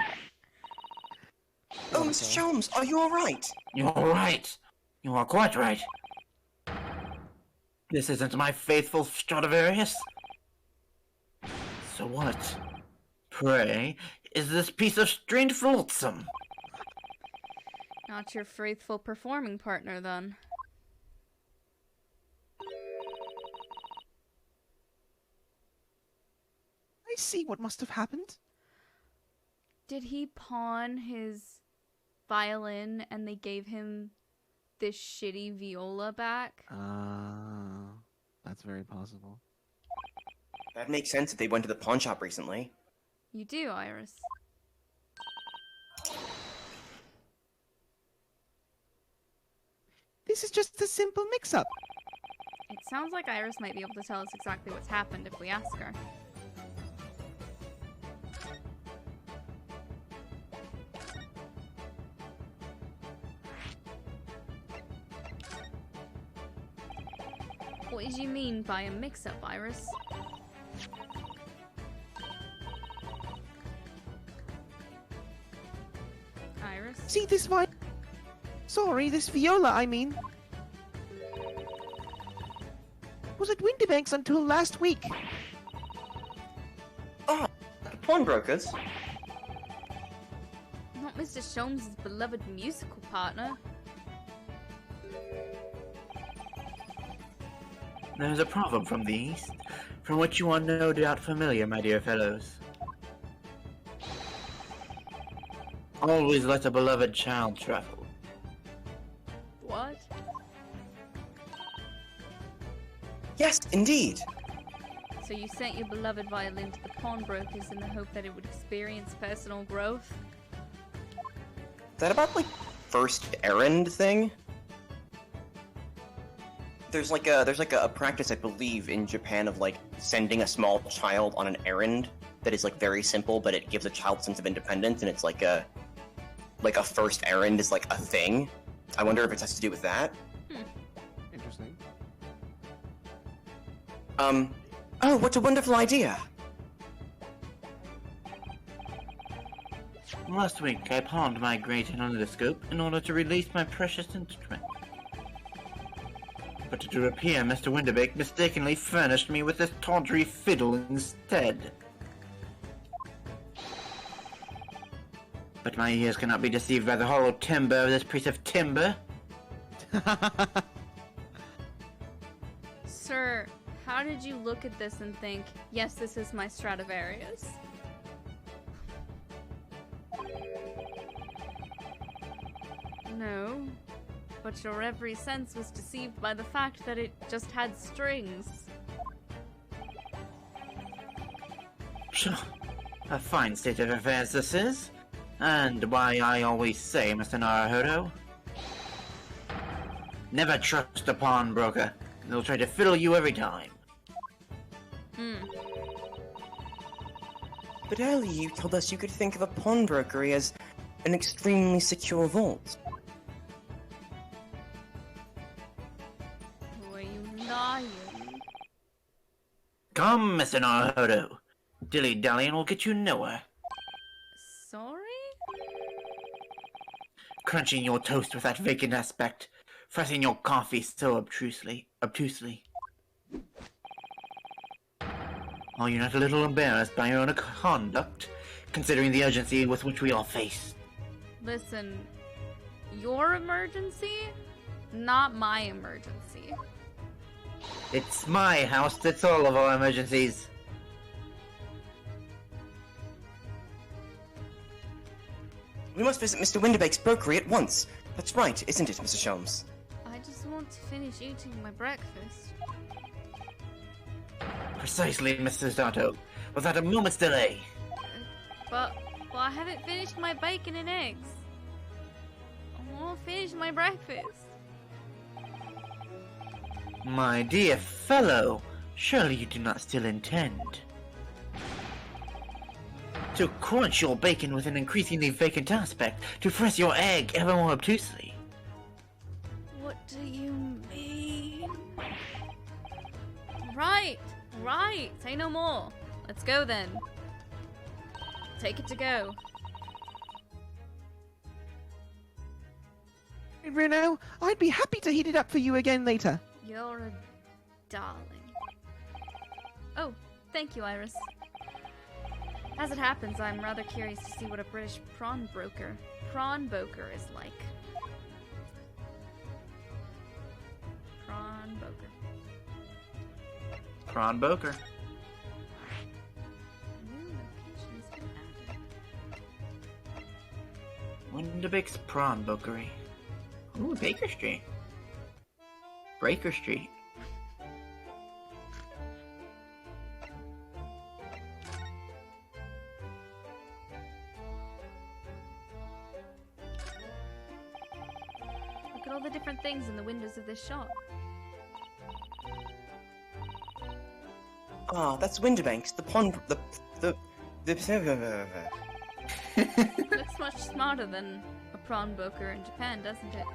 Oh, Mr. Sholmes, are you alright? You're right. You are quite right. This isn't my faithful Stradivarius. So what, pray, is this piece of stringed flotsam? Not your faithful performing partner, then. I see what must have happened. Did he pawn his violin and they gave him this shitty viola back? That's very possible. That makes sense if they went to the pawn shop recently. You do, Iris. This is just a simple mix-up. It sounds like Iris might be able to tell us exactly what's happened if we ask her. What do you mean by a mix-up, Iris? Iris? See this Sorry, this viola, I mean. was at Windybanks until last week. Oh, the pawnbrokers. Not Mr. Sholmes' beloved musical partner. There's a proverb from the East, from which you are no doubt familiar, my dear fellows. Always let a beloved child travel. What? Yes, indeed. So you sent your beloved violin to the pawnbrokers in the hope that it would experience personal growth? Is that about, like, first errand thing? There's like a practice, I believe, in Japan of, like, sending a small child on an errand that is, like, very simple, but it gives a child a sense of independence, and it's like a first errand is, like, a thing. I wonder if it has to do with that. Interesting. Oh, what a wonderful idea! Last week, I pawned my great Stereoscope in order to release my precious instrument. But to appear, Mr. Winterbeck mistakenly furnished me with this tawdry fiddle instead. But my ears cannot be deceived by the hollow timbre of this piece of timber. Sir, how did you look at this and think, yes, this is my Stradivarius? No, but your every sense was deceived by the fact that it just had strings. Pshaw, a fine state of affairs this is. And why I always say, Mr. Naruhodo, never trust a pawnbroker. They'll try to fiddle you every time. But earlier you told us you could think of a pawnbrokery as an extremely secure vault. Were you lying? Come, Mr. Naruhodo. Dilly-dallying will get you nowhere. Sorry? Crunching your toast with that vacant aspect, pressing your coffee so obtusely. Are you not a little embarrassed by your own conduct, considering the urgency with which we all face? Listen, your emergency? Not my emergency. It's my house that's all of our emergencies. We must visit Mr. Winterbeck's brokery at once. That's right, isn't it, Mr. Sholmes? I just want to finish eating my breakfast. Precisely, Mr. Sato. Without a moment's delay. But I haven't finished my bacon and eggs. I want to finish my breakfast. My dear fellow, surely you do not still intend to crunch your bacon with an increasingly vacant aspect, to press your egg ever more obtusely. What do you mean? Right, say no more. Let's go then. Take it to go. Hey, Reno, I'd be happy to heat it up for you again later. You're a darling. Oh, thank you, Iris. As it happens, I'm rather curious to see what a British prawnboker is like. Prawnboker. New location's been added. Winterbeck's Prawnbokery. Ooh, Baker Street. Breaker Street. Look at all the different things in the windows of this shop. Ah, that's Winterbeck's, the pawn... the... Looks much smarter than a prawnboker in Japan, doesn't it?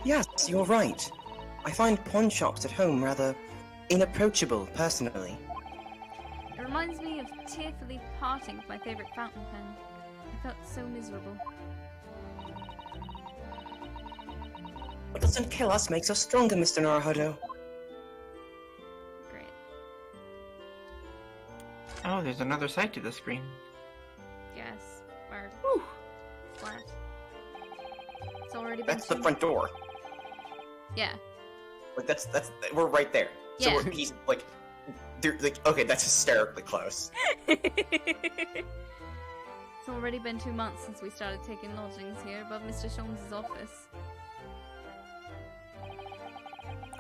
Yes, you're right. I find pawn shops at home rather inapproachable, personally. It reminds me of tearfully parting with my favorite fountain pen. I felt so miserable. What doesn't kill us makes us stronger, Mr. Naruhodo. Great. Oh, there's another side to the screen. Yes. Or flat. It's already been That's the front door. Yeah. Like we're right there. So Yeah. he's like, okay, that's hysterically close. It's already been 2 months since we started taking lodgings here above Mr. Sholmes' office.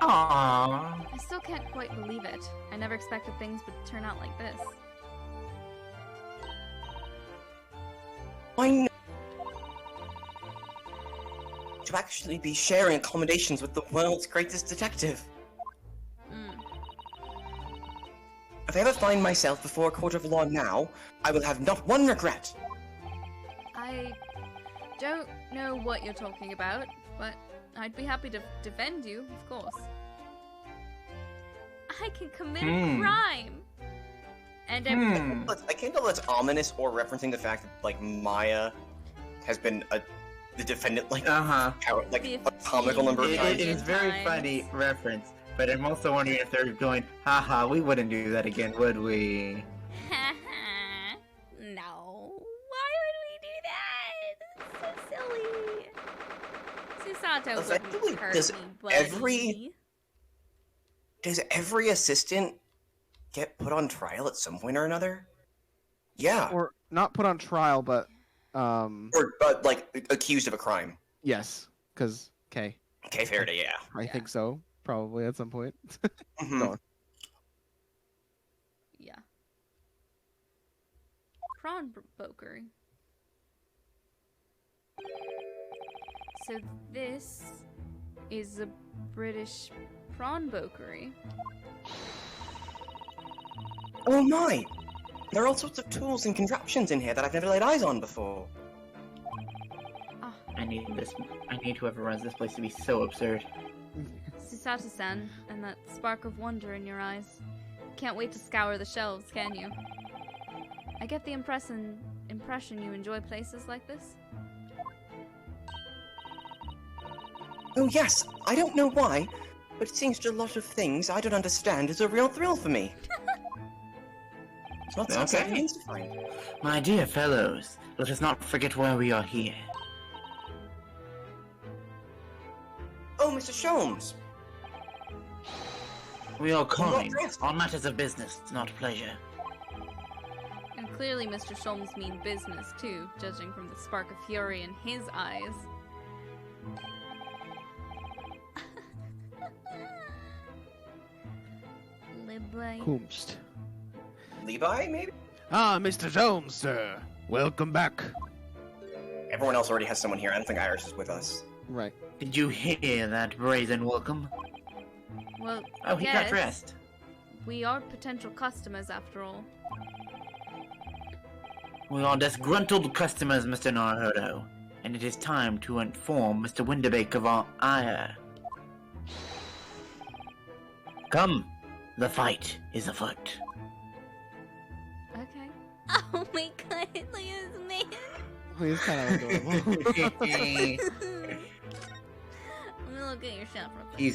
Aww. I still can't quite believe it. I never expected things would turn out like this. I know. To actually be sharing accommodations with the world's greatest detective. If I ever find myself before a court of law now, I will have not one regret. I don't know what you're talking about, but I'd be happy to defend you, of course. I can commit a crime! And I can't tell if that's ominous or referencing the fact that, like, Maya has been the defendant, like, a comical number of times. It is very funny reference, but I'm also wondering if they're going, haha, we wouldn't do that again, would we? No. Why would we do that? It's so silly. Susato wouldn't hurt does me, buddy. Does every assistant get put on trial at some point or another? Yeah. Or not put on trial, but like accused of a crime. Yes, because K. K Faraday, yeah. I think so. Probably at some point. Mm-hmm. Yeah. Prawnboker. So this is a British prawnbokery. Oh my! There are all sorts of tools and contraptions in here that I've never laid eyes on before. I need whoever runs this place to be so absurd. Susato-san, and that spark of wonder in your eyes. Can't wait to scour the shelves, can you? I get the impression you enjoy places like this. Oh yes, I don't know why, but it seems to a lot of things I don't understand is a real thrill for me. It's not so exciting to find. My dear fellows, let us not forget why we are here. Oh, Mr. Sholmes! We are calling on matters of business, not pleasure. And clearly Mr. Sholmes mean business too, judging from the spark of fury in his eyes. Kumst. Levi, maybe? Ah, Mr. Sholmes, sir. Welcome back. Everyone else already has someone here. I don't think Iris is with us. Right. Did you hear that brazen welcome? Well, Oh, he yes. got dressed. We are potential customers after all. We are disgruntled customers, Mr. Naruhodo, and it is time to inform Mr. Winterbeak of our ire. Come, the fight is afoot. Okay. Oh my god, look at this man. He's kind of adorable. Let me look at your shop real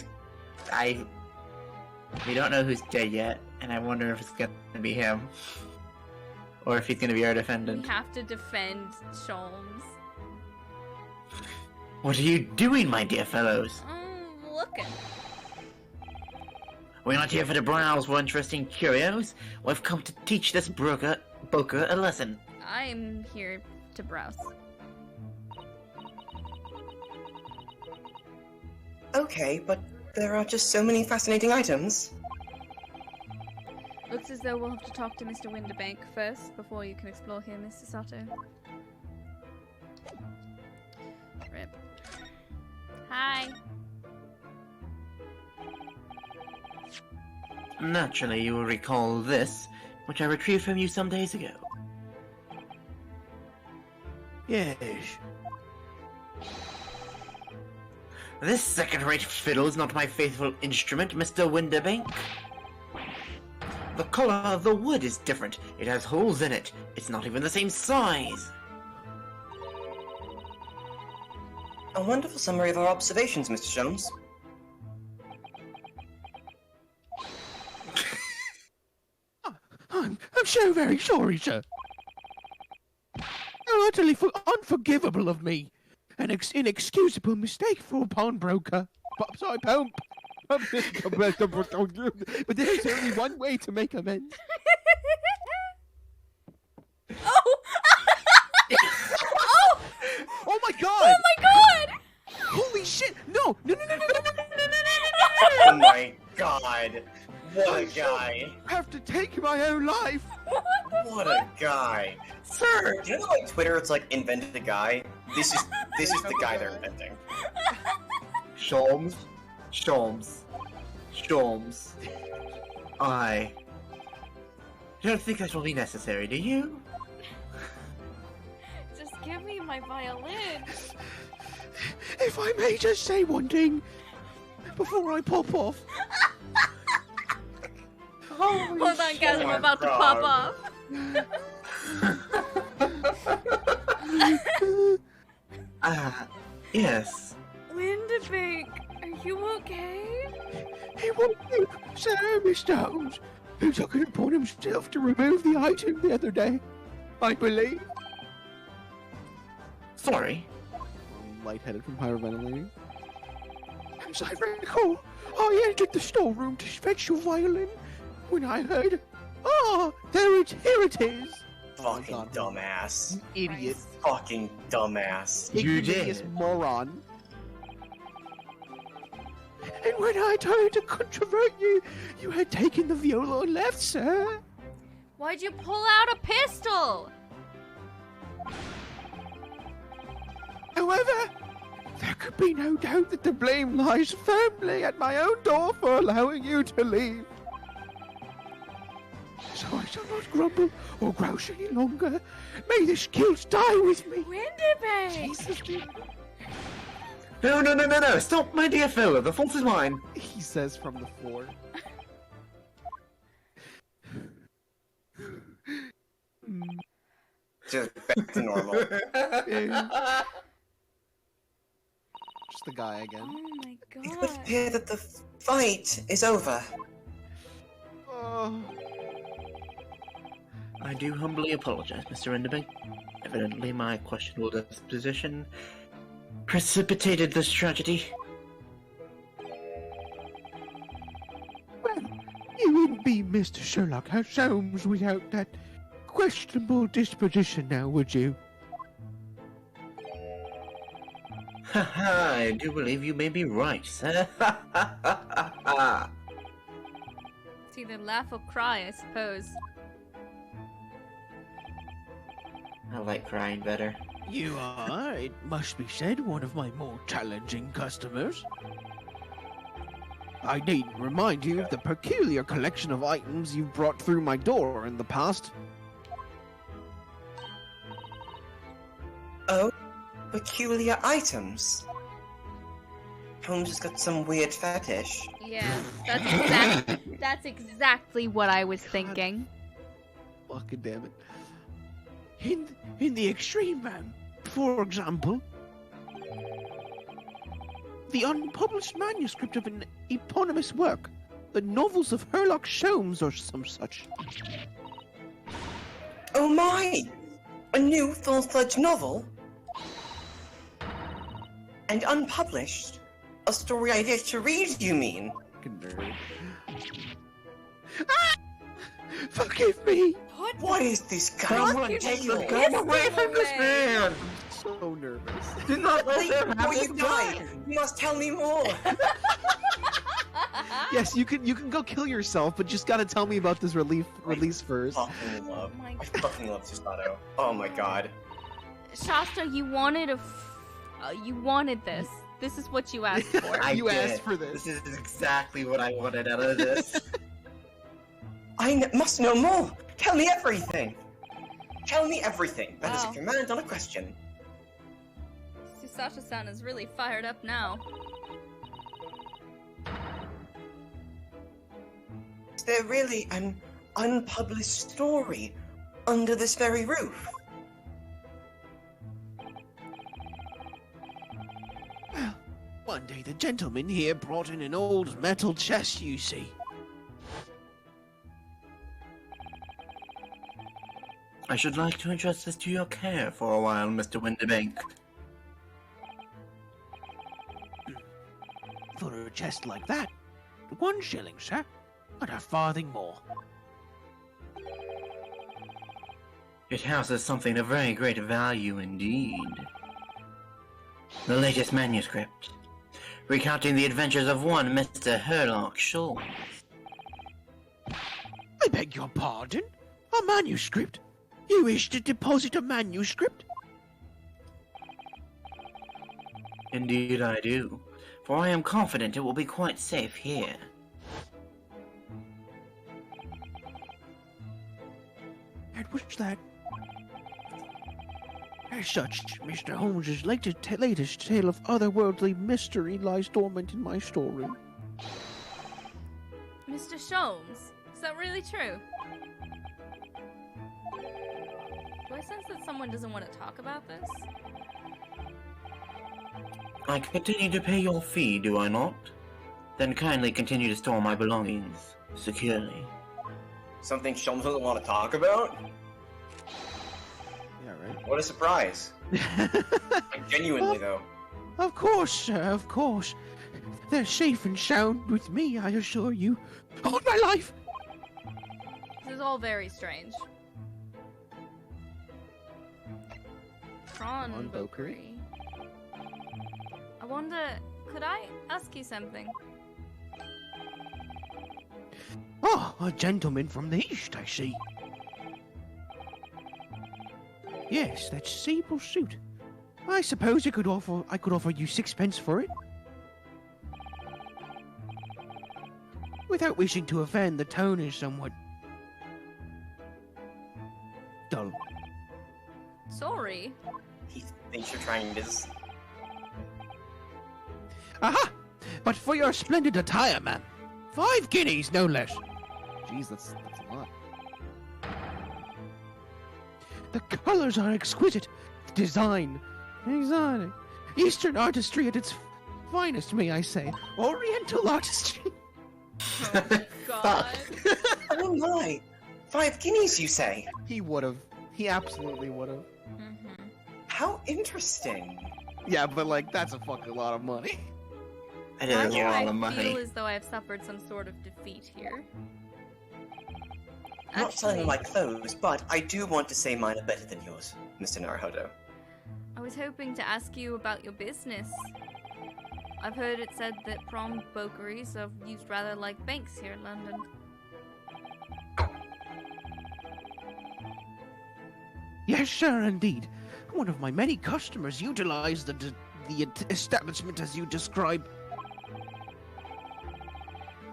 quick. We don't know who's dead yet, and I wonder if it's gonna be him. Or if he's gonna be our defendant. We have to defend Sholmes. What are you doing, my dear fellows? I'm looking. We're not here for the browse for interesting curios. We've come to teach this Boker a lesson. I'm here to browse. Okay, but there are just so many fascinating items. Looks as though we'll have to talk to Mr. Winterbank first before you can explore here, Mr. Sato. Rip. Hi. Naturally, you will recall this, which I retrieved from you some days ago. Yes. This second-rate fiddle is not my faithful instrument, Mr. Winterbank. The color of the wood is different. It has holes in it. It's not even the same size. A wonderful summary of our observations, Mr. Jones. I'm so very sorry, sir. How utterly unforgivable of me. An inexcusable mistake for a pawnbroker. Sorry, pump. But there's only one way to make amends. Oh! Oh! Oh my god! Oh my god! Holy shit! No! No! Oh my god! What a guy! I have to take my own life. What a guy! Sir, do you know like Twitter? It's like invented a guy. This is the guy they're inventing. Sholmes. I don't think that will be necessary, do you? Just give me my violin. If I may just say one thing before I pop off. Hold on, guys, I'm about to pop off. Yes. Windibank, are you okay? He won't do, Sir Mr. Holmes, who took it upon himself to remove the item the other day, I believe. Sorry. I'm lightheaded from hyperventilating. As I recall, I entered the storeroom to fetch your violin when I heard, here it is. Fucking God. dumbass. Idiot. Fucking dumbass. You Ignominious did. moron. And when I tried to controvert you, you had taken the viola and left, sir. Why'd you pull out a pistol? However, there could be no doubt that the blame lies firmly at my own door for allowing you to leave. So I shall not grumble or grouse any longer. May this guilt die with me. Windibank! Jesus, dude. No. Stop, my dear fellow. The fault is mine. He says from the floor. Just back to normal. Just the guy again. Oh my It would god. appear that the fight is over. Oh. I do humbly apologize, Mr. Enderby. Evidently, my questionable disposition precipitated this tragedy. Well, you wouldn't be Mr. Sherlock Holmes without that questionable disposition now, would you? Haha, I do believe you may be right, sir. It's either laugh or cry, I suppose. I like crying better. You are, it must be said, one of my more challenging customers. I needn't remind you of the peculiar collection of items you've brought through my door in the past. Oh, peculiar items. Holmes has got some weird fetish. Yeah, that's exactly what I was thinking. Fucking damn it. In the extreme, for example, the unpublished manuscript of an eponymous work, the novels of Sherlock Holmes or some such. Oh my! A new full-fledged novel? And unpublished? A story I get to read, you mean? Fucking nerd. Forgive me! What is this guy? Someone take the gun away from this man! So nervous. Do not let Wait, him have before his you die, gun! you must tell me more! Yes, you can go kill yourself, but just gotta tell me about this release first. Fucking love. Oh my I fucking love Susato. Oh my god. Shasta, you wanted you wanted this. This is what you asked for. You did. asked for this. This is exactly what I wanted out of this. Must know more! Tell me everything! Tell me everything! That is a Wow. command, not a question. Susasha-san is really fired up now. Is there really an unpublished story under this very roof? the gentleman here brought in an old metal chest, you see. I should like to entrust this to your care for a while, Mr. Winterbank. For a chest like that, 1 shilling, sir. Not a farthing more. It houses something of very great value indeed. The latest manuscript, recounting the adventures of one Mr. Herlock Sholmes. I beg your pardon? A manuscript? You wish to deposit a manuscript? Indeed I do, for I am confident it will be quite safe here. And what's that? As such, Mr. Holmes's latest tale of otherworldly mystery lies dormant in my storeroom. Mr. Sholmes, is that really true? Do I sense that someone doesn't want to talk about this? I continue to pay your fee, do I not? Then kindly continue to store my belongings securely. Something Sholmes doesn't want to talk about? Yeah, right. What a surprise. Like, genuinely, though. Of course, sir, of course. They're safe and sound with me, I assure you. All my life! This is all very strange. Prawnboker. I wonder, could I ask you something? Ah, a gentleman from the east, I see. Yes, that sable suit. I suppose I could offer you 6 pence for it. Without wishing to offend, the tone is somewhat dull. Sorry. He thinks you're trying this. Aha! But for your splendid attire, ma'am. 5 guineas, no less. Jeez, that's a lot. The colors are exquisite. The design, exotic. Eastern artistry at its finest, may I say. Oriental artistry. Oh my god. Oh my! 5 guineas, you say? He would've. He absolutely would've. Mm-hmm. How interesting. Yeah, but like, that's a fucking lot of money. It is a lot I of feel money. as though I have suffered some sort of defeat here. I'm not selling my clothes, but I do want to say mine are better than yours, Mr. Naruhodo. I was hoping to ask you about your business. I've heard it said that prawnbokeries are used rather like banks here in London. Yes, sir, indeed. One of my many customers utilized the establishment as you describe.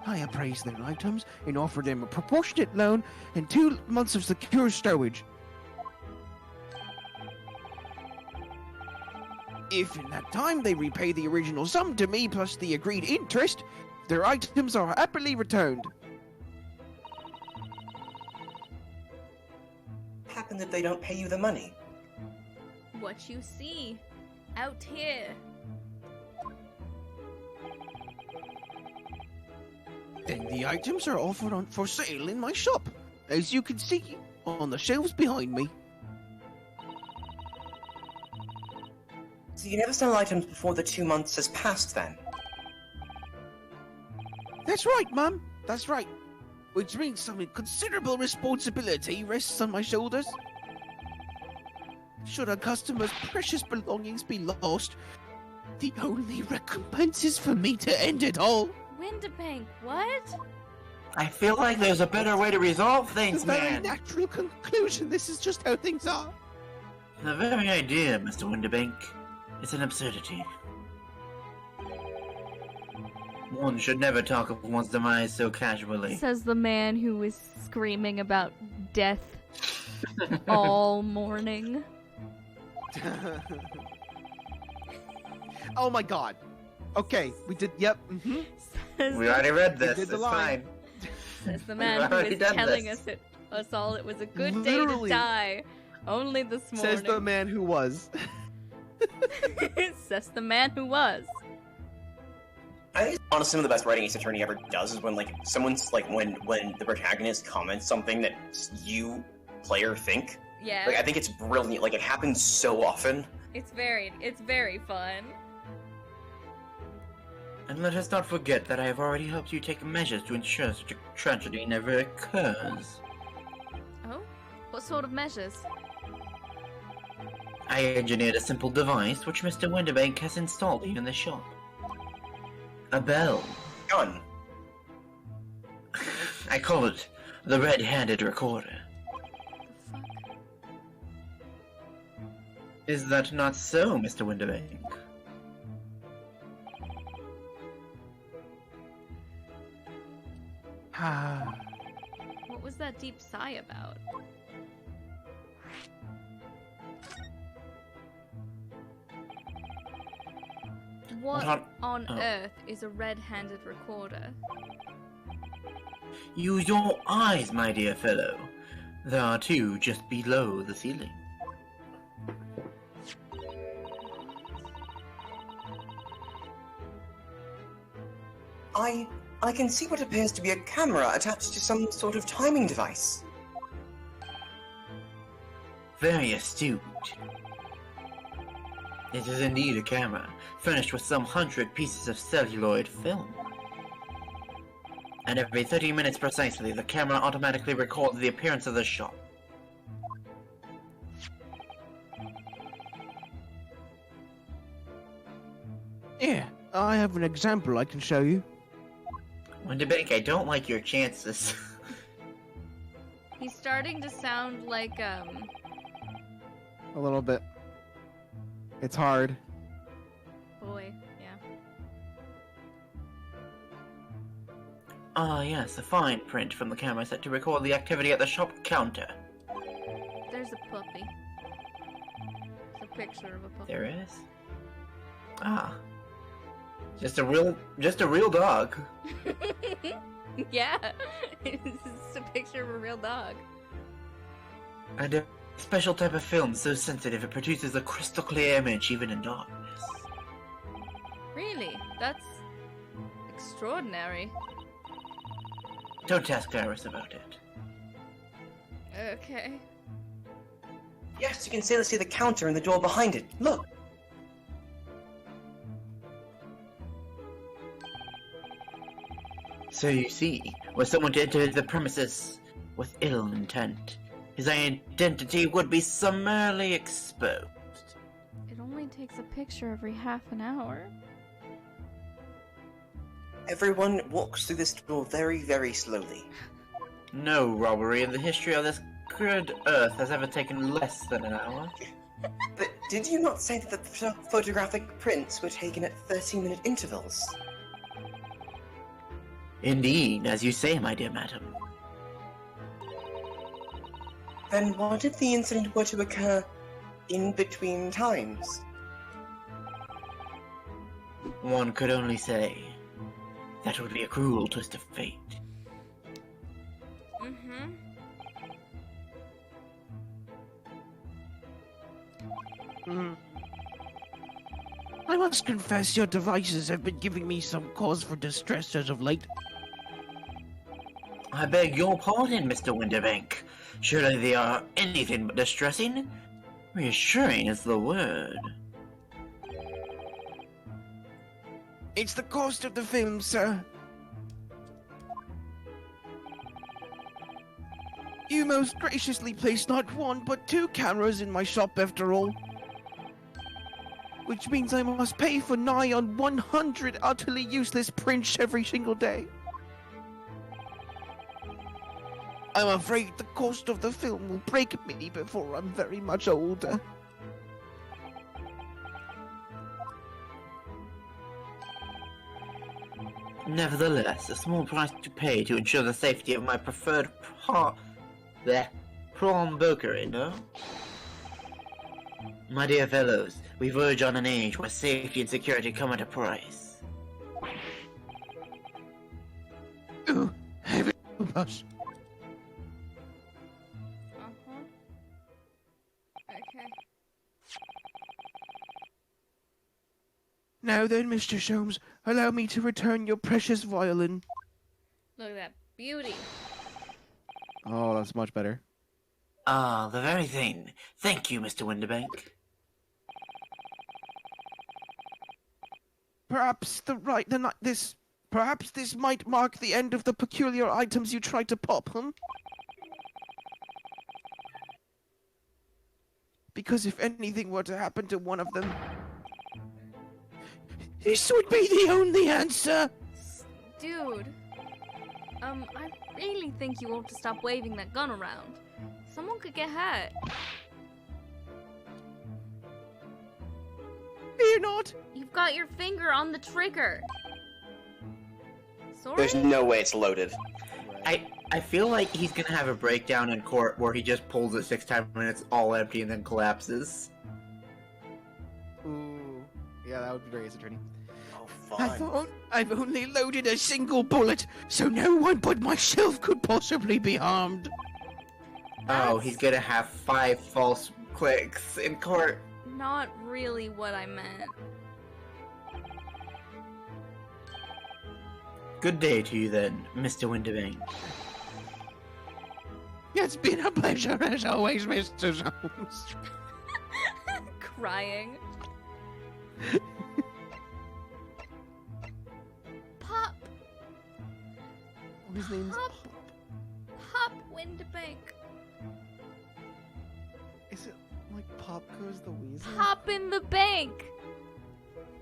I appraised their items and offered them a proportionate loan and 2 months of secure stowage. If in that time they repay the original sum to me plus the agreed interest, their items are happily returned. Happens if they don't pay you the money. What you see out here. Then the items are offered for sale in my shop, as you can see on the shelves behind me. So you never sell items before the 2 months has passed, then? That's right, Mum. That's right. Which means some considerable responsibility rests on my shoulders. Should a customer's precious belongings be lost, the only recompense is for me to end it all. Winterbank, what? I feel like there's a better way to resolve things, The very man. natural conclusion. This is just how things are. The very idea, Mr. Winterbank, is an absurdity. One should never talk of one's demise so casually. Says the man who was screaming about death all morning. Oh my god. Okay, we did. Yep. Mm-hmm. Says We already read We this. did the It's line. fine. Says the man who already was done telling this. us all it was a good Literally. day to die. Only this morning. Says the man who was. Says the man who was. I think honestly some of the best writing Ace Attorney ever does is when like someone's like when the protagonist comments something that you player think. Yeah. Like I think it's brilliant. Like it happens so often. It's very fun. And let us not forget that I have already helped you take measures to ensure such a tragedy never occurs. Oh? What sort of measures? I engineered a simple device which Mr. Winterbank has installed here in the shop. A bell. Gun. I call it the red-handed recorder. The fuck? Is that not so, Mr. Winterbank? What was that deep sigh about? What on earth is a red-handed recorder? Use your eyes, my dear fellow. There are two just below the ceiling. I can see what appears to be a camera attached to some sort of timing device. Very astute. It is indeed a camera, furnished with some 100 pieces of celluloid film. And every 30 minutes precisely, the camera automatically records the appearance of the shop. Yeah, I have an example I can show you. Winterbank, I don't like your chances. He's starting to sound like, A little bit. It's hard. boy, yeah. Ah, yes, a fine print from the camera set to record the activity at the shop counter. There's a puppy. It's a picture of a puppy. There is? Ah. Just a real dog. Yeah, it's a picture of a real dog. And a special type of film so sensitive it produces a crystal clear image even in darkness. Really? That's extraordinary. Don't ask Iris about it. Okay. Yes, you can still see the counter and the door behind it. Look. So you see, were someone to enter the premises with ill intent, his identity would be summarily exposed. It only takes a picture every half an hour. Everyone walks through this door very, very slowly. No robbery in the history of this good earth has ever taken less than an hour. But did you not say that the photographic prints were taken at 30-minute intervals? Indeed, as you say, my dear madam. Then what if the incident were to occur in between times? One could only say that would be a cruel twist of fate. Mm-hmm. I must confess your devices have been giving me some cause for distress as of late. I beg your pardon, Mr. Winterbank. Surely they are anything but distressing? Reassuring is the word. It's the cost of the film, sir. You most graciously placed not one but two cameras in my shop after all. Which means I must pay for nigh on 100 utterly useless prints every single day. I'm afraid the cost of the film will break me before I'm very much older. Nevertheless, a small price to pay to ensure the safety of my preferred Prawnboker, you know? My dear fellows, we verge on an age where safety and security come at a price. Ooh, heavy bus. Okay. Now then, Mr. Soames, allow me to return your precious violin. Look at that beauty. Oh, that's much better. Ah, the very thing. Thank you, Mr. Winterbank. Perhaps this might mark the end of the peculiar items you tried to pop, huh? Because if anything were to happen to one of them, this would be the only answer. Dude. I really think you ought to stop waving that gun around. Someone could get hurt. Fear not. You've got your finger on the trigger. Sorry? There's no way it's loaded. I feel like he's gonna have a breakdown in court where he just pulls it 6 times and it's all empty and then collapses. Ooh. Yeah, that would be very Ace Attorney. Oh, fun. I've only loaded a single bullet, so no one but myself could possibly be harmed. Oh, he's gonna have 5 false clicks in court. Not really what I meant. Good day to you then, Mr. Winterbank. It's been a pleasure as always, Mr. Soames. Crying. Pop! His name's Pop. Pop Winterbank. Is it like Pop Goes the Weasel? Pop in the bank!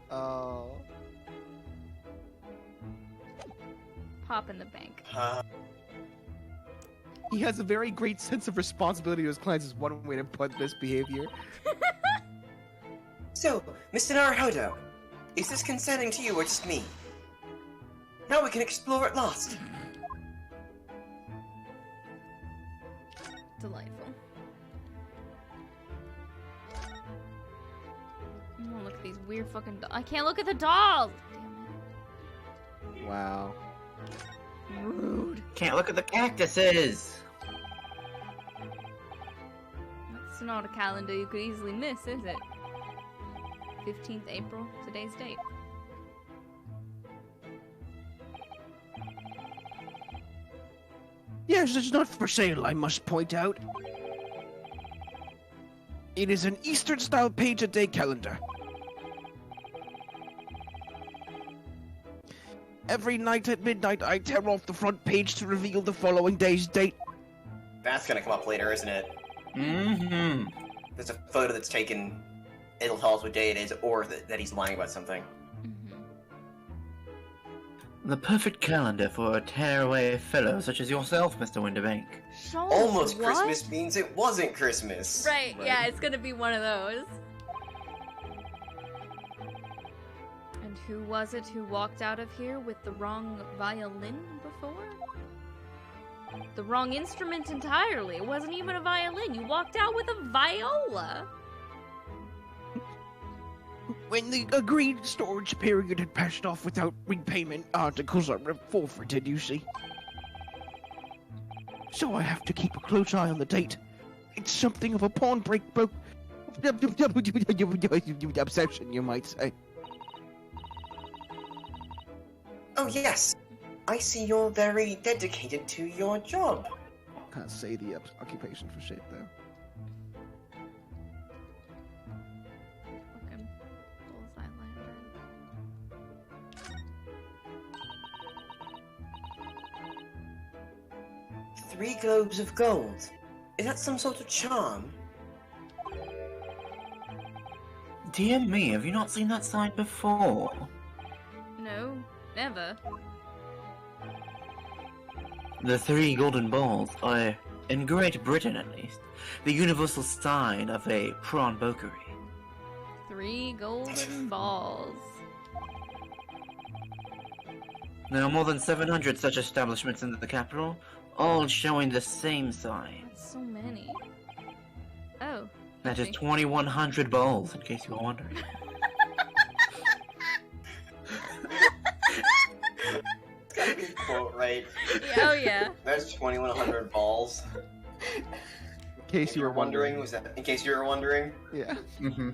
Oh. Pop in the bank. He has a very great sense of responsibility to his clients is one way to put this behavior. So, Mr. Naruhodo, is this concerning to you or just me? Now we can explore at last. Delightful. Oh, look at these weird fucking I can't look at the dolls! Damn Wow. it. Rude. Can't look at the cactuses! That's not a calendar you could easily miss, is it? 15th April, today's date. Yes, it's not for sale, I must point out. It is an Eastern-style page-a-day calendar. Every night at midnight, I tear off the front page to reveal the following day's date. That's gonna come up later, isn't it? Mm-hmm. There's a photo that's taken. It'll tell us what day it is, or that he's lying about something. The perfect calendar for a tearaway fellow such as yourself, Mr. Winterbank. Almost what? Christmas means it wasn't Christmas. Right, yeah, it's gonna be one of those. And who was it who walked out of here with the wrong violin before? The wrong instrument entirely. It wasn't even a violin. You walked out with a viola. When the agreed storage period had passed off without repayment, articles are forfeited, you see. So I have to keep a close eye on the date. It's something of a pawnbroker obsession, you might say. Oh yes, I see you're very dedicated to your job. Can't say the occupation for shit though. Fucking bullseye lantern. 3 globes of gold. Is that some sort of charm? Dear me, have you not seen that sign before? No, never. The 3 golden balls are, in Great Britain at least, the universal sign of a prawnbokery. 3 golden balls. There are more than 700 such establishments in the capital, all showing the same sign. That's so many. Oh. That is okay. 2,100 balls, in case you were wondering. It's gotta be a quote, right? Yeah, oh yeah. There's 2,100 balls. In case you were wondering. Was that in case you were wondering? Yeah. Mm-hmm.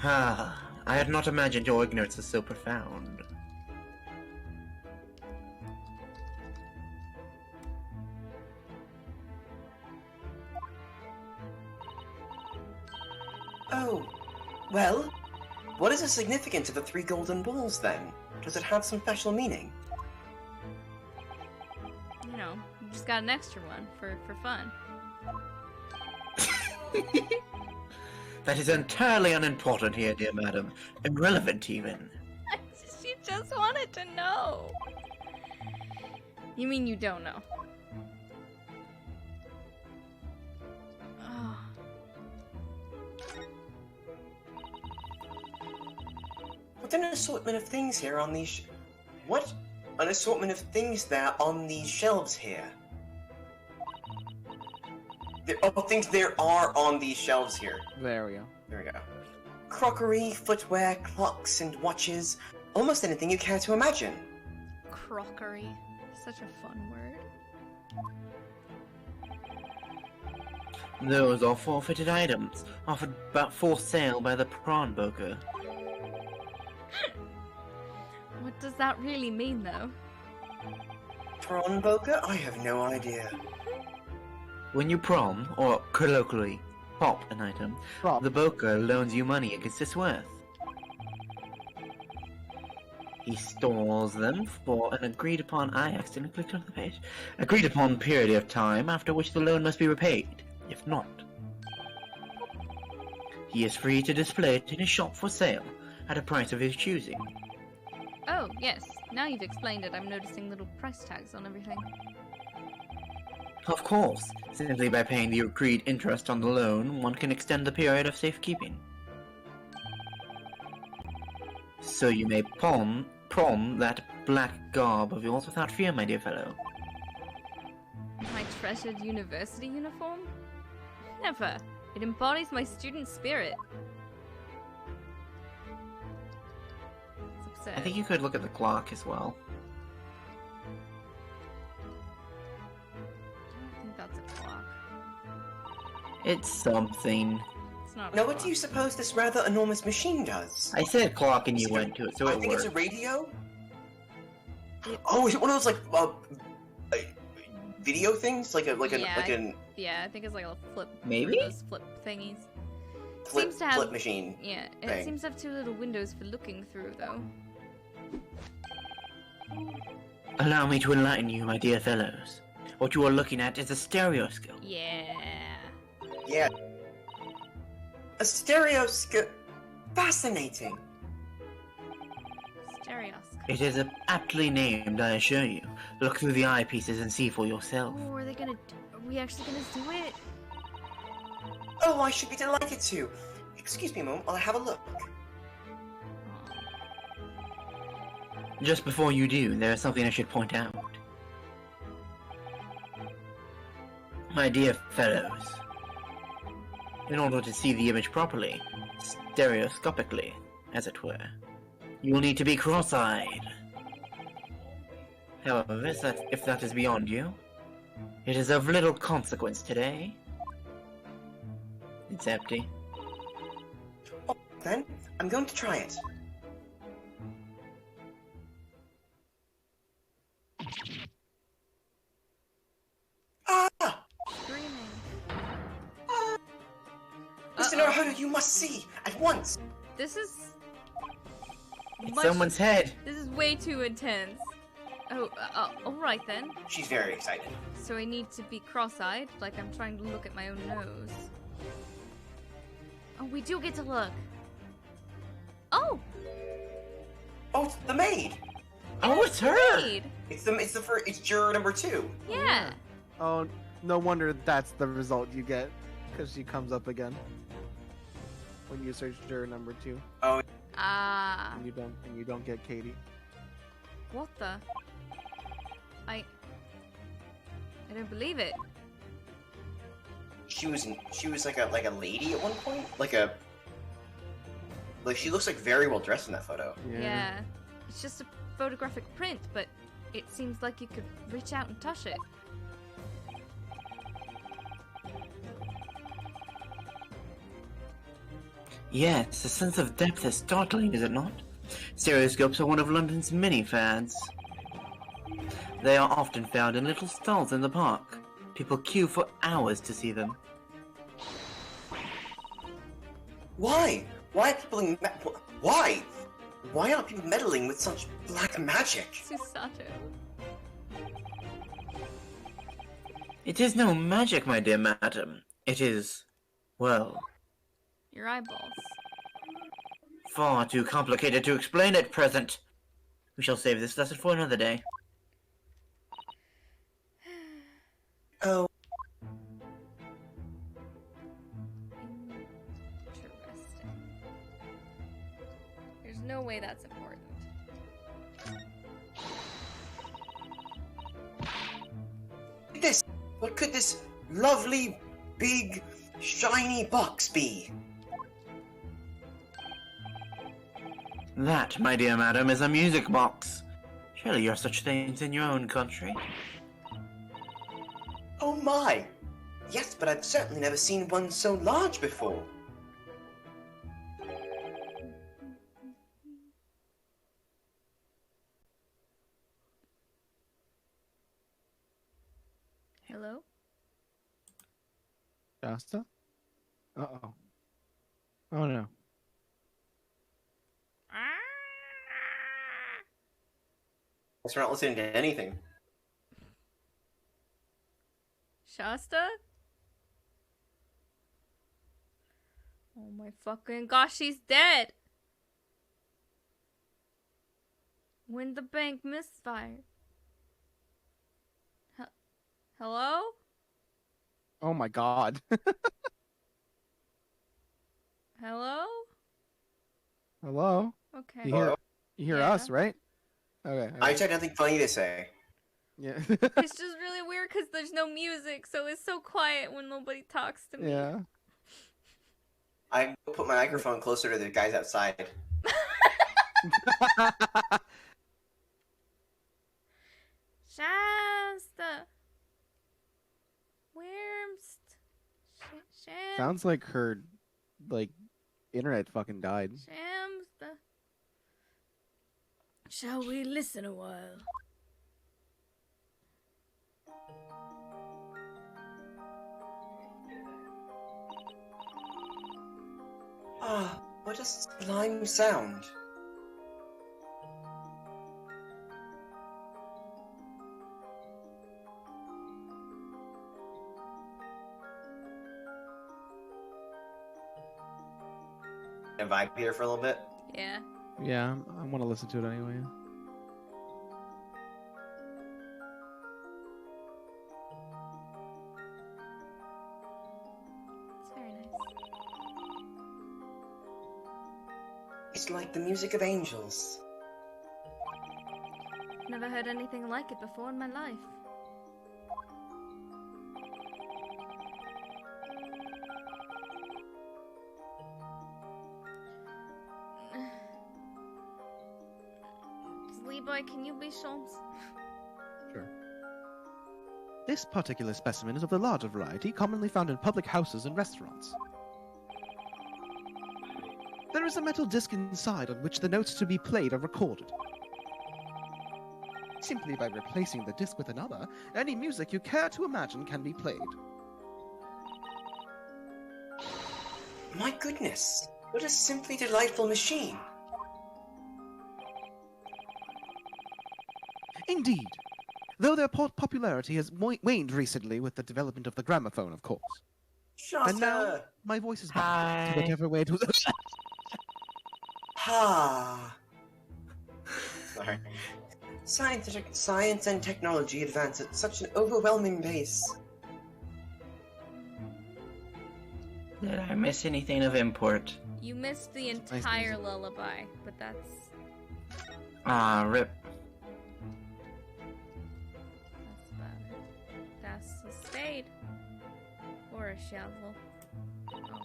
Ah, I had not imagined your ignorance was so profound. Oh, well, what is the significance of the 3 golden balls then? Does it have some special meaning? You know, you just got an extra one for fun. That is entirely unimportant here, dear madam. Irrelevant, even. She just wanted to know. You mean you don't know? Oh. What an assortment of things here on these... What an assortment of things there on these shelves here. Things there are on these shelves here. There we go. There we go. Crockery, footwear, clocks, and watches. Almost anything you care to imagine. Crockery. Such a fun word. Those are forfeited items, offered for sale by the Prawnboker. What does that really mean, though? Prawnboker? I have no idea. When you prom, or colloquially, pop an item, Prop. the Boker loans you money against its worth. He stores them for an agreed upon, I accidentally clicked on the page, agreed upon period of time after which the loan must be repaid. If not, he is free to display it in his shop for sale, at a price of his choosing. Oh, yes. Now you've explained it, I'm noticing little price tags on everything. Of course, simply by paying the agreed interest on the loan, one can extend the period of safekeeping. So you may prom that black garb of yours without fear, my dear fellow. My treasured university uniform? Never. It embodies my student spirit. It's absurd. I think you could look at the clock as well. I think that's a clock. It's something. It's not a Now, clock. what do you suppose this rather enormous machine does? I said clock and you went to it, so I it think worked. it's a radio? Oh, is it one of those, like video things? Like an Yeah, I think it's like a flip. Maybe? Those flip thingies. flip, seems to have- flip machine. Yeah, it Thing. seems to have 2 little windows for looking through, though. Allow me to enlighten you, my dear fellows. What you are looking at is a stereoscope. Yeah. Yeah. A stereoscope. Fascinating. Stereoscope. It is aptly named, I assure you. Look through the eyepieces and see for yourself. Oh, are we actually gonna do it? Oh, I should be delighted to. Excuse me a moment while I have a look. Just before you do, there is something I should point out. My dear fellows, in order to see the image properly, stereoscopically, as it were, you will need to be cross-eyed. However, if that is beyond you, it is of little consequence today. It's empty. Oh, then, I'm going to try it. Ah! Screaming. Mr. Naruhodo, you must see! At once! This is... It's much- someone's head! This is way too intense. Oh, alright then. She's very excited. So I need to be cross-eyed, like I'm trying to look at my own nose. Oh, we do get to look. Oh! Oh, it's the maid! Oh, it's her! Maid. It's juror number 2. Yeah. Oh, no wonder that's the result you get, because she comes up again when you search juror number 2, Ah. and you don't get Katie. What the? I don't believe it. She was like a lady at one point? Like she looks like very well dressed in that photo. Yeah. It's just a photographic print, but it seems like you could reach out and touch it. Yes, the sense of depth is startling, is it not? Stereoscopes are one of London's many fads. They are often found in little stalls in the park. People queue for hours to see them. Why? Why are people why? Why are people meddling with such black magic? Susato. It is no magic, my dear madam. It is, well, Your eyeballs. far too complicated to explain at present. We shall save this lesson for another day. Oh. Interesting. There's no way that's important. This. What could this lovely, big, shiny box be? That, my dear madam, is a music box. Surely you have such things in your own country. Oh my! Yes, but I've certainly never seen one so large before. Hello? Shasta? Uh-oh. Oh no. Guess we're not listening to anything. Shasta? Oh my fucking gosh, she's dead! When the bank misfired. Hello? Oh my god. Hello? Hello? Okay. You hear Yeah. us, right? Okay. I just had nothing funny to say. Yeah. It's just really weird because there's no music, so it's so quiet when nobody talks to me. Yeah. I put my microphone closer to the guys outside. Shasta. Worms. Sounds like her, internet fucking died. Shamsta. Shall we listen a while? Ah, what a sublime sound. A vibe here for a little bit. Yeah. Yeah, I want to listen to it anyway. It's very nice. It's like the music of angels. Never heard anything like it before in my life. Levi, can you be Shams? Sure. This particular specimen is of the larger variety, commonly found in public houses and restaurants. There is a metal disc inside on which the notes to be played are recorded. Simply by replacing the disc with another, any music you care to imagine can be played. My goodness, what a simply delightful machine. Indeed. Though their popularity has waned recently with the development of the gramophone, of course. Shasta! And now, my voice is back to whatever way it was. Ha! Sorry. Science and technology advance at such an overwhelming pace. Did I miss anything of import? You missed the entire lullaby, but that's... Ah, rip. That's about it. That's a spade. Or a shovel. Oh.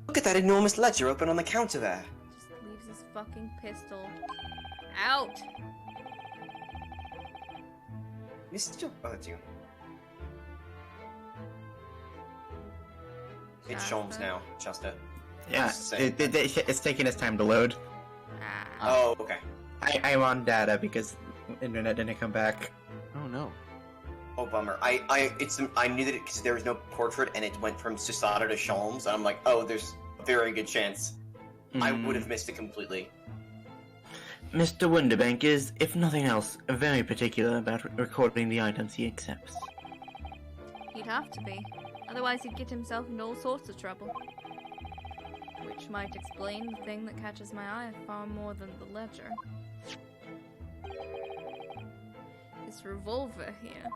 Look at that enormous ledger open on the counter there. Just leaves his fucking pistol out. Mr. Oh, that's you. It's Sholmes now, Shasta. Yeah, it's taking its time to load. Oh, okay. I'm on data because internet didn't come back. Oh no. Oh, bummer. I knew that because there was no portrait and it went from Susada to Sholmes, and I'm like, oh, there's a very good chance. I would have missed it completely. Mr. Winterbank is, if nothing else, very particular about recording the items he accepts. He'd have to be. Otherwise he'd get himself into all sorts of trouble. Which might explain the thing that catches my eye far more than the ledger. This revolver here.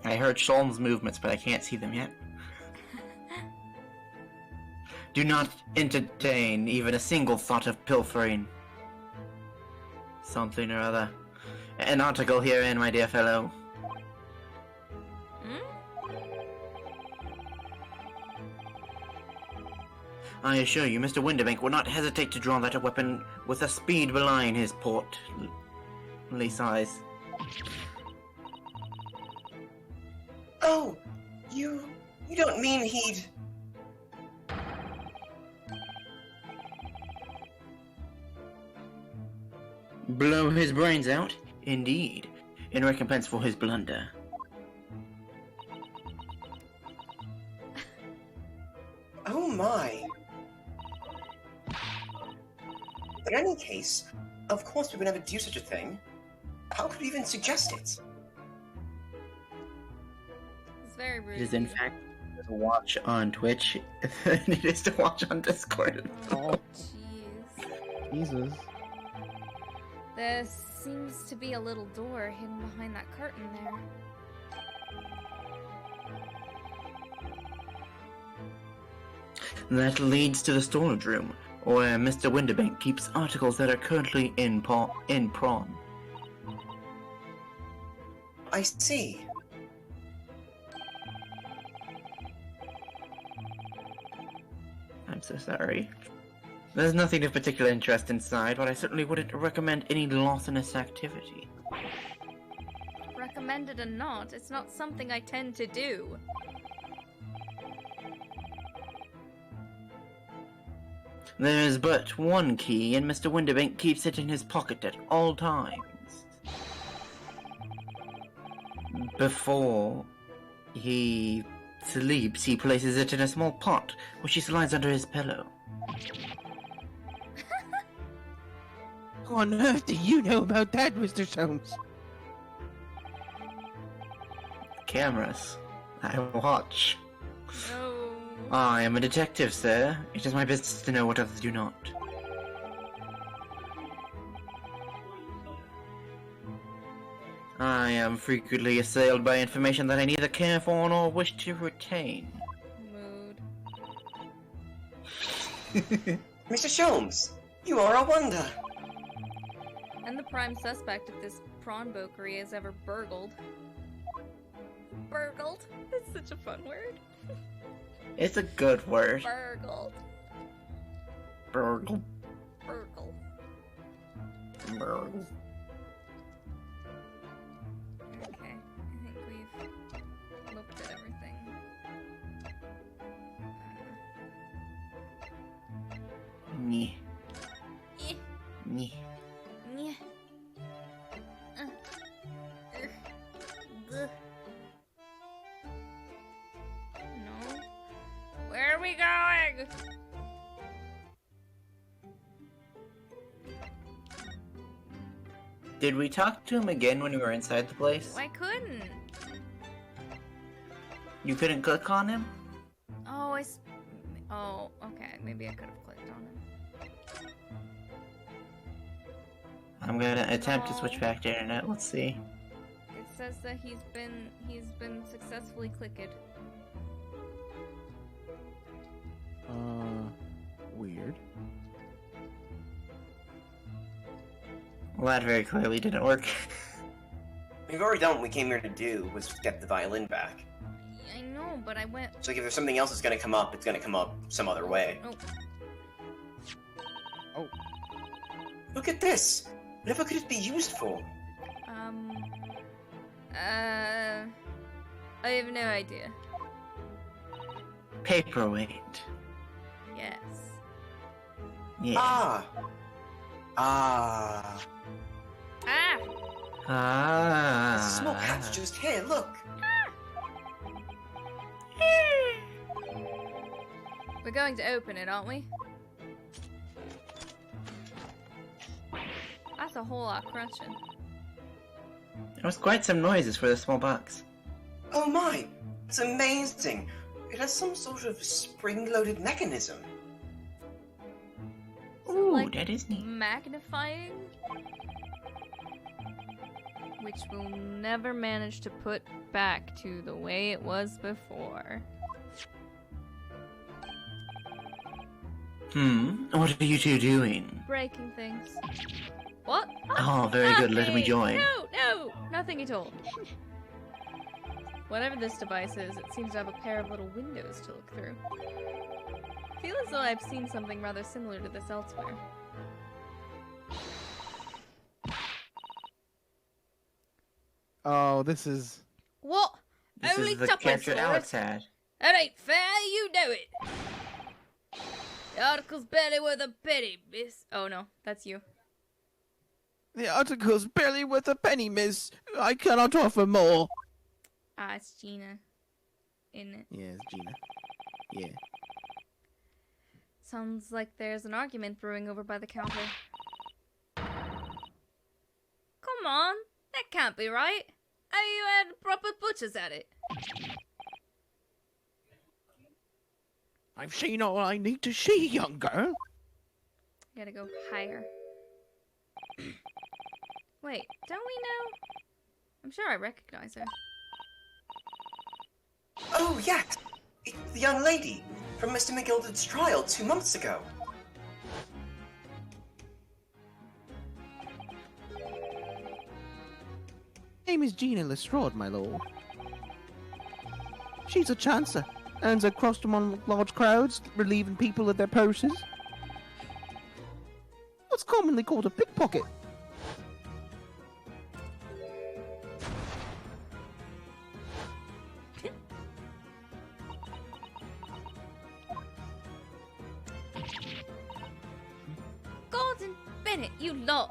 I heard Sholmes' movements, but I can't see them yet. Do not entertain even a single thought of pilfering. Something or other. An article herein, my dear fellow. I assure you, Mr. Winterbank will not hesitate to draw that weapon with a speed belying his portly size. Oh, you don't mean he'd... Blow his brains out? Indeed, in recompense for his blunder. Oh my. In any case, of course we would never do such a thing. How could we even suggest it? It's very rude. It is in fact to watch on Twitch than it is to watch on Discord. Oh, jeez. Jesus. There seems to be a little door hidden behind that curtain there. That leads to the storage room, where Mr. Winterbank keeps articles that are currently in prawn. I see. I'm so sorry. There's nothing of particular interest inside, but I certainly wouldn't recommend any larcenous activity. Recommended or not, it's not something I tend to do. There's but one key, and Mr. Winterbank keeps it in his pocket at all times. Before he sleeps, he places it in a small pot, which he slides under his pillow. What on earth do you know about that, Mr. Sholmes? Cameras. I watch. No. I am a detective, sir. It is my business to know what others do not. I am frequently assailed by information that I neither care for nor wish to retain. Mood. Mr. Sholmes, you are a wonder. And the prime suspect of this prawnbokery is ever burgled. Burgled? It's such a fun word. It's a good word. Burgled. Burgle. Burgle. Burgle. Okay, I think we've looked at everything. Nyeh. Eh. Nyeh. Yeah. No. Where are we going? Did we talk to him again when we were inside the place? I couldn't. You couldn't click on him? Oh, oh, okay. Maybe I could have clicked on it. I'm gonna attempt to switch back to internet. Let's see. It says that he's been successfully clicked. Weird. Well, that very clearly didn't work. We've already done what we came here to do, was get the violin back. I know, but I went. So like, if there's something else that's gonna come up, it's gonna come up some other way. Oh. Oh. Look at this! Whatever could it be used for? I have no idea. Paperweight. Yes. Yeah. Ah. Ah. Ah! Ah. The smoke hat's just here, look. We're going to open it, aren't we? That's a whole lot crunching. There was quite some noises for the small box. Oh my, it's amazing. It has some sort of spring-loaded mechanism. Ooh, Like that is neat. magnifying, which we'll never manage to put back to the way it was before. What are you two doing? Breaking things. What? Oh, very good. Let me join. No, nothing at all. Whatever this device is, it seems to have a pair of little windows to look through. I feel as though I've seen something rather similar to this elsewhere. Oh, this is... What? This Only is the tuppence character for Alex it? had. That ain't fair, you know it. The article's barely worth a penny, miss. Oh no, that's you. The article's barely worth a penny, miss. I cannot offer more. Ah, it's Gina. Isn't it? Yeah, it's Gina. Yeah. Sounds like there's an argument brewing over by the counter. Come on, that can't be right. Have you had proper butchers at it? I've seen all I need to see, young girl. Gotta go higher. Wait, don't we know? I'm sure I recognize her. Oh, yes! It's the young lady from Mr. McGilded's trial 2 months ago. Name is Gina Lestrade, my lord. She's a chancer, earns her crust among large crowds, relieving people of their purses. What's commonly called a pickpocket. Gordon Bennett, you lot!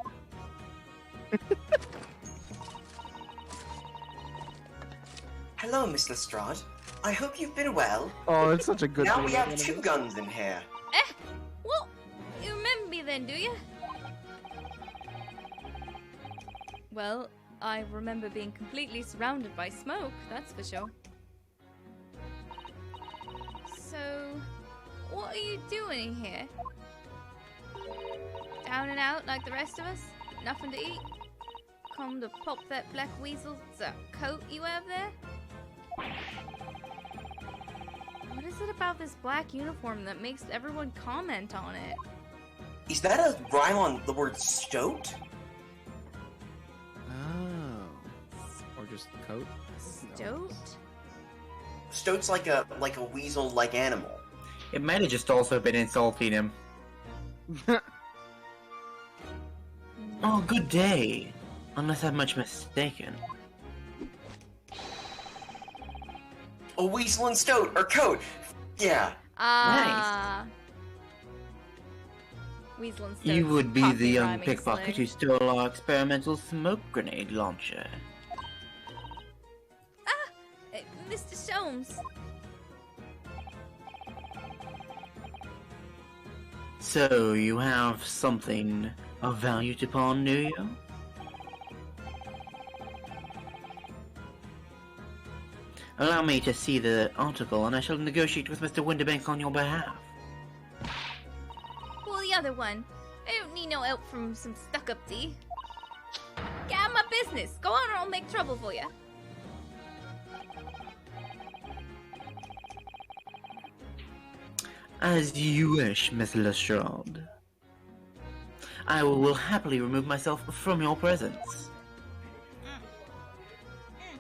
Hello, Miss Lestrade. I hope you've been well. Oh, it's such a good Now name. we have 2 guns in here. What? You remember me then, do you? Well, I remember being completely surrounded by smoke, that's for sure. So, what are you doing here? Down and out like the rest of us? Nothing to eat? Come to pop that black weasel's coat you have there? What is it about this black uniform that makes everyone comment on it? Is that a rhyme on the word stoat? Oh. Or just coat? Stoat? Stoat's like a weasel-like animal. It might have just also been insulting him. Oh, good day. Unless I'm much mistaken. A weasel and stoat, or coat. Yeah. Ah. Weasel and Stoat. You would be the young rhyming pickpocket slang. who stole our experimental smoke grenade launcher. Mr. Sholmes. So, you have something of value to pawn, do you? Allow me to see the article, and I shall negotiate with Mr. Winterbank on your behalf. Well, the other one. I don't need no help from some stuck-up D. Get out of my business. Go on or I'll make trouble for you. As you wish, Miss Lestrade. I will happily remove myself from your presence.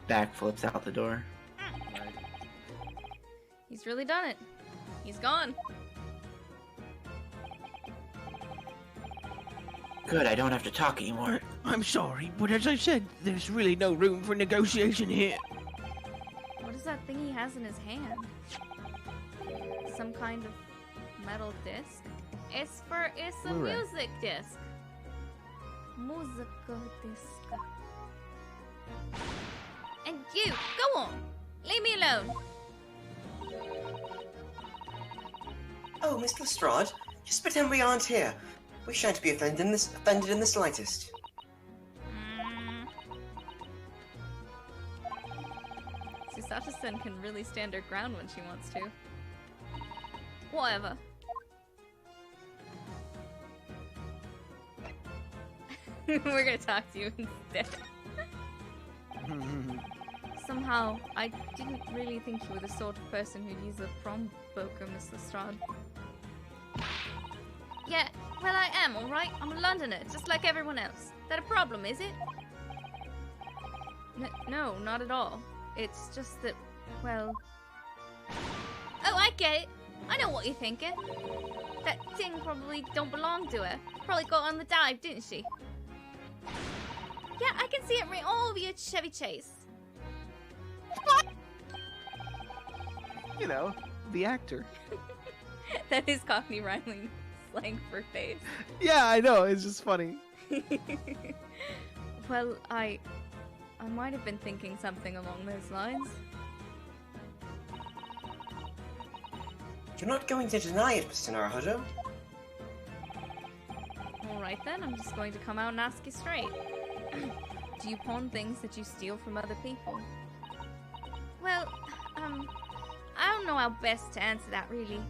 Backflips out the door. He's really done it. He's gone. Good, I don't have to talk anymore. I'm sorry, but as I said, there's really no room for negotiation here. What is that thing he has in his hand? Some kind of metal disc? It's a Blu-ray. music disc. Musical disc. And you, go on. Leave me alone. Oh, Mr. Lestrade, just pretend we aren't here. We shan't be offended in the slightest. Susato-san can really stand her ground when she wants to. Whatever. We're gonna talk to you instead. Somehow, I didn't really think you were the sort of person who'd use a Prawnboker, Miss Lestrade. Yeah, well I am, alright? I'm a Londoner, just like everyone else. That a problem, is it? No, not at all. It's just that, well... Oh, I get it! I know what you're thinking. That thing probably don't belong to her. Probably got on the dive, didn't she? Yeah, I can see it right all over your Chevy Chase. You know, the actor. That is Cockney rhyming slang for face. Yeah, I know. It's just funny. Well, I might have been thinking something along those lines. You're not going to deny it, Mr. Naruhodo? Alright then, I'm just going to come out and ask you straight. Do you pawn things that you steal from other people? Well, I don't know how best to answer that, really.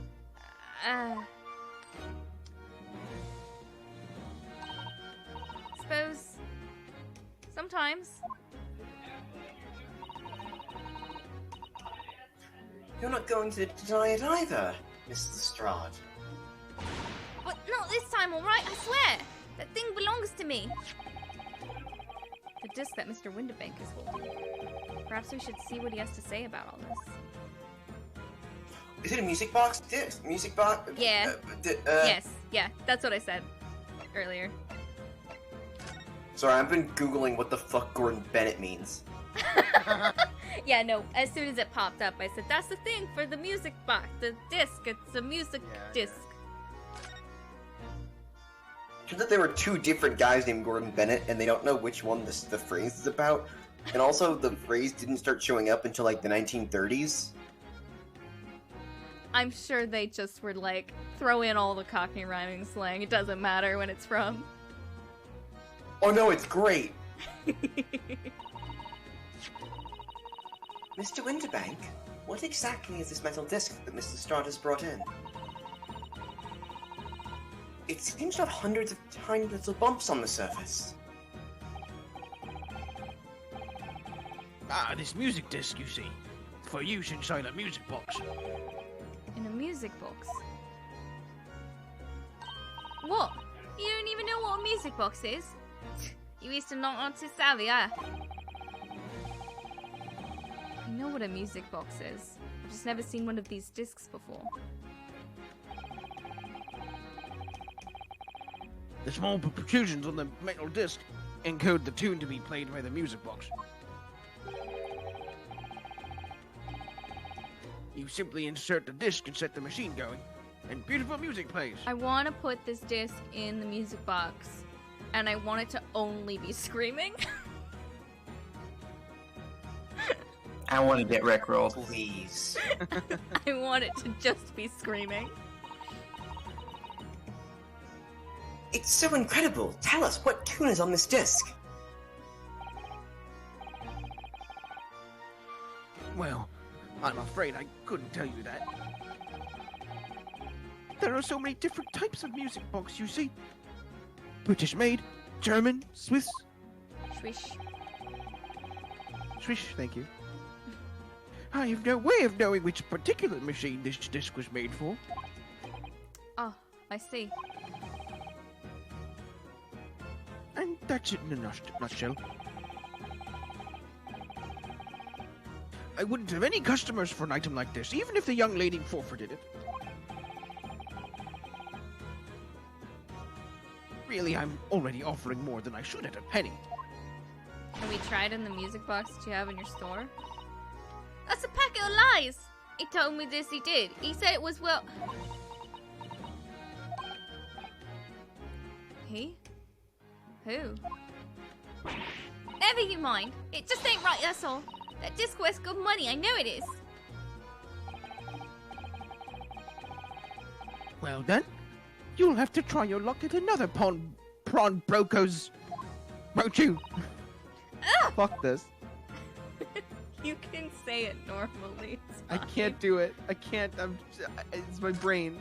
Suppose... sometimes. You're not going to deny it either, Mr. Lestrade. But not this time, alright? I swear! That thing belongs to me! The disc that Mr. Winterbank is holding. Perhaps we should see what he has to say about all this. Is it a music box? Music box? Yeah. Yes, yeah, that's what I said earlier. Sorry, I've been Googling what the fuck Gordon Bennett means. Yeah, no, as soon as it popped up, I said, that's the thing for the music box, the disc, it's a music disc. Turns out there were two different guys named Gordon Bennett, and they don't know which one the phrase is about. And also, the phrase didn't start showing up until, like, the 1930s. I'm sure they just were like, throw in all the Cockney rhyming slang, it doesn't matter when it's from. Oh no, it's great! Mr. Winterbank, what exactly is this metal disc that Mr. Lestrade has brought in? It seems to have hundreds of tiny little bumps on the surface. Ah, this music disc, you see. For use inside a music box. In a music box? What? You don't even know what a music box is? You Eastern not on too savvy, huh? I know what a music box is. I've just never seen one of these discs before. The small protrusions on the metal disc encode the tune to be played by the music box. You simply insert the disc and set the machine going, and beautiful music plays. I want to put this disc in the music box, and I want it to only be screaming. I want to get rickrolled. Please. I want it to just be screaming. It's so incredible! Tell us, what tune is on this disc? Well, I'm afraid I couldn't tell you that. There are so many different types of music box, you see. British made, German, Swiss. Swish. Swish, thank you. I have no way of knowing which particular machine this disc was made for. Oh, I see. And that's it in a nutshell. I wouldn't have any customers for an item like this, even if the young lady forfeited it. Really, I'm already offering more than I should at a penny. Can we try it in the music box that you have in your store? That's a packet of lies! He told me this, he did. He said it was well... He? Who? Never you mind. It just ain't right, that's all. That disc worth's good money, I know it is. Well then, you'll have to try your luck at another Prawnboker's, won't you? Fuck this. You can say it normally. It's I fine. can't do it. I can't. It's my brain.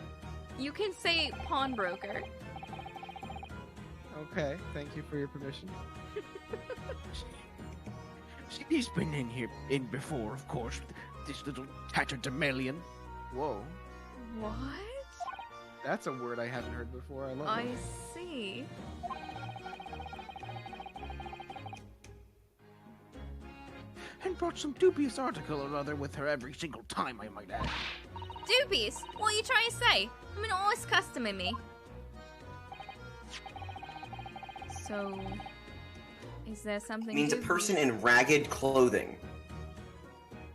You can say pawnbroker. Okay, thank you for your permission. He's been in before, of course. This little tatterdemalion. Whoa. What? That's a word I haven't heard before. I love I it. see. And brought some dubious article or other with her every single time, I might add. Dubious? What are you trying to say? I'm an honest customer, me. So, is there something Means a dubious? person in ragged clothing.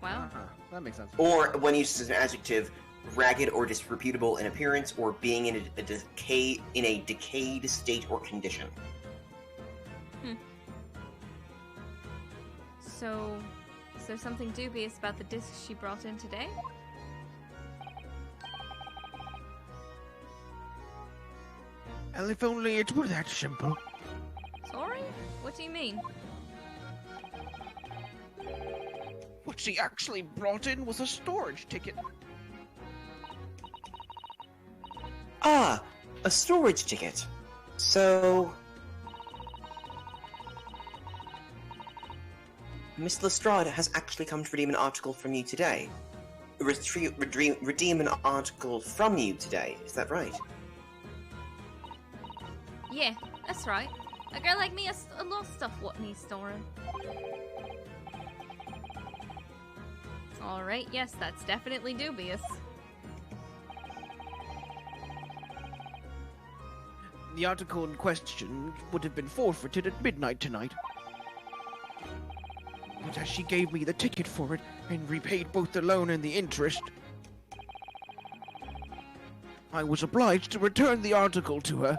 Wow. Uh-huh. That makes sense. Or, when used as an adjective, ragged or disreputable in appearance, or being in a decayed state or condition. So, is there something dubious about the disc she brought in today? Well, if only it were that simple. Sorry? What do you mean? What she actually brought in was a storage ticket. Ah, a storage ticket. So... Miss Lestrade has actually come to redeem an article from you today. Redeem an article from you today, is that right? Yeah, that's right. A girl like me has a lot of stuff what needs storing. Alright, yes, that's definitely dubious. The article in question would have been forfeited at midnight tonight. But as she gave me the ticket for it and repaid both the loan and the interest, I was obliged to return the article to her.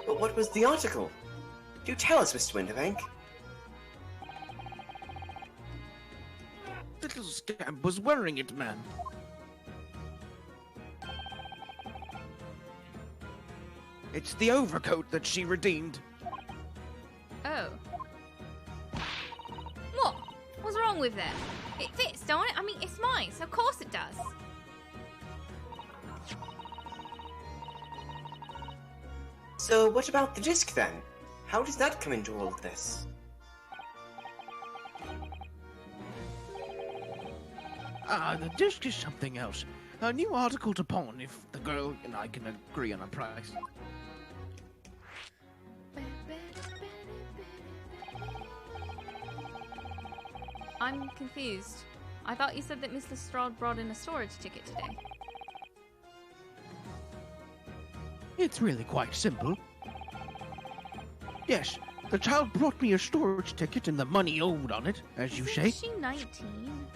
But what was the article? Do tell us, Mr. Winterbank. Little scamp was wearing it, ma'am. It's the overcoat that she redeemed. Oh. What? What's wrong with that? It fits, don't it? I mean, it's mine, so of course it does. So what about the disc then? How does that come into all of this? Ah, the disc is something else. A new article to pawn if the girl and I can agree on a price. I'm confused. I thought you said that Miss Lestrade brought in a storage ticket today. It's really quite simple. Yes, the child brought me a storage ticket and the money owed on it, as you say. Is she 19?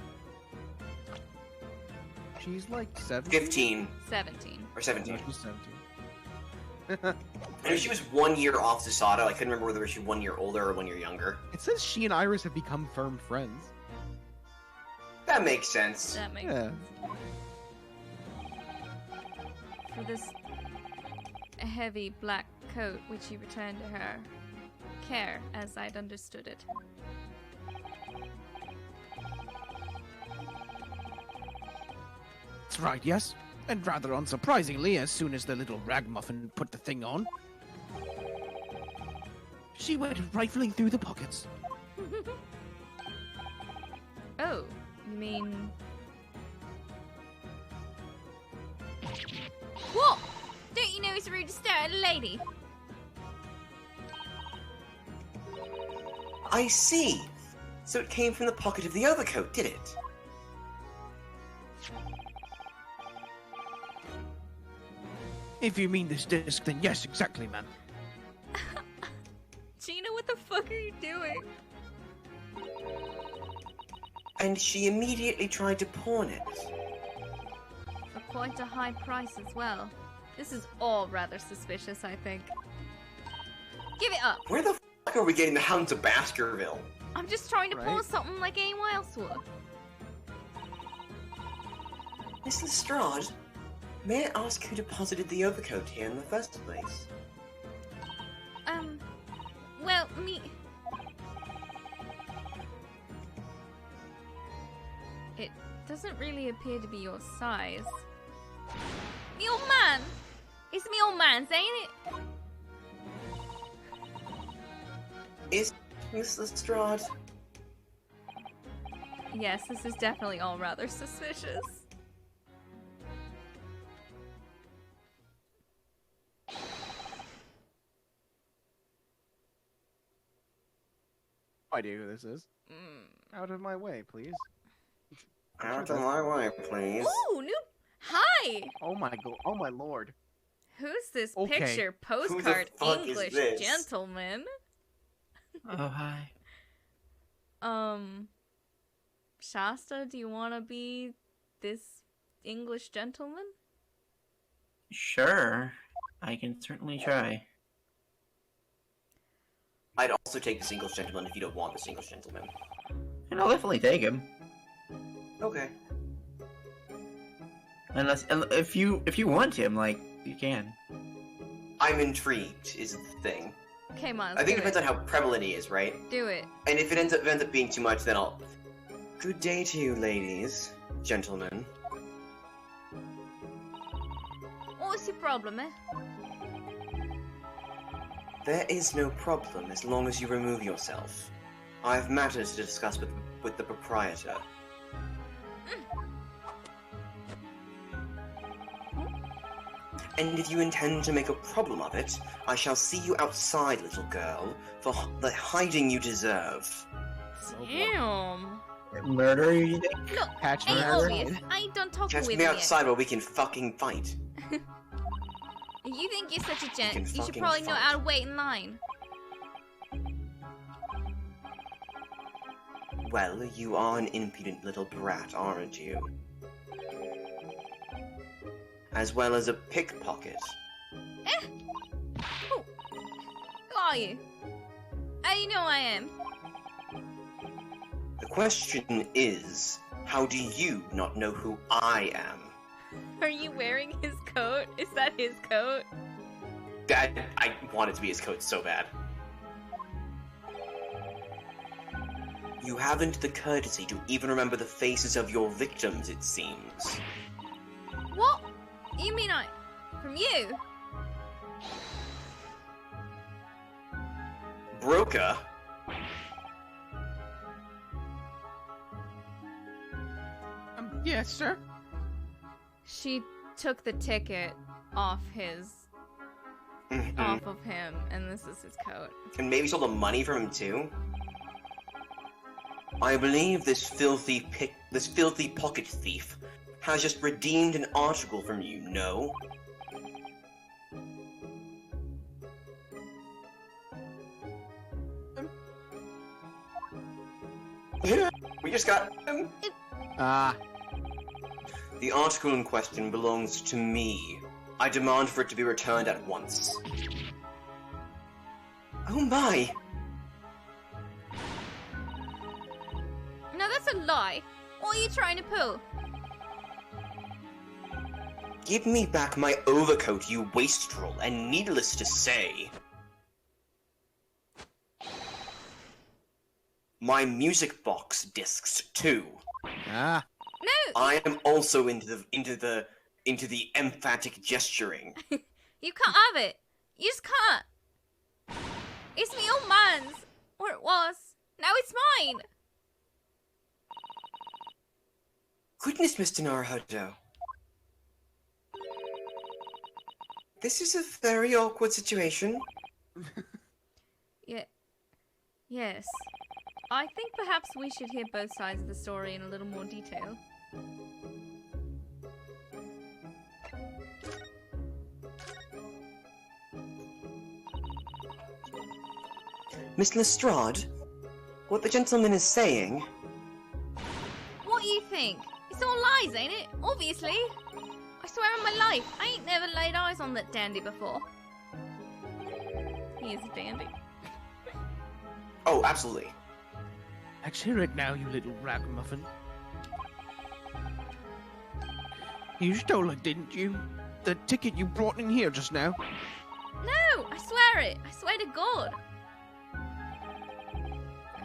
She's like 17? 15. 17. Or 17. No, she's 17. I know she was 1 year off Sasato. I couldn't remember whether she was 1 year older or 1 year younger. It says she and Iris have become firm friends. That makes sense. That makes Yeah. sense. For this heavy black coat, which you returned to her care, as I'd understood it. That's right, yes. And rather unsurprisingly, as soon as the little ragamuffin put the thing on, she went rifling through the pockets. Oh, you mean... What? Don't you know it's rude to stare at a lady? I see. So it came from the pocket of the overcoat, did it? If you mean this disc, then yes, exactly, man. Gina, what the fuck are you doing? And she immediately tried to pawn it. For quite a high price as well. This is all rather suspicious, I think. Give it up! Where the fuck are we getting the hound to Baskerville? I'm just trying to pull Right? something like anyone else would. Miss Lestrade, may I ask who deposited the overcoat here in the first place? Well, me... It doesn't really appear to be your size. Me old man! It's me old man saying it! Is Miss Lestrade? Yes, this is definitely all rather suspicious. No idea who this is. Out of my way, please. Out of my way, please. Ooh, new... Hi! Oh my lord. Who's this Okay. picture postcard fuck is English this? gentleman? Oh, hi. Shasta, do you want to be this English gentleman? Sure. I can certainly try. I'd also take this English gentleman if you don't want this English gentleman. And I'll definitely take him. Okay. Unless, if you want him, like, you can. I'm intrigued, is the thing. Okay, Miles, I think it do depends on how prevalent he is, right? Do it. And if it ends up being too much, then I'll... Good day to you, ladies, gentlemen. What's your problem, eh? There is no problem as long as you remove yourself. I have matters to discuss with the proprietor. And if you intend to make a problem of it, I shall see you outside, little girl, for the hiding you deserve. Damn. Murder, you think? Look, Catch me ain't outside. obvious. I ain't done talking Catch with me you outside where we can fucking fight. yet. You think you're such a can gent, you should fucking probably know fight. how to wait in line. Well, you are an impudent little brat, aren't you? As well as a pickpocket. Who are you? How you know I am? The question is, how do you not know who I am? Are you wearing his coat? Is that his coat? I want it to be his coat so bad. You haven't the courtesy to even remember the faces of your victims, it seems. What? You mean from you? Broker? Yes, sir. She took the ticket off off of him, and this is his coat. And maybe stole the money from him too? I believe this filthy pocket thief has just redeemed an article from you, no? We just got him. Ah, The article in question belongs to me. I demand for it to be returned at once. Oh my! No, that's a lie. What are you trying to pull? Give me back my overcoat, you wastrel, and needless to say... my music box discs, too. ah. No, I am also into the emphatic gesturing. you can't have it. You just can't. It's me old man's, or it was. Now it's mine. Goodness, Mr. Naruhodo. This is a very awkward situation. Yeah. Yes. I think perhaps we should hear both sides of the story in a little more detail. Miss Lestrade, what the gentleman is saying... What do you think? It's all lies, ain't it? Obviously. I swear on my life, I ain't never laid eyes on that dandy before. He is a dandy. Oh, absolutely. Let's hear it now, you little ragamuffin. You stole it, didn't you? The ticket you brought in here just now? No, I swear it. I swear to God.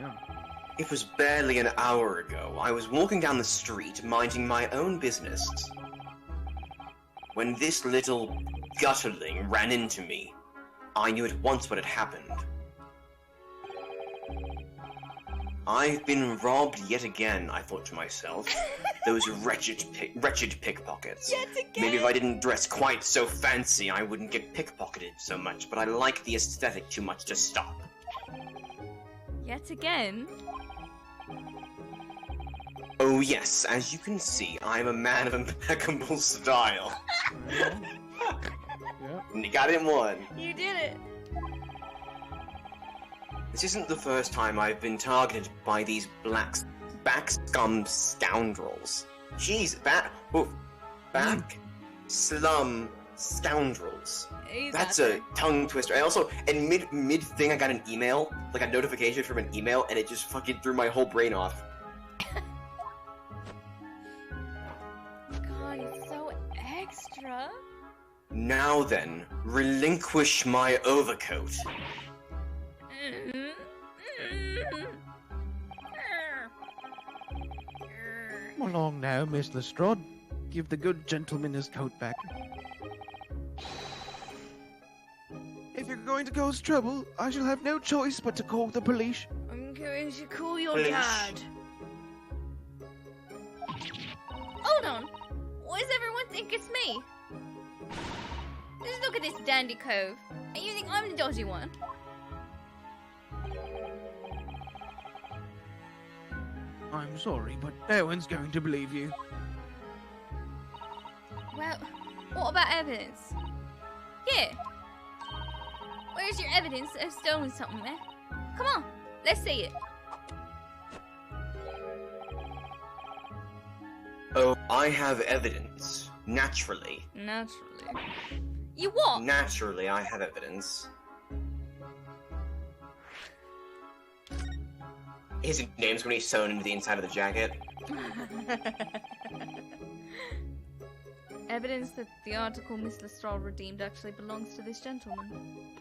Yeah. It was barely an hour ago. I was walking down the street, minding my own business, when this little gutterling ran into me. I knew at once what had happened. I've been robbed yet again, I thought to myself. Those wretched pickpockets. Yet again. Maybe if I didn't dress quite so fancy, I wouldn't get pickpocketed so much, but I like the aesthetic too much to stop. Yet again? Oh yes, as you can see, I'm a man of impeccable style. Yeah. You got it in one. You did it. This isn't the first time I've been targeted by these back scum scoundrels. Jeez, back slum scoundrels. That's a tongue twister. And also, in mid thing, I got an email, like a notification from an email, and it just fucking threw my whole brain off. God, it's so extra. Now then, relinquish my overcoat. Come along now, Miss Lestrade. Give the good gentleman his coat back. If you're going to cause trouble, I shall have no choice but to call the police. I'm going to call your Police. dad. Hold on. Why does everyone think it's me? Just look at this dandy cove. And you think I'm the dodgy one? I'm sorry, but no one's going to believe you. Well, what about evidence? Here. Where's your evidence that I've stolen something, man? Come on, let's see it. Oh, I have evidence. Naturally. Naturally. You what? Naturally, I have evidence. His name's gonna be sewn into the inside of the jacket. Evidence that the article Miss Lestrade redeemed actually belongs to this gentleman.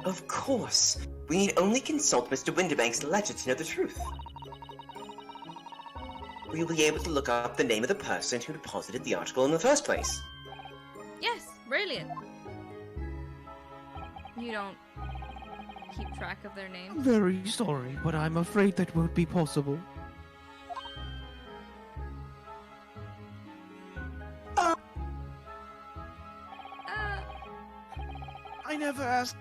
Of course. We need only consult Mr. Winterbank's ledger to know the truth. We'll be able to look up the name of the person who deposited the article in the first place. Yes, brilliant. You don't keep track of their names? Very sorry, but I'm afraid that won't be possible. I never ask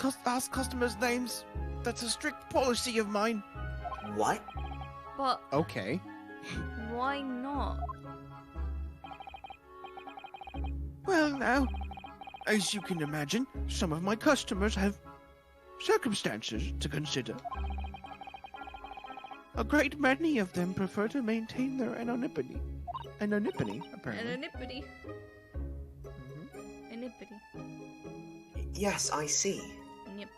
customers' names. That's a strict policy of mine. What? But Okay. why not? Well, now, as you can imagine, some of my customers have circumstances to consider. A great many of them prefer to maintain their anonymity. Anonymity, apparently. Anonymity. Anonymity. Yes, I see. Yep.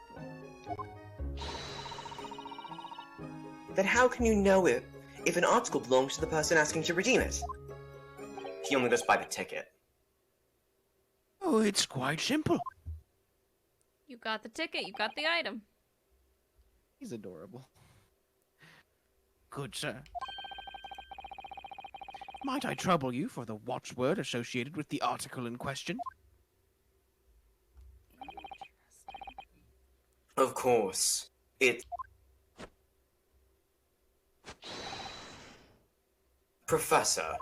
Then how can you know if an article belongs to the person asking to redeem it? He only goes by the ticket. Oh, it's quite simple. You got the ticket, you got the item. He's adorable. Good, sir. Might I trouble you for the watchword associated with the article in question? Of course. It's... Professor.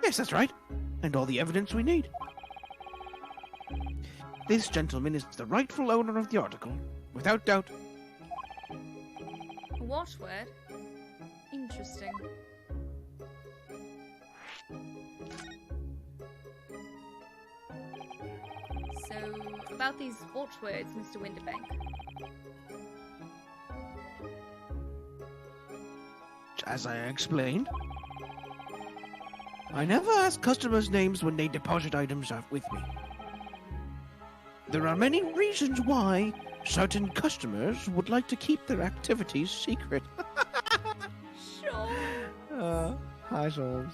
Yes, that's right. And all the evidence we need. This gentleman is the rightful owner of the article, without doubt. A watchword? Interesting. So, about these watchwords, Mr. Winterbank. As I explained, I never ask customers' names when they deposit items with me. There are many reasons why certain customers would like to keep their activities secret. Sure. Hi, Sholmes.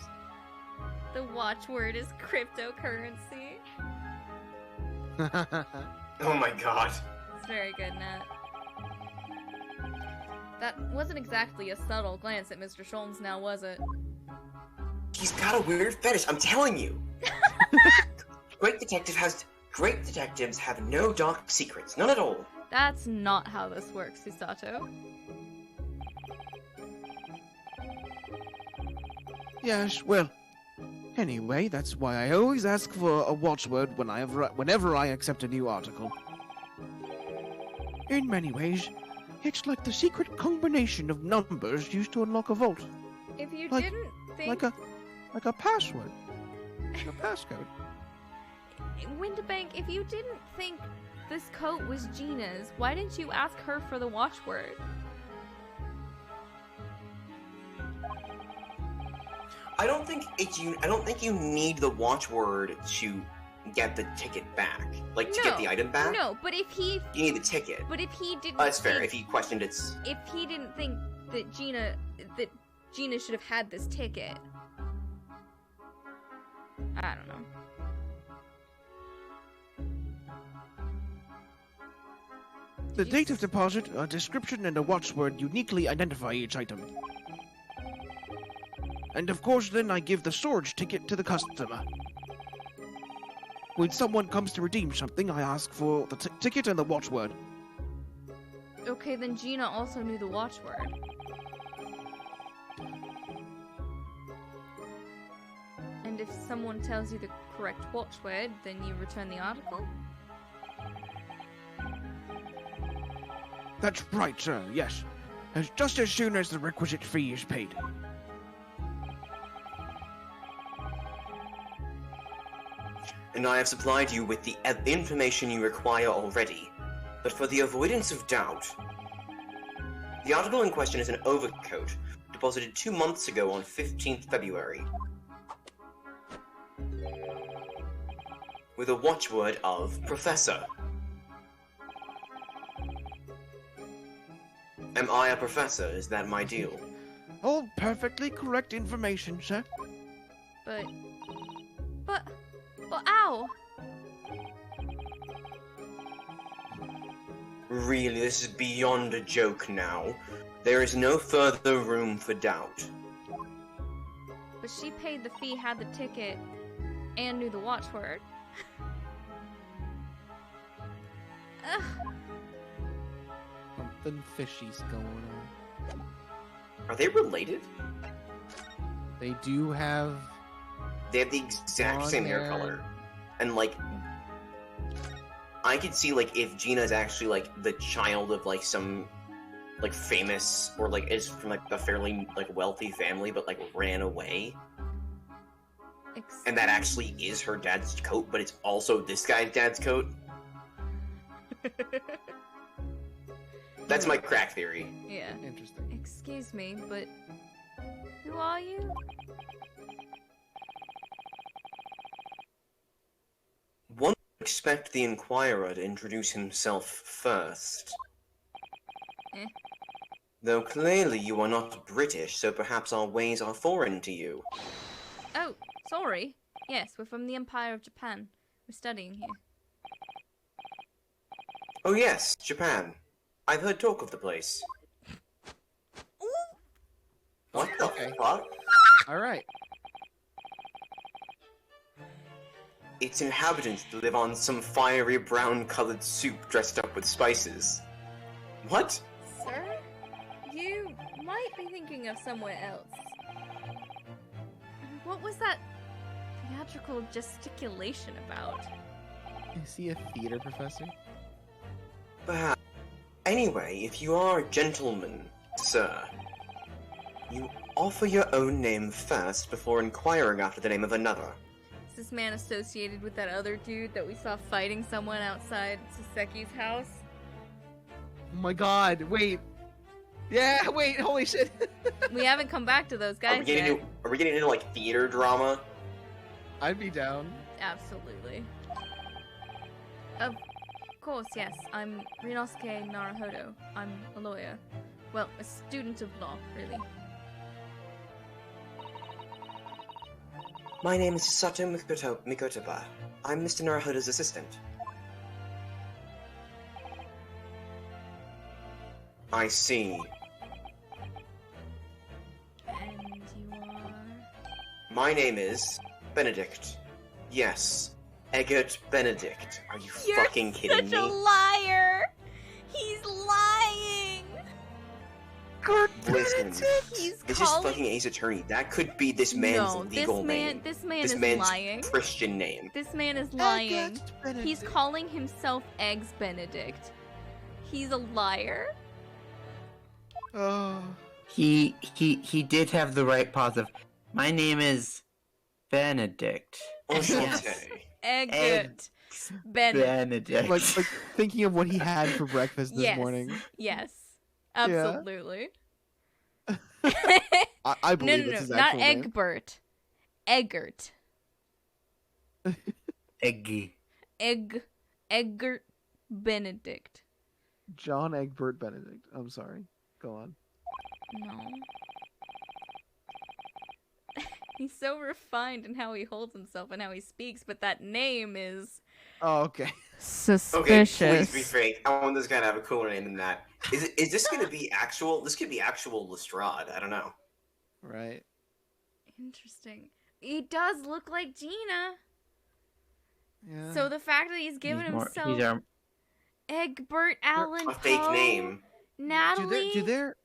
The watchword is cryptocurrency. Oh my god. It's very good, Nat. That wasn't exactly a subtle glance at Mr. Sholmes now, was it? He's got a weird fetish, I'm telling you. Great detectives have no dark secrets, none at all. That's not how this works, Susato. Yes, well, anyway, that's why I always ask for a watchword whenever I accept a new article. In many ways, it's like the secret combination of numbers used to unlock a vault. If you Like- didn't think... Like a password. A passcode. Winterbank, if you didn't think this coat was Gina's, why didn't you ask her for the watchword? I don't think you need the watchword to get the ticket back. Like, to get the item back? No, but if he... You need the ticket. But if he didn't That's fair, think- if he questioned its... If he didn't think that Gina should have had this ticket... I don't know. The date of deposit, a description, and a watchword uniquely identify each item. And of course, then I give the storage ticket to the customer. When someone comes to redeem something, I ask for the ticket and the watchword. Okay, then Gina also knew the watchword. And if someone tells you the correct watchword, then you return the article? That's right, sir, yes. Just as soon as the requisite fee is paid. And I have supplied you with the information you require already. But for the avoidance of doubt, the article in question is an overcoat deposited 2 months ago on 15th February. With a watchword of Professor. Am I a professor? Is that my deal? All perfectly correct information, sir. But, ow! Really, this is beyond a joke now. There is no further room for doubt. But she paid the fee, had the ticket, and knew the watchword. Ugh. Something fishy's going on. Are they related? They do have... They have the exact same hair color. And, like... I could see, like, if Gina's actually, like, the child of, like, some, like, famous, or, like, is from, like, a fairly, like, wealthy family, but, like, ran away. And that actually is her dad's coat, but it's also this guy's dad's coat. That's my crack theory. Yeah. Interesting. Excuse me, but who are you? One would expect the Inquirer to introduce himself first. Eh. Though clearly you are not British, so perhaps our ways are foreign to you. Oh, sorry. Yes, we're from the Empire of Japan. We're studying here. Oh yes, Japan. I've heard talk of the place. What the fuck? Alright. Its inhabitants live on some fiery brown-colored soup dressed up with spices. What? Sir? You might be thinking of somewhere else. What was that theatrical gesticulation about? Is he a theater professor? Perhaps. Anyway, if you are a gentleman, sir, you offer your own name first before inquiring after the name of another. this man associated with that other dude that we saw fighting someone outside Saseki's house? Oh my god, wait. Yeah, wait, holy shit. We haven't come back to those guys yet. Are we getting into like theater drama? I'd be down. Absolutely. Of course, yes. I'm Rinosuke Naruhodo. I'm a lawyer. Well, a student of law, really. My name is Sato Mikotoba. I'm Mr. Naruhodo's assistant. I see. And you are... My name is Benedict. Yes, Eggert Benedict. Are you fucking kidding me? You're such a liar! He's lying! Listen, He's this is fucking Ace Attorney. That could be this man's legal name. This man This is man's lying. Christian name. This man is lying. He's calling himself Eggs Benedict. He's a liar. Oh. He did have the right pause of, my name is Benedict. Eggert Benedict. Like thinking of what he had for breakfast this morning. Yes. Absolutely. I believe no, it's his not actual name. Egbert. Eggert. Eggy. Eggert Benedict. John Egbert Benedict. I'm sorry. Go on. No. He's so refined in how he holds himself and how he speaks, but that name is... Oh, okay. Suspicious. Okay, please be fake. I want this guy to have a cooler name than that. Is this gonna be actual? This could be actual Lestrade. I don't know. Right. Interesting. He does look like Gina. Yeah. So the fact that he's given himself Egbert Allen A fake Poe, name. Natalie. Do there?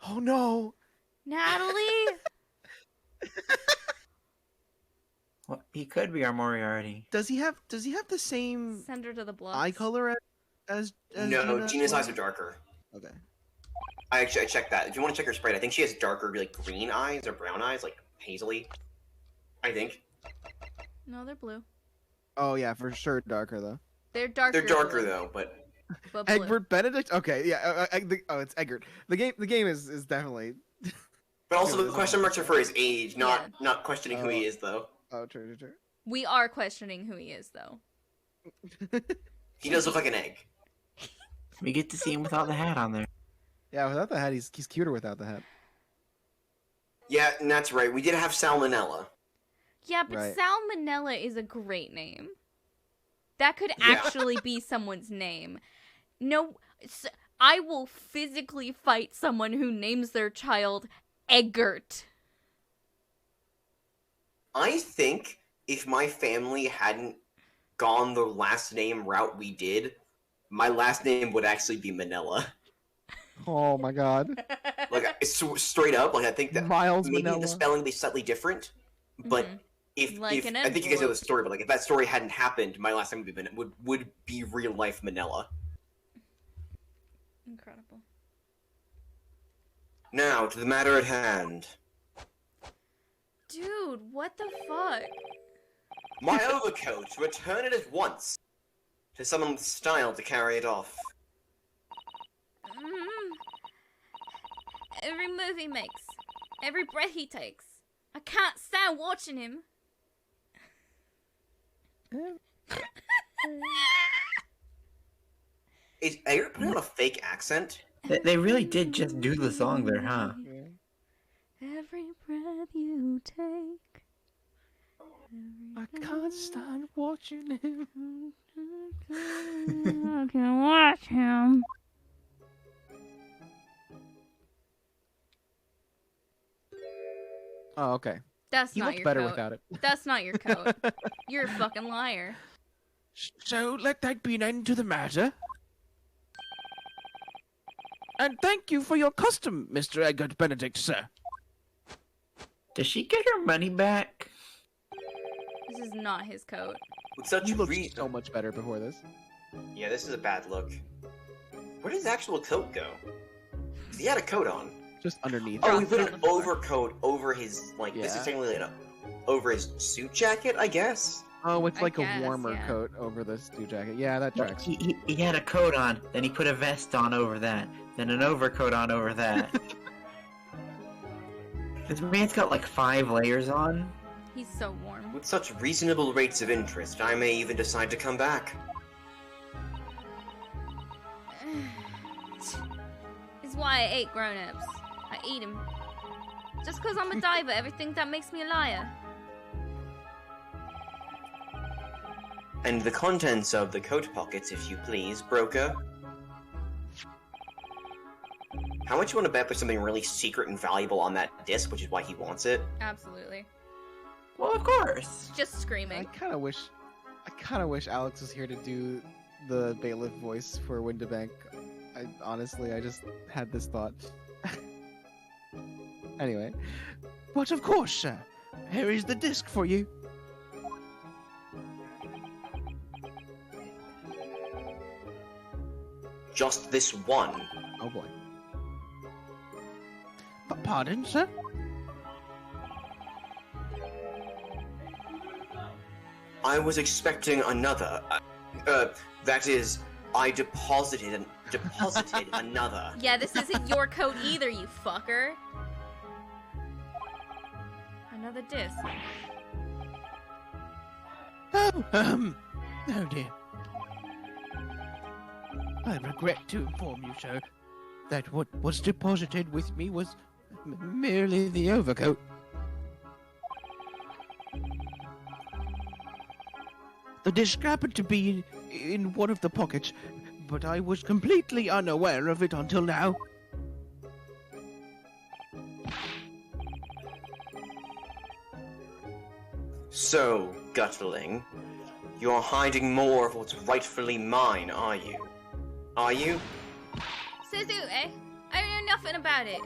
Oh no. Natalie. Well, he could be our Moriarty. Does he have the same Send her to the block. eye color as No, Gina? Gina's eyes are darker. Okay. I checked that. If you want to check her sprite, I think she has darker, like green eyes or brown eyes, like hazily. I think. No, they're blue. Oh yeah, for sure darker though. They're darker. They're darker blue, though, but but blue. Egbert Benedict. Okay, yeah. It's Egbert. The game is definitely. But also the question marks are for his age, not questioning who he Oh. is though. Oh, true. We are questioning who he is, though. He does look like an egg. We get to see him without the hat on there. Yeah, without the hat, he's cuter without the hat. Yeah, and that's right. We did have Salmonella. Yeah, but Right. Salmonella is a great name. That could Yeah. actually be someone's name. No, I will physically fight someone who names their child Eggert. I think if my family hadn't gone the last name route we did, my last name would actually be Manila. Oh my god. Like it's straight up, like I think that Miles maybe Manila. the spelling would be slightly different, but if Like an I think you guys know the envelope. story, but like if that story hadn't happened, my last name would be real life Manila. Incredible. Now to the matter at hand. Dude, what the fuck? My overcoat. Return it at once to someone with style to carry it off. Every move he makes, every breath he takes, I can't stand watching him. Is Eggert putting on a fake accent? They really did just do the song there, huh? Every breath you take. I can't stand watching him. I can watch him. Oh, okay. That's He not looked your better coat. without it. That's not your coat. You're a fucking liar. So let that be an end to the matter. And thank you for your custom, Mr. Eggert Benedict, sir. Does she get her money back? This is not his coat. With such You looked reason. so much better before this. Yeah, this is a bad look. Where did his actual coat go? He had a coat on. Just underneath. Oh, he Dropped put it an on the floor. overcoat over his, like, this is Yeah. technically like over his suit jacket, I guess. Oh, it's I like guess, a warmer yeah. coat over the suit jacket. Yeah, that But tracks. he had a coat on, then he put a vest on over that, then an overcoat on over that. This man's got like 5 layers on. He's so warm. With such reasonable rates of interest, I may even decide to come back. It's why I ate grown-ups. I eat them. Just because I'm a diver, everything that makes me a liar. And the contents of the coat pockets, if you please, broker. How much you want to bet for something really secret and valuable on that disc, which is why he wants it? Absolutely. Well, of course. Just I screaming. kind of wish Alex was here to do the bailiff voice for Windibank. I just had this thought. Anyway, But of course, sir. Here is the disc for you. Just this one. oh boy. Pardon, sir? I was expecting another. That is, I deposited another. Yeah, this isn't your code either, you fucker. Another disc. Oh, oh dear. I regret to inform you, sir, that what was deposited with me was merely the overcoat. The disc happened to be in one of the pockets, but I was completely unaware of it until now. So, Gutterling, you're hiding more of what's rightfully mine, are you? Are you? Suzu, eh? I know nothing about it.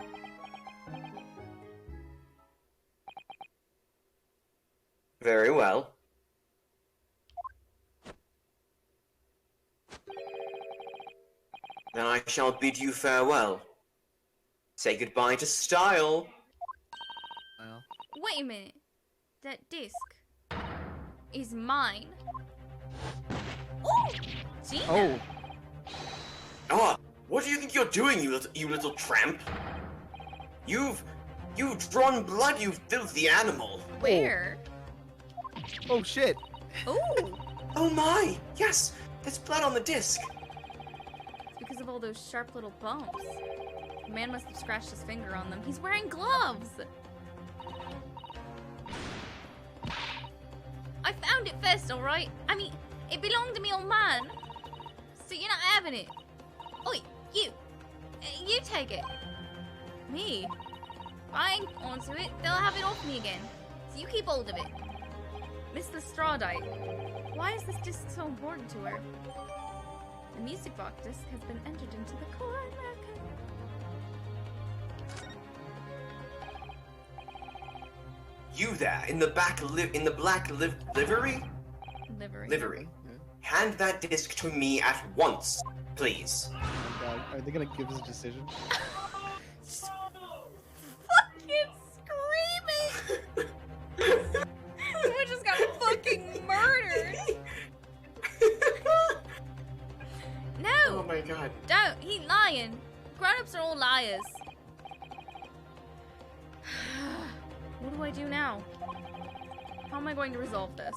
Very well. Then I shall bid you farewell. Say goodbye to style. Well, Wait a minute. That disc is mine. Oh, Gina. oh, Ah, what do you think you're doing, you little tramp? You've drawn blood, you filthy animal. Where? oh shit. Oh, Oh my! Yes, there's blood on the disc. it's because of all those sharp little bumps. The man must have scratched his finger on them. He's wearing gloves. I found it first, alright? I mean, it belonged to me old man. So you're not having it. Oi, you. You take it. Me? If I ain't onto it, they'll have it off me again. So you keep hold of it. Miss Lestradite, why is this disc so important to her? The music box disc has been entered into the core record. You there, in the black livery? Livery. Livery. Hand that disc to me at once, please. Oh my god, are they gonna give us a decision? Fucking screaming! Someone just got fucking murdered! No! Oh my god. Don't! He's lying! Grown-ups are all liars. What do I do now? How am I going to resolve this?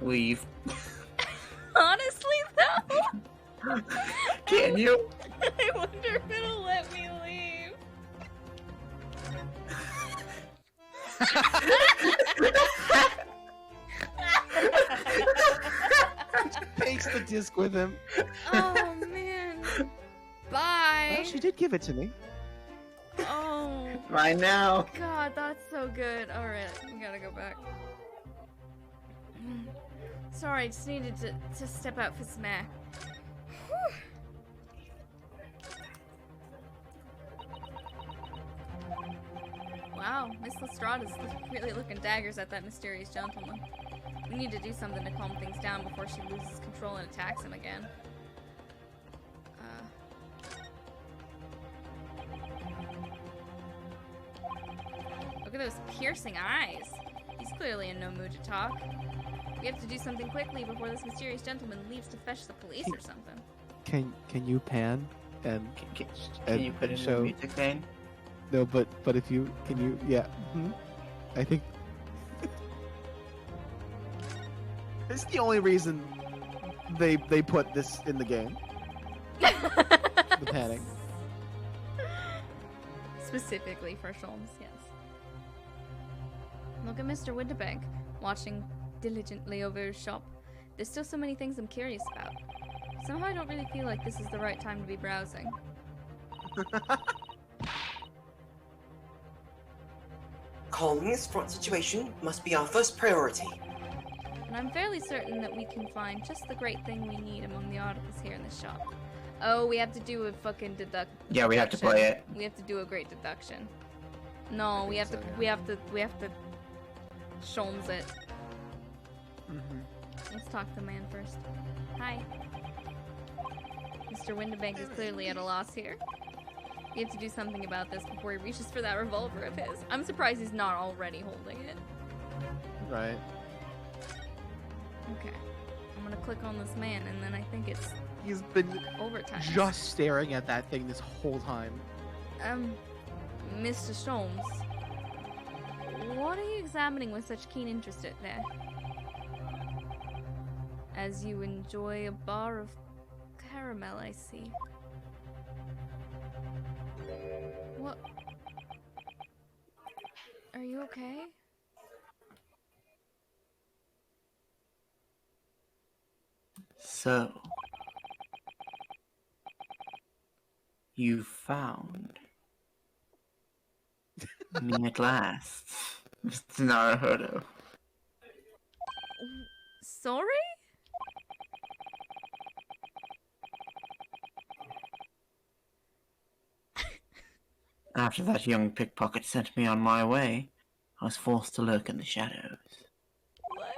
Leave. Honestly, though? Can you? I wonder if it'll let me leave. Takes the disc with him. Oh, man. Bye. Well, she did give it to me. Oh, Mine now. God, that's so good. Alright, we gotta go back. Sorry, I just needed to step out for some air. Whew. Wow, Miss Lestrada's really looking daggers at that mysterious gentleman. We need to do something to calm things down before she loses control and attacks him again. at those piercing eyes. He's clearly in no mood to talk. We have to do something quickly before this mysterious gentleman leaves to fetch the police or something. Can you pan and Can you put in the music thing? No, but if you yeah. I think this is the only reason they put this in the game. The panning. Specifically for Sholmes, yes. Look at Mr. Winterbank, watching diligently over his shop. There's still so many things I'm curious about. Somehow I don't really feel like this is the right time to be browsing. Calming this front situation must be our first priority. And I'm fairly certain that we can find just the great thing we need among the articles here in the shop. Oh, we have to do a fucking deduction. Yeah, we have to play it. We have to do a great deduction. No, we have to Sholmes it. Let's talk to the man first. Hi. Mr. Winterbank is clearly at a loss here. We have to do something about this before he reaches for that revolver of his. I'm surprised he's not already holding it. Right. Okay. I'm gonna click on this man, and then I think it's He's been overtime. just staring at that thing this whole time. Mr. Sholmes, what are you examining with such keen interest there? As you enjoy a bar of caramel, I see. What? Are you okay? So, you found me at last, Mr. Naruhodo. Sorry? After that young pickpocket sent me on my way, I was forced to lurk in the shadows. What?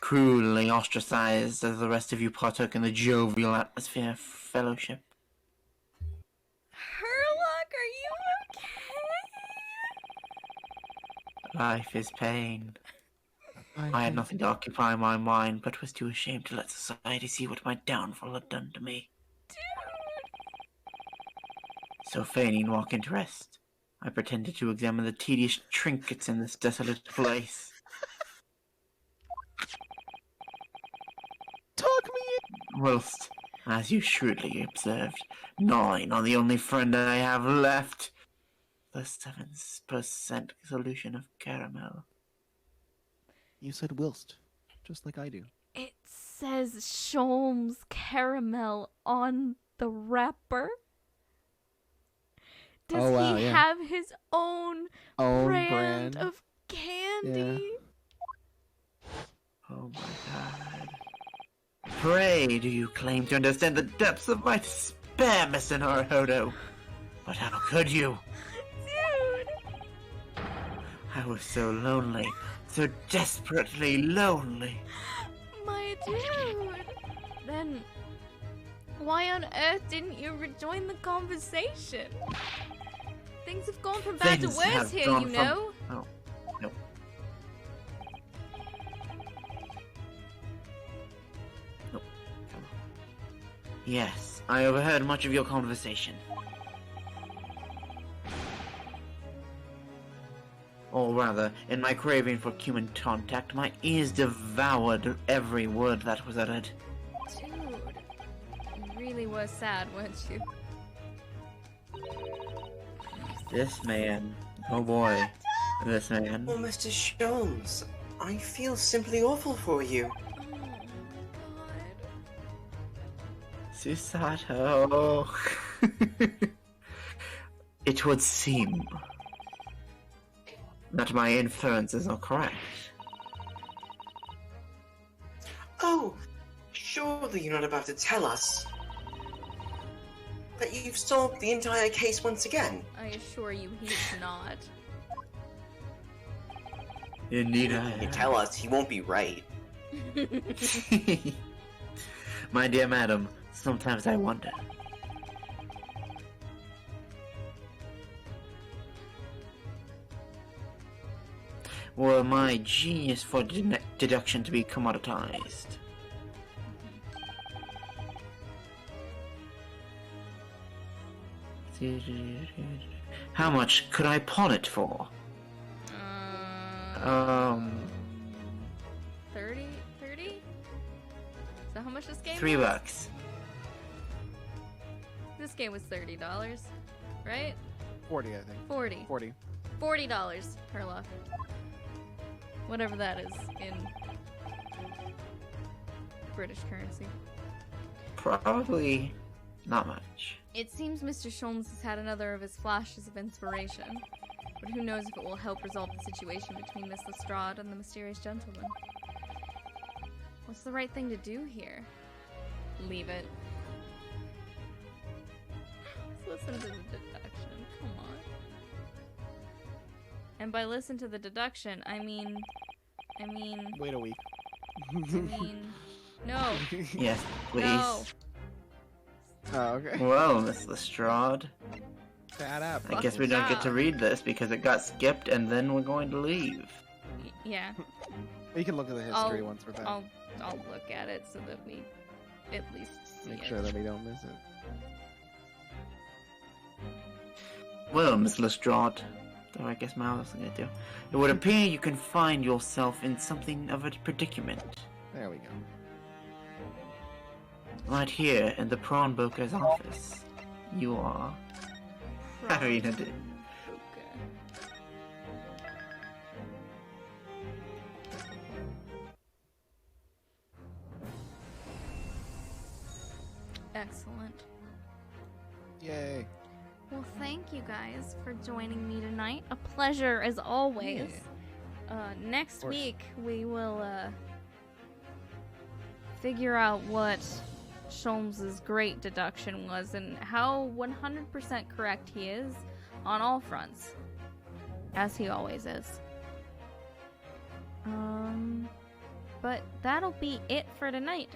Cruelly ostracized as the rest of you partook in the jovial atmosphere of fellowship. Herlock, are you okay? Life is pain. I had nothing to occupy my mind, but was too ashamed to let society see what my downfall had done to me. Dude. So feigning walk interest, I pretended to examine the tedious trinkets in this desolate place. Talk me in. Whilst, as you shrewdly observed, gnawing on the only friend I have left, the 7% solution of caramel. You said whilst, just like I do. It says Sholmes caramel on the wrapper. Does he have his own brand of candy? Yeah. Oh my god. Pray do you claim to understand the depths of my despair, Mr. Naruhodo? But how could you? Dude! I was so lonely, so desperately lonely. My dude! Then, why on earth didn't you rejoin the conversation? Things have gone from bad to worse here, you know? Oh, no. Nope. Come on. Yes, I overheard much of your conversation. Or rather, in my craving for human contact, my ears devoured every word that was uttered. Dude, you really were sad, weren't you? This man, oh boy, this man. Oh, Mr. Sholmes, I feel simply awful for you. Oh my god. Susato. It would seem that my inferences are correct. Oh, surely you're not about to tell us that you've solved the entire case once again. I assure you he's not. Indeed I You am. tell us, he won't be right. My dear madam, sometimes I wonder. were my genius for deduction to be commoditized. How much could I pawn it for? 30? 30? Is that how much this game $3. was? This game was $30, right? 40, I think. 40. 40. $40, Herlock. Whatever that is in British currency. Probably not much. It seems Mr. Sholmes has had another of his flashes of inspiration, but who knows if it will help resolve the situation between Miss Lestrade and the mysterious gentleman. What's the right thing to do here? Leave it. Let's listen to the deduction, come on. And by listen to the deduction, I mean... Wait a week. No. Yes, please. No. Oh, okay. Well, Miss Lestrade, Bad app. I guess we don't get to read this because it got skipped and then we're going to leave. Yeah. You can look at the history once we're back. I'll look at it so that we at least see Make it. sure that we don't miss it. Well, Miss Lestrade, though I guess my else gonna do. It would appear you can find yourself in something of a predicament. There we go. Right here in the Prawnboker's office. You are having a day. Excellent. Yay. Well, thank you guys for joining me tonight. A pleasure as always. Next week we will figure out what Sholmes's great deduction was and how 100% correct he is on all fronts, as he always is. But that'll be it for tonight.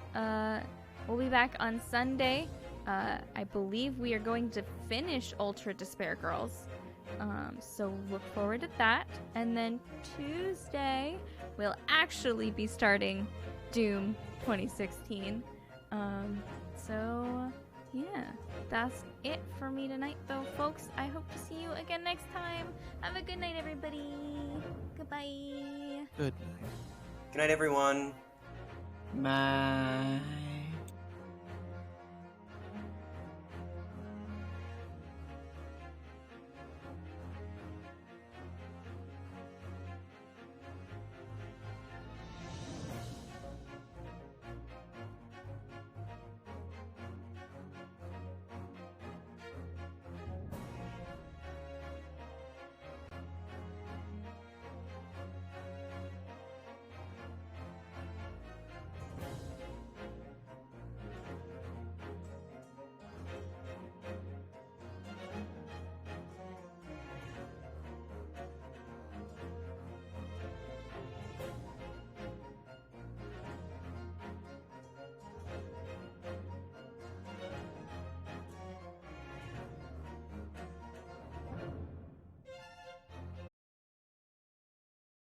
We'll be back on Sunday. I believe we are going to finish Ultra Despair Girls. So look forward to that. And then Tuesday, we'll actually be starting Doom 2016. So yeah, that's it for me tonight though, folks. I hope to see you again next time. Have a good night, everybody. Goodbye. Good night. Good night, everyone. Bye.